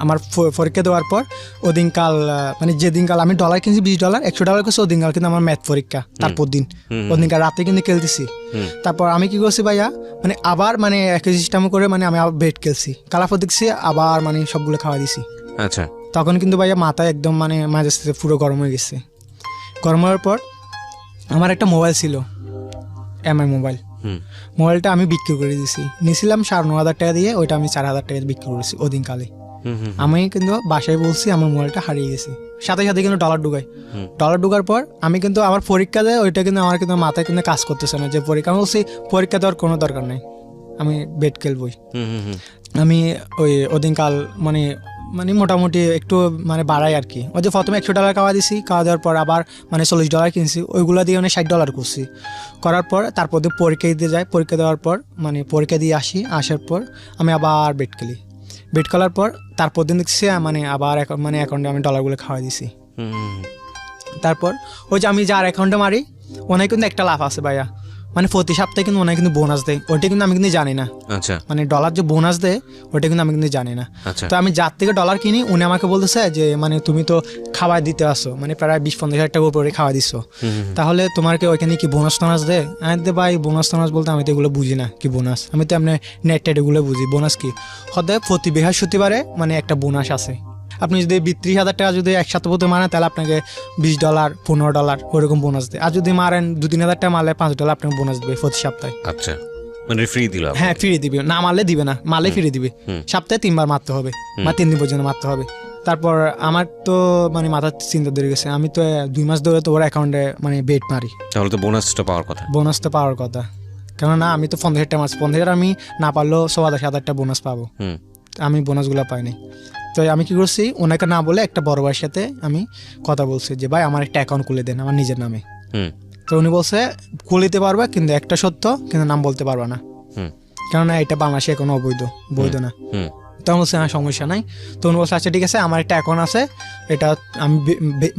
আমার পরীক্ষা দেওয়ার পর ওদিনকাল মানে যেদিনকাল আমি ডলার কিনছি $20 $100 করছে, ওদিনকাল কিন্তু আমার ম্যাথ পরীক্ষা তারপর দিন, ওদিনকাল রাতে কিন্তু খেলতেছি। তারপর আমি কি করছি ভাইয়া, মানে আবার মানে একই সিস্টেম করে মানে আমি আবার বেট খেলছি, কালাফর দেখছি আবার মানে সবগুলো খাওয়া দিছি। আচ্ছা, তখন কিন্তু ভাইয়া মাথায় একদম মানে মাঝে সাথে পুরো গরম হয়ে গেছে। গরম হওয়ার পর আমার একটা মোবাইল ছিল, এমআই মোবাইল, মোবাইলটা আমি বিক্রি করে দিয়েছি, নিয়েছিলাম 9,500 টাকা দিয়ে, ওইটা আমি 4,000 টাকা বিক্রি করেছি ওদিনকালে। আমি কিন্তু বাসায় বলছি আমার মোবাইলটা হারিয়ে গেছে, সাথে সাথে কিন্তু ডলার ঢুকার পর আমি কিন্তু আমার পরীক্ষা দেয়, ওইটা কিন্তু আমার কিন্তু মাথায় কিন্তু কাজ করতেছে না যে পরীক্ষা, আমি বলছি পরীক্ষা দেওয়ার কোনো দরকার নেই, আমি বেট খেলবই। আমি ওদিনকাল মানে মানে মোটামুটি একটু মানে বাড়াই আর কি, ওই যে প্রথমে $100 খাওয়া দিছি, খাওয়া দেওয়ার পর আবার মানে $40 কিনছি, ওইগুলো দিয়ে মানে $60 করছি, করার পর তারপর দিয়ে পরীক্ষা দিতে যাই, পরীক্ষা দেওয়ার পর মানে পরীক্ষা দিয়ে আসার পর আমি আবার বেট খেলার পর তারপর দিন দেখছি মানে আবার মানে অ্যাকাউন্টে আমি ডলারগুলো খাওয়া দিছি। তারপর ওই যে আমি যার অ্যাকাউন্টে মারি ওনায় কিন্তু একটা লাভ আছে ভাইয়া, মানে প্রতি সপ্তাহে কিন্তু ওনায় কিন্তু বোনাস দেয়, ওইটা কিন্তু আমি কিন্তু জানি না। আচ্ছা, মানে ডলার যে বোনাস দেয় ওইটা কিন্তু আমি কিন্তু জানি না। তো আমি যার থেকে ডলার কিনি উনি আমাকে বলতেছে যে মানে তুমি তো খাওয়া দিতে আসো, মানে প্রায় 20-25 টাকা উপরে খাওয়া দিচ্ছ, তাহলে তোমাকে ওইখানে কি বোনাস টোনাস দেয়? আমি তো ভাই বোনাস টোনাস বলতে আমি তো এগুলো বুঝি না, কি বোনাস, আমি তো এমনি নেট এগুলো বুঝি, বোনাস কি হতে প্রতি বৃহস্পতিবারে মানে একটা বোনাস আছে, আপনি যদি 30,000 টাকা যদি একসাথে প্রতি মারেন তাহলে আপনাকে $20 $15 ওরকম বোনাস দেয়, আর যদি মারেন 2-3 হাজার টাকা মারলে $5 আপনাকে বোনাস দেবে প্রতি সপ্তাহে। আচ্ছা, মানে ফ্রি দিল? হ্যাঁ ফ্রি দিবে, না মারলে দিবে না, মারলে ফ্রি দিবে, সপ্তাহে 3 বার মারতে হবে বা 3 দিন পর্যন্ত মারতে হবে। তারপর আমার তো মানে মাথার চিন্তা ধরে গেছে, আমি তো 2 মাস ধরে তো ওর অ্যাকাউন্টে মানে বেট মারি, তাহলে তো বোনাসটা পাওয়ার কথা, কেননা আমি তো 15,000 টাকা মারছি, 15,000 আমি না পারলেও 14,000 টাকা বোনাস পাবো, আমি বোনাসগুলো পাইনি। তো আমি কি করছি, ওনাকে না বলে একটা বড় ভাইয়ের সাথে আমি কথা বলছি যে ভাই আমার একটা অ্যাকাউন্ট খুলে দেন আমার নিজের নামে। তো উনি বলছে খুলে দিতে পারবে, কিন্তু একটা সত্য, কিন্তু নাম বলতে পারবে না, কেননা এটা বাংলাদেশে এখনো বৈধ না। তখন বলছে হ্যাঁ সমস্যা নাই। তো উনি বলছে আচ্ছা ঠিক আছে, আমার একটা অ্যাকাউন্ট আছে, এটা আমি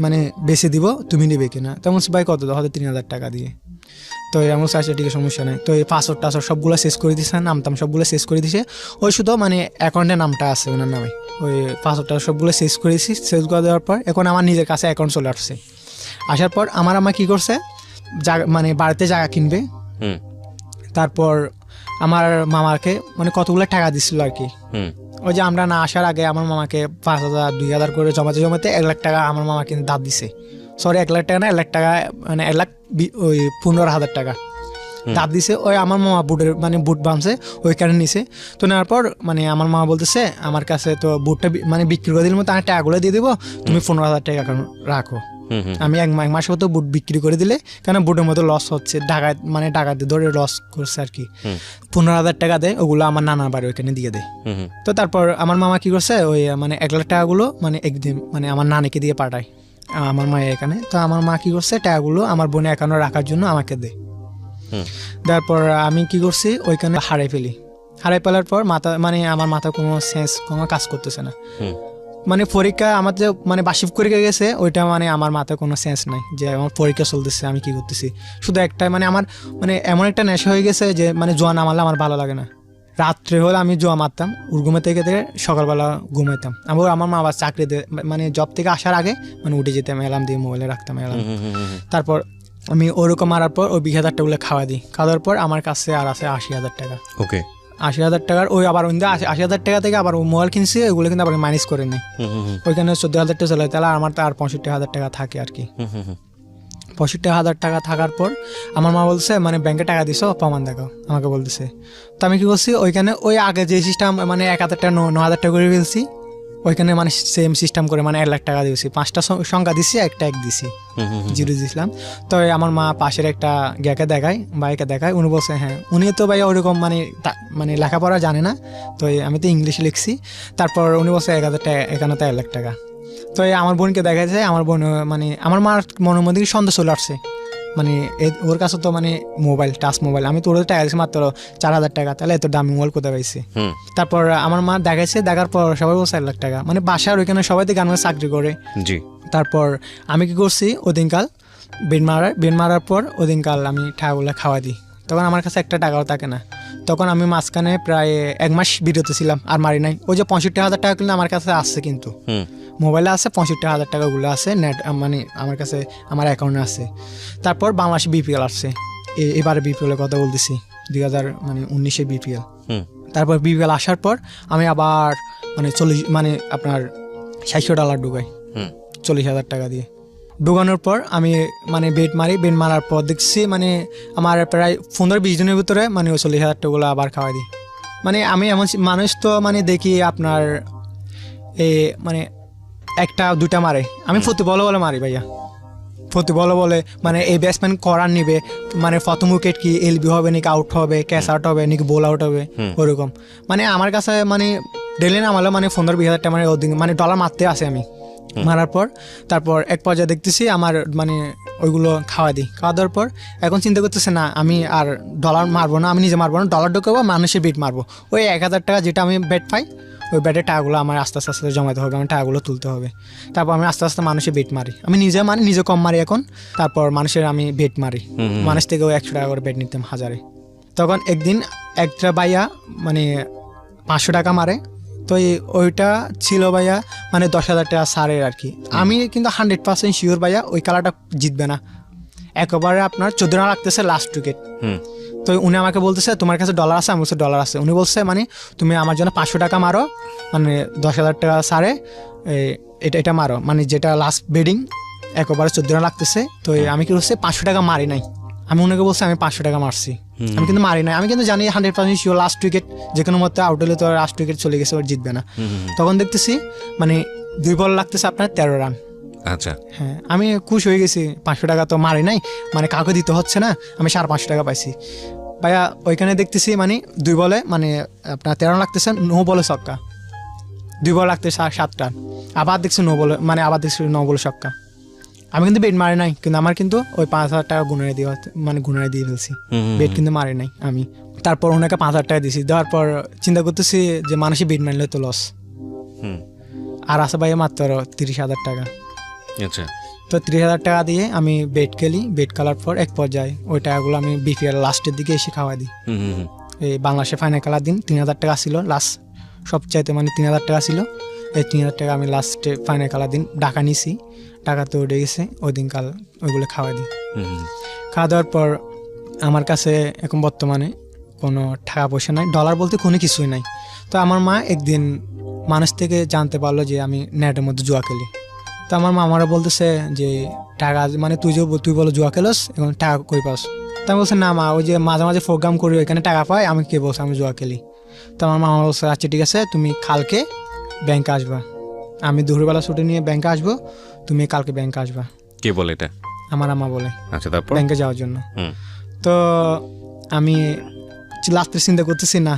মানে বেশি দিব, তুমি নেবে কিনা? তখন বলছে ভাই কত, হয়তো 3,000 টাকা দিয়ে। তো এমন আচ্ছা ঠিক আছে সমস্যা নেই। তো এই পাসওয়ার্ড টাসওয়ার্ড সবগুলো শেষ করে দিছে, নামতাম সবগুলো শেষ করে দিছে, ওই শুধু মানে অ্যাকাউন্টের নামটা আছে ওনার নামে, ওই পাসওয়ার্ডটা সবগুলো শেষ করে দিছি। শেষ করে দেওয়ার পর এখন আমার নিজের কাছে অ্যাকাউন্ট চলে আসছে। আসার পর আমার আম্মা কী করছে, মানে বাড়িতে জায়গা কিনবে, তারপর আমার মামাকে মানে কতগুলো টাকা দিচ্ছিল আর কি, ওই যে আমরা না আসার আগে আমার মামাকে 5,000 2,000 করে জমাতে 1 লাখ টাকা আমার মামা কিন্তু দাঁত দিছে, সরি 1 লাখ টাকা না, 1 লাখ টাকা মানে 1,15,000 টাকা দাঁত দিছে। ওই আমার মামা বুট বাঁধছে ওইখানে নিছে। তো নেওয়ার পর মানে আমার মামা বলতেছে আমার কাছে তো বুটটা মানে বিক্রি করে দিলে মতো আমি টাকাগুলো দিয়ে দেবো, তুমি 15,000 টাকা রাখো। আমি এক মাসের মতো বুট বিক্রি করে দিলে, কেন বুটের মতো লস হচ্ছে, ডাকাতে ধরে লস করছে আর কি। 15,000 টাকা দেয়, ওগুলো আমার নানার বাড়ি ওইখানে দিয়ে দেয়। তো তারপর আমার মামা কি করছে, ওই মানে 1 লাখ টাকাগুলো মানে একদিন মানে আমার নানিকে দিয়ে পাঠায় আমার মায়ের এখানে। তো আমার মা কি করছে, টাকাগুলো আমার বোনের অ্যাকাউন্টে রাখার জন্য আমাকে দেয়। তারপর আমি কি করছি, ওইখানে হারাই ফেলার পর আমার মাথা কোনো কাজ করতেছে না। মানে পরীক্ষা আমার যে মানে বার্ষিক পরীক্ষা গেছে, ওইটা মানে আমার মাথায় কোনো সেন্স নাই যে আমার পরীক্ষা চলতেছে আমি কি করতেছি। শুধু একটাই মানে আমার মানে এমন একটা নেশা হয়ে গেছে যে মানে জোয়া না মারলে আমার ভালো লাগে না। রাত্রে হলে আমি জোয়া মারতাম, ঘুমে থেকে সকালবেলা ঘুমাইতাম। আমার মা আবার চাকরিতে মানে জব থেকে আসার আগে মানে উঠে যেতাম, অ্যালার্ম দিয়ে মোবাইলে রাখতাম অ্যালার্ম। তারপর আমি ওরকম মারার পর ওই 20,000 টাকাগুলো খাওয়া দিই। খাওয়ার পর আমার কাছে আর আছে 80,000 টাকা। ওকে, 80,000 টাকার ওই আবার 80,000 টাকা থেকে আবার মোবাইল কিনছি, ওইগুলো কিন্তু আবার মাইনাস করে নিই। ওইখানে 14,000 টাকা চলে, তাহলে আমার তো আর 65,000 টাকা থাকে আর কি। 65,000 টাকা থাকার পর আমার মা বলছে মানে ব্যাংকে টাকা দিছো, প্রমাণ দেখাও, আমাকে বলতেছে। তো আমি কি করছি, ওইখানে ওই আগে যে সিস্টেম মানে 1,000 টাকা 9,000 টাকা করে ফেলছি, ওইখানে মানে সেম সিস্টেম করে মানে 1 লাখ টাকা দিয়েছি। 5টা সংখ্যা দিছি, একটা 1 দিছি, 0 দিয়েছিলাম। তো আমার মা পাশের একটা ভাইকে দেখায়, উনি বলছে হ্যাঁ, উনি তো ভাই ওরকম মানে লেখাপড়া জানে না, তো আমি তো ইংলিশে লিখছি। তারপর উনি বলছে 1,000 টাকা, এখানে তো 1 লাখ টাকা। তো আমার বোনকে দেখাচ্ছে, আমার বোন মানে আমার মার মনের মধ্যে সন্দেহ চলে আসছে, মানে ওর কাছে তো মানে মোবাইল, টাচ মোবাইল, আমি তো ওর টাকা দিয়েছি মাত্র 4,000 টাকা, তাহলে এত দামি মোবাইল কোথায় পাইছি। তারপর আমার মা দেখাইছে, দেখার পর সবাই বলছে 1 লাখ টাকা, মানে বাসার ওইখানে সবাই তো গানের চাকরি করে। তারপর আমি কি করছি, ওদিনকাল বেড মারার পর ওদিনকাল আমি টাকাগুলো খাওয়া দিই, তখন আমার কাছে একটা টাকাও থাকে না। তখন আমি মাঝখানে প্রায় 1 মাস বিরত ছিলাম, আর মারি নাই। ওই যে 65,000 টাকা কিন্তু আমার কাছে আছে, কিন্তু মোবাইলে আছে 65,000 টাকাগুলো আছে, নেট মানে আমার কাছে আমার অ্যাকাউন্টে আছে। তারপর বাংলাদেশে বিপিএল আসছে, এবারে বিপিএলের কথা বলতেছি, 2019-এ বিপিএল। তারপর বিপিএল আসার পর আমি আবার মানে আপনার $600 ঢুকাই, 40,000 টাকা দিয়ে। ঢুকানোর পর আমি মানে বেট মারার পর দেখছি মানে আমার প্রায় 15-20 দিনের ভিতরে মানে ওই 40,000 টাকাগুলো আবার খাওয়াই দিই। মানে আমি এমন মানুষ তো মানে দেখি আপনার মানে 1-2টা মারে, আমি প্রতি বলে মারি ভাইয়া, প্রতি বলে মানে এই ব্যাটসম্যান করার নিবে, মানে প্রথম উইকেট কি এলবি হবে নাকি আউট হবে, ক্যাচ আউট হবে নাকি বোল আউট হবে, ওরকম। মানে আমার কাছে মানে ডেলি নামালে মানে 15-20,000 টাকা মানে ওদিন মানে ডলার মারতে আসে আমি। মারার পর তারপর এক পর্যায়ে দেখতেছি আমার মানে ওইগুলো খাওয়া দেওয়ার পর এখন চিন্তা করতেছে না আমি আর ডলার মারবো না, আমি নিজে মারবো না, ডলার ঢুকাবো, মানুষের বেট মারবো। ওই 1,000 টাকা যেটা আমি বেট পাই ওই ব্যাটের টাকাগুলো আমার আস্তে আস্তে জমাতে হবে, আমার টাকাগুলো তুলতে হবে। তারপর আমি আস্তে আস্তে মানুষের বেট মারি, আমি নিজে কম মারি এখন। তারপর মানুষের আমি বেট মারি, মানুষ থেকে ওই 100 টাকা করে বেট নিতাম 1000-এ। তখন একদিন একটা ভাইয়া মানে 500 টাকা মারে, তো ওইটা ছিল ভাইয়া মানে 10,000 টাকা সারের আর কি। আমি কিন্তু 100% শিওর ভাইয়া ওই খেলাটা জিতবে না, একেবারে আপনার 14 রান লাগতেছে লাস্ট উইকেট। তো উনি আমাকে বলতেছে তোমার কাছে ডলার আছে, আমার কাছে ডলার আছে। উনি বলছে মানে তুমি আমার জন্য 500 টাকা মারো, মানে 10,000 টাকা সারে এটা মারো, মানে যেটা লাস্ট বেডিং একেবারে 14 রান লাগতেছে। তো আমি কি বলছে 500 টাকা মারি নাই, আমি ওনাকে বলছি আমি 500 টাকা মারছি, আমি কিন্তু মারি নাই। আমি কিন্তু জানি 100% শিওর লাস্ট উইকেট যে কোনো মতো আউট হলে তো লাস্ট উইকেট চলে গেছে, ওর জিতবে না। তখন দেখতেছি মানে 2 বল লাগতেছে আপনার 13 রান। আচ্ছা, হ্যাঁ, আমি খুশি হয়ে গেছি, 500 টাকা তো মারি নাই, মানে কাউকে দিতে হচ্ছে না, আমি 550 টাকা পাইছি ভাইয়া। ওইখানে দেখতেছি মানে 2 বলে মানে আপনার 13 রান লাগতেছে, 9 বলে ছক্কা, 2 বল লাগতেছে 7 রান, আবার দেখছি 9 বলে মানে আবার দেখছি 9 বলে ছক্কা। আমি কিন্তু বেট মারি নাই, কিন্তু আমার কিন্তু ওই 5,000 টাকা গুণে দিয়ে ফেলছি, বেট কিন্তু মারি নাই আমি। তারপর ওনাকে 5,000 টাকা দিয়েছি, দেওয়ার পর চিন্তা করতেছি যে মানুষই বেট মারলে তো লস, আর আছে ভাইয়া মাত্র 30,000 টাকা। আচ্ছা, তো 30,000 টাকা দিয়ে আমি বেট খেলি, বেট খেলার পর এক পর্যায়ে ওই টাকাগুলো আমি বিপিএল লাস্টের দিকে এসে খাওয়া দিই। এই বাংলাদেশে ফাইনাল খেলার দিন 3,000 টাকা ছিল লাস্ট, সবচাইতে মানে 3,000 টাকা ছিল। এই 3,000 টাকা আমি লাস্টে ফাইনাল খেলার দিন টাকা নিছি, টাকা তো উঠে গেছে, ওই দিনকাল ওইগুলো খাওয়া দিই। খাওয়া দেওয়ার পর আমার কাছে এখন বর্তমানে কোনো টাকা পয়সা নাই, ডলার বলতে কোনো কিছুই নাই। তো আমার মা একদিন মানুষ থেকে জানতে পারলো যে আমি নেটের মধ্যে জুয়া খেলি। তো আমার মা আমারও বলতেছে যে টাকা মানে তুই বলো জুয়া খেলোস, এখন টাকা কই পাস? তো আমি বলছি না মা, ওই যে মাঝে মাঝে প্রোগ্রাম করি ওইখানে টাকা পাই, আমি কে বলছি আমি জুয়া খেলি? তো আমার মা বলছে আচ্ছা ঠিক আছে, তুমি কালকে ব্যাংকে আসবা, আমি দুপুরবেলা ছুটি নিয়ে ব্যাংকে আসবো, তুমি কালকে ব্যাংকে আসবা। কে বলে এটা? আমার আম্মা বলে। আচ্ছা, তারপর ব্যাংকে যাওয়ার জন্য। তো আমি লাস্টের চিন্তা করতেছি না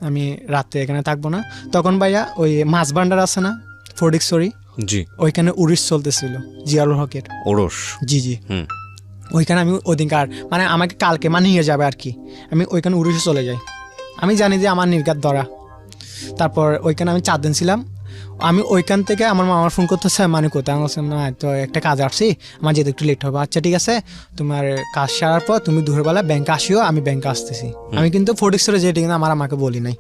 আমি রাতে এখানে থাকবো না। তখন ভাইয়া ওই মাছ ভান্ডার আছে না ফটিকছড়ি, জি, ওইখানে উড়িস চলতেছিল জিয়াউল হকের ওরস। জি ওইখানে আমি ওইদিনকার মানে আমাকে কালকে মানে নিয়ে যাবে আর কি, আমি ওইখানে উড়িসে চলে যাই। আমি জানি যে আমার নির্ঘাত ধরা। তারপর ওইখানে আমি 4 দিন ছিলাম। আমি ওইখান থেকে আমার মামার ফোন করতেছে, মানে কোথায়? আমি বলছিলাম না তো একটা কাজ আসছি, আমার যেতে একটু লেট হবে। আচ্ছা ঠিক আছে, তোমার কাজ সারার পর তুমি দুপুরবেলা ব্যাংকে আসিও, আমি ব্যাংকে আসতেছি। আমি কিন্তু ফটিকছড়ি যেটি কিন্তু আমার আমাকে বলি নাই।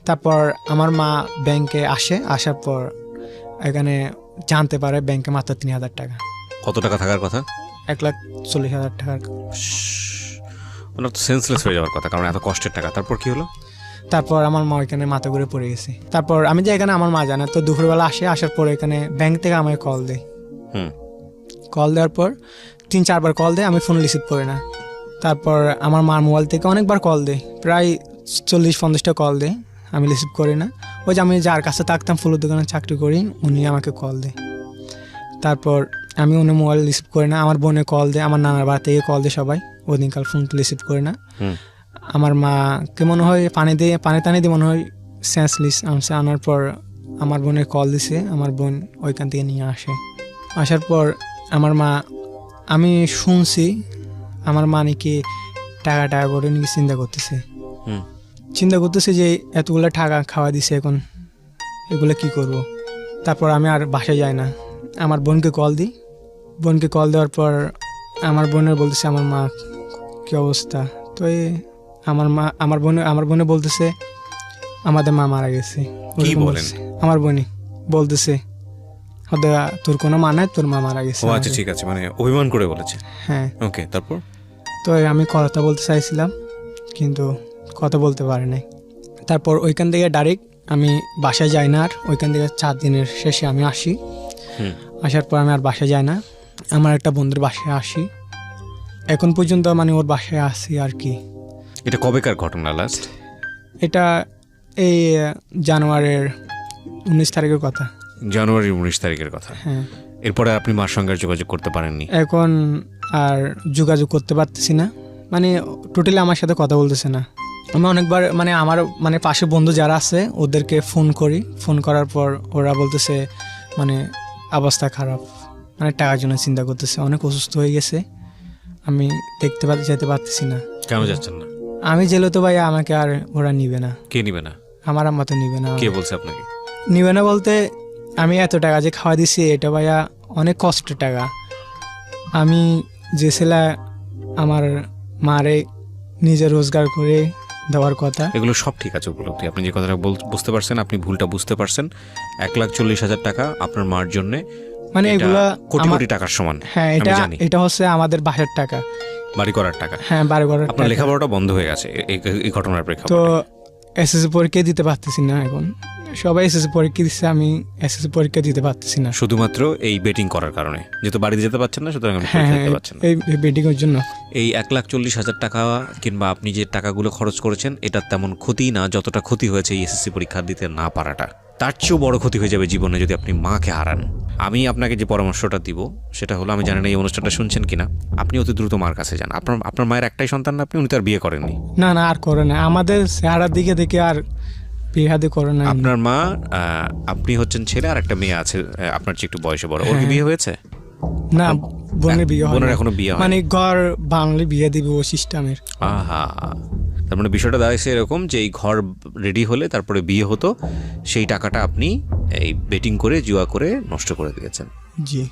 তারপর আমার মা ব্যাংকে আসে, আসার পর এখানে জানতে পারে ব্যাংকে মাত্র 3,000 টাকা। কত টাকা থাকার কথা? 1,40,000 টাকার। ওনার তো সেন্সলেস হয়ে যাওয়ার কথা, কারণ এত কষ্টের টাকা। তারপর কি হলো? তারপর আমার মা ওইখানে মাথা ঘুরে পড়ে গেছে। তারপর আমি যে এখানে আমার মা জানে, তো দুপুরবেলা আসার পর এখানে ব্যাংক থেকে আমাকে কল দেয়। কল দেওয়ার পর 3-4 বার কল দেয়, আমি ফোন রিসিভ করি না। তারপর আমার মার মোবাইল থেকে অনেকবার কল দেয়, প্রায় 40-50টা কল দেয়, আমি রিসিভ করি না। ওই যে আমি যার কাছে থাকতাম ফুলের দোকানে চাকরি করি, উনি আমাকে কল দেয়। তারপর আমি উনি মোবাইল রিসিভ করি না, আমার বোনে কল দেয়, আমার নানার বাড়ি থেকে কল দেয় সবাই, ওই দিনকাল ফোন রিসিভ করি না। আমার মাকে মনে হয় পানি টানি দিয়ে মনে হয় সেন্সলেস আনার পর আমার বোনের কল দিছে, আমার বোন ওইখান থেকে নিয়ে আসার পর আমার মা, আমি শুনছি আমার মা নাকি টাকা করে নাকি চিন্তা করতেছে যে এতগুলো টাকা খাওয়া দিছে, এখন এগুলো কি করব। তারপর আমি আর বাসায় যাই না, আমার বোনকে কল দিই। বোনকে কল দেওয়ার পর আমার বোনের বলতেছে আমার মা কি অবস্থা। তো আমার বোনে বলতেছে আমাদের মা মারা গেছে। কি বলেন? আমার বোনই বলতেছে তোর কোনো মা নাই, তোর মা মারা গেছে। ও আচ্ছা, ঠিক আছে, মানে অভিমান করে বলেছে। হ্যাঁ। ওকে, তারপর? তো আমি কথা বলতে চাইছিলাম কিন্তু কথা বলতে পারি নাই। তারপর ওইখান থেকে ডাইরেক্ট আমি বাসায় যাই না, আর ওইখান থেকে 4 দিনের শেষে আমি আসি। আসার পর আমি আর বাসায় যাই না, আমার একটা বন্ধুর বাসায় আসি। এখন পর্যন্ত মানে ওর বাসায় আসি আর কি। এটা কবেকার ঘটনা লাস্ট? এটা এই জানুয়ারির 19 তারিখের কথা। জানুয়ারির 19 তারিখের কথা। হ্যাঁ। এরপরে আপনি মার সঙ্গে আর যোগাযোগ করতে পারেননি? এখন আর যোগাযোগ করতে পারতেছি না, মানে টোটালি আমার সাথে কথা বলতেছে না। আমি অনেকবার মানে আমার মানে পাশে বন্ধু যারা আছে ওদেরকে ফোন করি, ফোন করার পর ওরা বলতেছে মানে অবস্থা খারাপ, মানে টাকার জন্য চিন্তা করতেছে, অনেক অসুস্থ হয়ে গেছে, আমি যেতে পারতেছি না। কেন যাচ্ছেন না? আমি জেলে তো ভাই আমাকে আর ওরা নিবে না। কে নিবে না? আমার আম্মা তো নিবে না। কে বলছে আপনাকে নিবে না? বলতে আমি এত টাকা যে খাওয়া দিছি এটা ভাইয়া অনেক কষ্টের টাকা। আমি যে ছেলে আমার মারে নিজে রোজগার করে দেওয়ার কথা। এগুলো সব ঠিক আছে, উপলব্ধি। আপনি যে কথাটা বুঝতে পারছেন, আপনি ভুলটা বুঝতে পারছেন। 1,40,000 টাকা আপনার মার জন্য, মানে এগুলা কোটি কোটি টাকার সমান। হ্যাঁ, এটা হচ্ছে আমাদের বাসার টাকা, বাড়ি করার টাকা। হ্যাঁ, বাড়ি করার। আপনার লেখাপড়াটা বন্ধ হয়ে গেছে এই ঘটনার প্রেক্ষাপটে। তো এসএসসি পরীক্ষা দিতে পারতেছি না। এখন সবাই এসএসসি পরীক্ষা দিচ্ছে, আমি এসএসসি পরীক্ষা দিতে পারতেছি না, শুধুমাত্র এই বেটিং করার কারণে। যেহেতু বাড়িতে যেতে পারছেন না, সুতরাং আপনি পরীক্ষা দিতে পারছেন না। এই বেটিং এর জন্য। এই 1,40,000 টাকা কিংবা আপনি যে টাকাগুলো খরচ করেছেন, এটা তেমন ক্ষতি না যতটা ক্ষতি হয়েছে এই এসএসসি পরীক্ষা দিতে না পারাটা। তার চেয়েও বড় ক্ষতি হয়ে যাবে জীবনে যদি আপনি মাকে হারান। আমি আপনাকে যে পরামর্শটা দিব সেটা হলো, আমি জানি না এই অনুষ্ঠানটা শুনছেন কিনা, আপনি অতি দ্রুত মার কাছে যান। আপনার মায়ের একটাই সন্তান না, আপনি? উনি তার বিয়ে করেননি? না না, আর করে না। আমাদের চেহারার দিকে দেখে আর বিয়ে হাতে করে না। আপনার মা, আপনি হচ্ছেন ছেলে, আর একটা মেয়ে আছে আপনার চেয়ে একটু বয়সে বড়। ওর কি বিয়ে হয়েছে? না, বোনের বিয়ে হয়। বোনের এখনো বিয়ে হয় মানে ঘর বাংলা বিয়ে দিবে ও সিস্টেমের। আহা, তার মানে বিষয়টা দাঁড়িয়েছে এরকম যে এই ঘর রেডি হলে তারপরে বিয়ে হতো, সেই টাকাটা আপনি এই বেটিং করে, জুয়া করে নষ্ট করে দিয়েছেন। জি।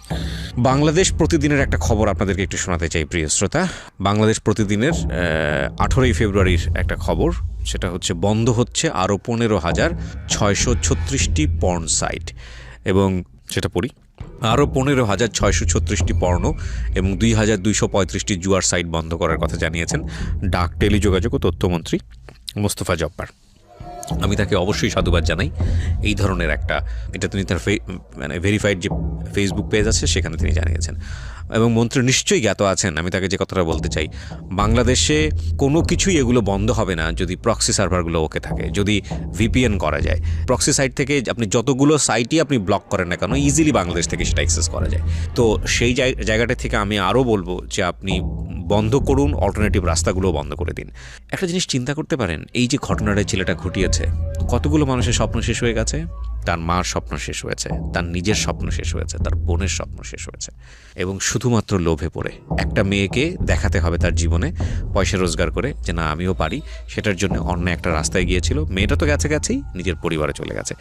বাংলাদেশ প্রতিদিনের একটা খবর আপনাদেরকে একটু শোনাতে চাই প্রিয় শ্রোতা। বাংলাদেশ প্রতিদিনের 18 ফেব্রুয়ারির একটা খবর, সেটা হচ্ছে বন্ধ হচ্ছে আরও 15,636টি পর্ন সাইট। এবং সেটা পড়ি, আরও 15,636টি পর্ন এবং 2,235টি জুয়ার সাইট বন্ধ করার কথা জানিয়েছেন ডাক, টেলিযোগাযোগ ও তথ্যমন্ত্রী মোস্তফা জব্বার। আমি তাকে অবশ্যই সাধুবাদ জানাই। এই ধরনের একটা, এটা তিনি তার মানে ভেরিফাইড যে ফেসবুক পেজ আছে সেখানে তিনি জানিয়েছেন। এবং মন্ত্রী নিশ্চয়ই জ্ঞাত আছেন আমি তাকে যে কথাটা বলতে চাই, বাংলাদেশে কোনো কিছুই এগুলো বন্ধ হবে না যদি প্রক্সি সার্ভারগুলো ওকে থাকে, যদি ভিপিএন করা যায়। প্রক্সি সাইট থেকে আপনি যতগুলো সাইটই আপনি ব্লক করেন না কেন, ইজিলি বাংলাদেশ থেকে সেটা অ্যাক্সেস করা যায়। তো সেই জায়গাটা থেকে আমি আরও বলবো যে আপনি বন্ধ করুন, অল্টারনেটিভ রাস্তাগুলো বন্ধ করে দিন। একটা জিনিস চিন্তা করতে পারেন, এই যে ঘটনাটা ছেলেটা ঘটিয়েছে, কতগুলো মানুষের স্বপ্ন শেষ হয়ে গেছে। তার মার স্বপ্ন শেষ হয়েছে, তার নিজের স্বপ্ন শেষ হয়েছে, তার বোনের স্বপ্ন শেষ হয়েছে, এবং শুধুমাত্র লোভে পড়ে একটা মেয়েকে দেখাতে হবে তার জীবনে পয়সা রোজগার করে যে না আমিও পারি, সেটার জন্য অন্য একটা রাস্তায় গিয়েছিল। মেয়েটা তো গেছেই, নিজের পরিবারে চলে গেছে।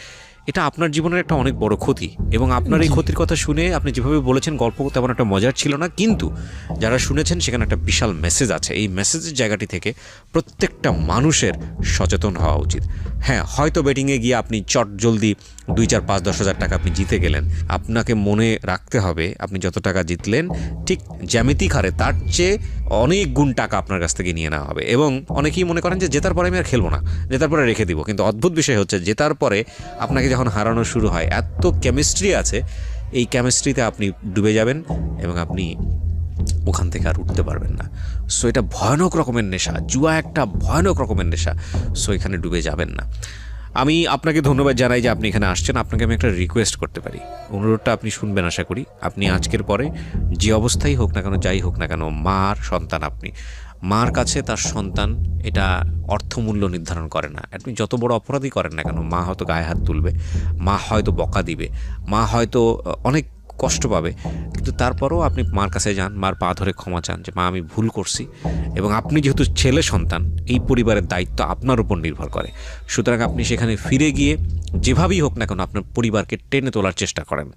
এটা আপনার জীবনের একটা অনেক বড় ক্ষতি। এবং আপনার এই ক্ষতির কথা শুনে আপনি যেভাবে বলেছেন, গল্প তেমন একটা মজার ছিল না, কিন্তু যারা শুনেছেন সেখানে একটা বিশাল মেসেজ আছে। এই মেসেজের জায়গাটি থেকে প্রত্যেকটা মানুষের সচেতন হওয়া উচিত। হ্যাঁ, হয়তো বেটিংয়ে গিয়ে আপনি চট জলদি 2, 4, 5, 10,000 টাকা আপনি জিতে গেলেন। আপনাকে মনে রাখতে হবে আপনি যত টাকা জিতলেন ঠিক জ্যামিতিক হারে তার চেয়ে অনেক গুণ টাকা আপনার কাছ থেকে নিয়ে নেওয়া হবে। এবং অনেকেই মনে করেন যে জেতার পরে আমি আর খেলবো না, জেতার পরে রেখে দিব। কিন্তু অদ্ভুত বিষয় হচ্ছে, জেতার পরে আপনাকে যখন হারানো শুরু হয়, এত কেমিস্ট্রি আছে, এই কেমিস্ট্রিতে আপনি ডুবে যাবেন এবং আপনি ওখান থেকে আর উঠতে পারবেন না। সো এটা ভয়ানক রকমের নেশা, জুয়া একটা ভয়ানক রকমের নেশা। সো এখানে ডুবে যাবেন না। আমি আপনাকে ধন্যবাদ জানাই যে আপনি এখানে আসছেন। আপনাকে আমি একটা রিকোয়েস্ট করতে পারি, অনুরোধটা আপনি শুনবেন আশা করি। আপনি আজকের পরে যে অবস্থায় হোক না কেন, যাই হোক না কেন, মার সন্তান আপনি। মার কাছে তার সন্তান এটা অর্থমূল্য নির্ধারণ করে না। আপনি যত বড় অপরাধী করেন না কেন, মা হয়তো গায়ে হাত তুলবে, মা হয়তো বকা দিবে, মা হয়তো অনেক কষ্ট পাবে, কিন্তু তারপরও আপনি মার কাছে যান, মার পা ধরে ক্ষমা চান যে মা আমি ভুল করছি, এবং আপনি যেহেতু ছেলে সন্তান এই পরিবারের দায়িত্ব আপনার উপর নির্ভর করে, সুতরাং আপনি সেখানে ফিরে গিয়ে যেভাবেই হোক না কেন আপনার পরিবারকে টেনে তোলার চেষ্টা করেন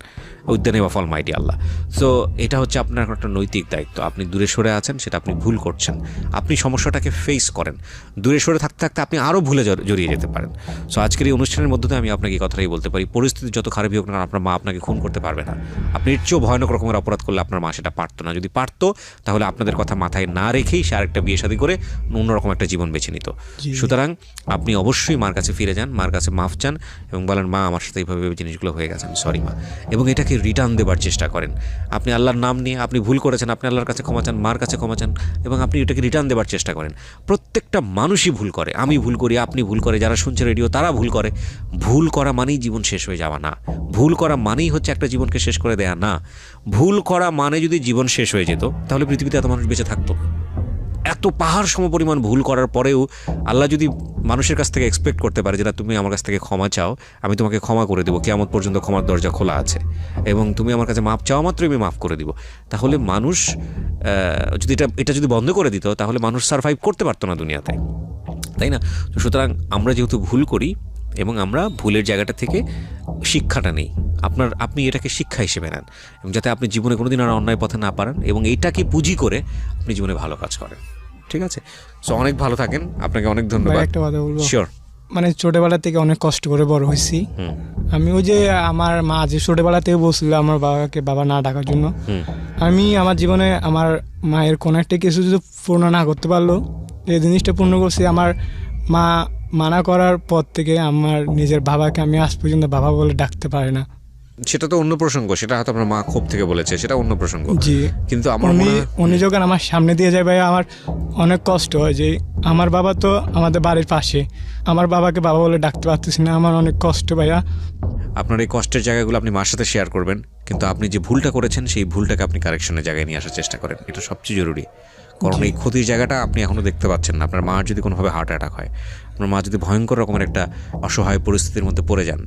with the name of Almighty Allah. So এটা হচ্ছে আপনার একটা নৈতিক দায়িত্ব। আপনি দূরে সরে আছেন, সেটা আপনি ভুল করছেন, আপনি সমস্যাটাকে ফেস করেন। দূরে সরে থাকতে থাকতে আপনি আরও ভুলে জড়িয়ে যেতে পারেন। সো আজকের এই অনুষ্ঠানের মধ্যে আমি আপনাকে এই কথাটাই বলতে পারি, পরিস্থিতি যত খারাপই হোক না, আপনার মা আপনাকে খুন করতে পারবে না। আপনি এর চেয়েও ভয়ানক রকমের অপরাধ করলে আপনার মা সেটা পারতো না। যদি পারতো তাহলে আপনাদের কথা মাথায় না রেখেই সে আরেকটা বিয়ে শাদী করে অন্যরকম একটা জীবন বেছে নিত। সুতরাং আপনি অবশ্যই মার কাছে ফিরে যান, মার কাছে মাফ চান এবং বলেন মা আমার সাথে এইভাবে জিনিসগুলো হয়ে গেছে, আমি সরি মা, এবং এটাকে রিটার্ন দেবার চেষ্টা করেন। আপনি আল্লাহর নাম নিয়ে আপনি ভুল করেছেন, আপনি আল্লাহর কাছে ক্ষমা চান, মার কাছে ক্ষমা চান এবং আপনি এটাকে রিটার্ন দেবার চেষ্টা করেন। প্রত্যেকটা মানুষই ভুল করে, আমি ভুল করি, আপনি ভুল করে, যারা শুনছে রেডিও তারা ভুল করে। ভুল করা মানেই জীবন শেষ হয়ে যাওয়া না, ভুল করা মানেই হচ্ছে একটা জীবনকে শেষ করে দেয়া না। ভুল করা মানে যদি জীবন শেষ হয়ে যেত তাহলে পৃথিবীতে এত মানুষ বেঁচে থাকতো। এত পাহাড় সমপরিমাণ ভুল করার পরেও আল্লাহ যদি মানুষের কাছ থেকে এক্সপেক্ট করতে পারে যে না তুমি আমার কাছ থেকে ক্ষমা চাও, আমি তোমাকে ক্ষমা করে দেবো, কিয়ামত পর্যন্ত ক্ষমার দরজা খোলা আছে, এবং তুমি আমার কাছে মাপ চাও মাত্রই আমি মাফ করে দিব, তাহলে মানুষ যদি এটা যদি বন্ধ করে দিত তাহলে মানুষ সারভাইভ করতে পারতো না দুনিয়াতে, তাই না? তো সুতরাং আমরা যেহেতু ভুল করি এবং আমরা ভুলের জায়গাটা থেকে শিক্ষাটা নেই, আপনি এটাকে শিক্ষা হিসেবে নেন এবং যাতে আপনি জীবনে কোনোদিন আর অন্যায় পথে না পারেন এবং এইটাকে পুঁজি করে আপনি জীবনে ভালো কাজ করেন। ঠিক আছে? সো অনেক ভালো থাকেন, আপনাকে অনেক ধন্যবাদ। একটা কথা বলবো, শিওর। মানে ছোটবেলা থেকে অনেক কষ্ট করে বড় হয়েছি আমি। ওই যে আমার মা যে ছোটবেলা থেকে বলছিল আমার বাবাকে বাবা না ডাকার জন্য, আমি আমার জীবনে আমার মায়ের কোনো একটা কিছু যদি পূর্ণ না করতে পারলো, এই জিনিসটা পূর্ণ করছি। আমার মা মানা করার পর থেকে আমার নিজের বাবাকে আমি আজ পর্যন্ত বাবা বলে ডাকতে পারি না। সেটা তো অন্য প্রসঙ্গ, সেটা হয়তো আপনার মা ক্ষোভ থেকে বলেছে, সেটা অন্য প্রসঙ্গ। জি, কিন্তু আমার উনি যখন আমার সামনে দিয়ে যায় ভাই আমার অনেক কষ্ট হয় যে আমার বাবা তো আমাদের বাড়ির পাশে, আমার বাবাকে বাবা বলে ডাকতে পারতেছি না, আমার অনেক কষ্ট ভাইয়া। আপনার এই কষ্টের জায়গাগুলো আপনি মার সাথে শেয়ার করবেন, কিন্তু আপনি যে ভুলটা করেছেন সেই ভুলটাকে আপনি কারেকশনের জায়গায় নিয়ে আসার চেষ্টা করেন, এটা সবচেয়ে জরুরি। কারণ এই ক্ষতির জায়গাটা আপনি এখনও দেখতে পাচ্ছেন না। আপনার মার যদি কোনোভাবে হার্ট অ্যাটাক হয়, আপনার মা যদি ভয়ঙ্কর রকমের একটা অসহায় পরিস্থিতির মধ্যে পড়ে যান,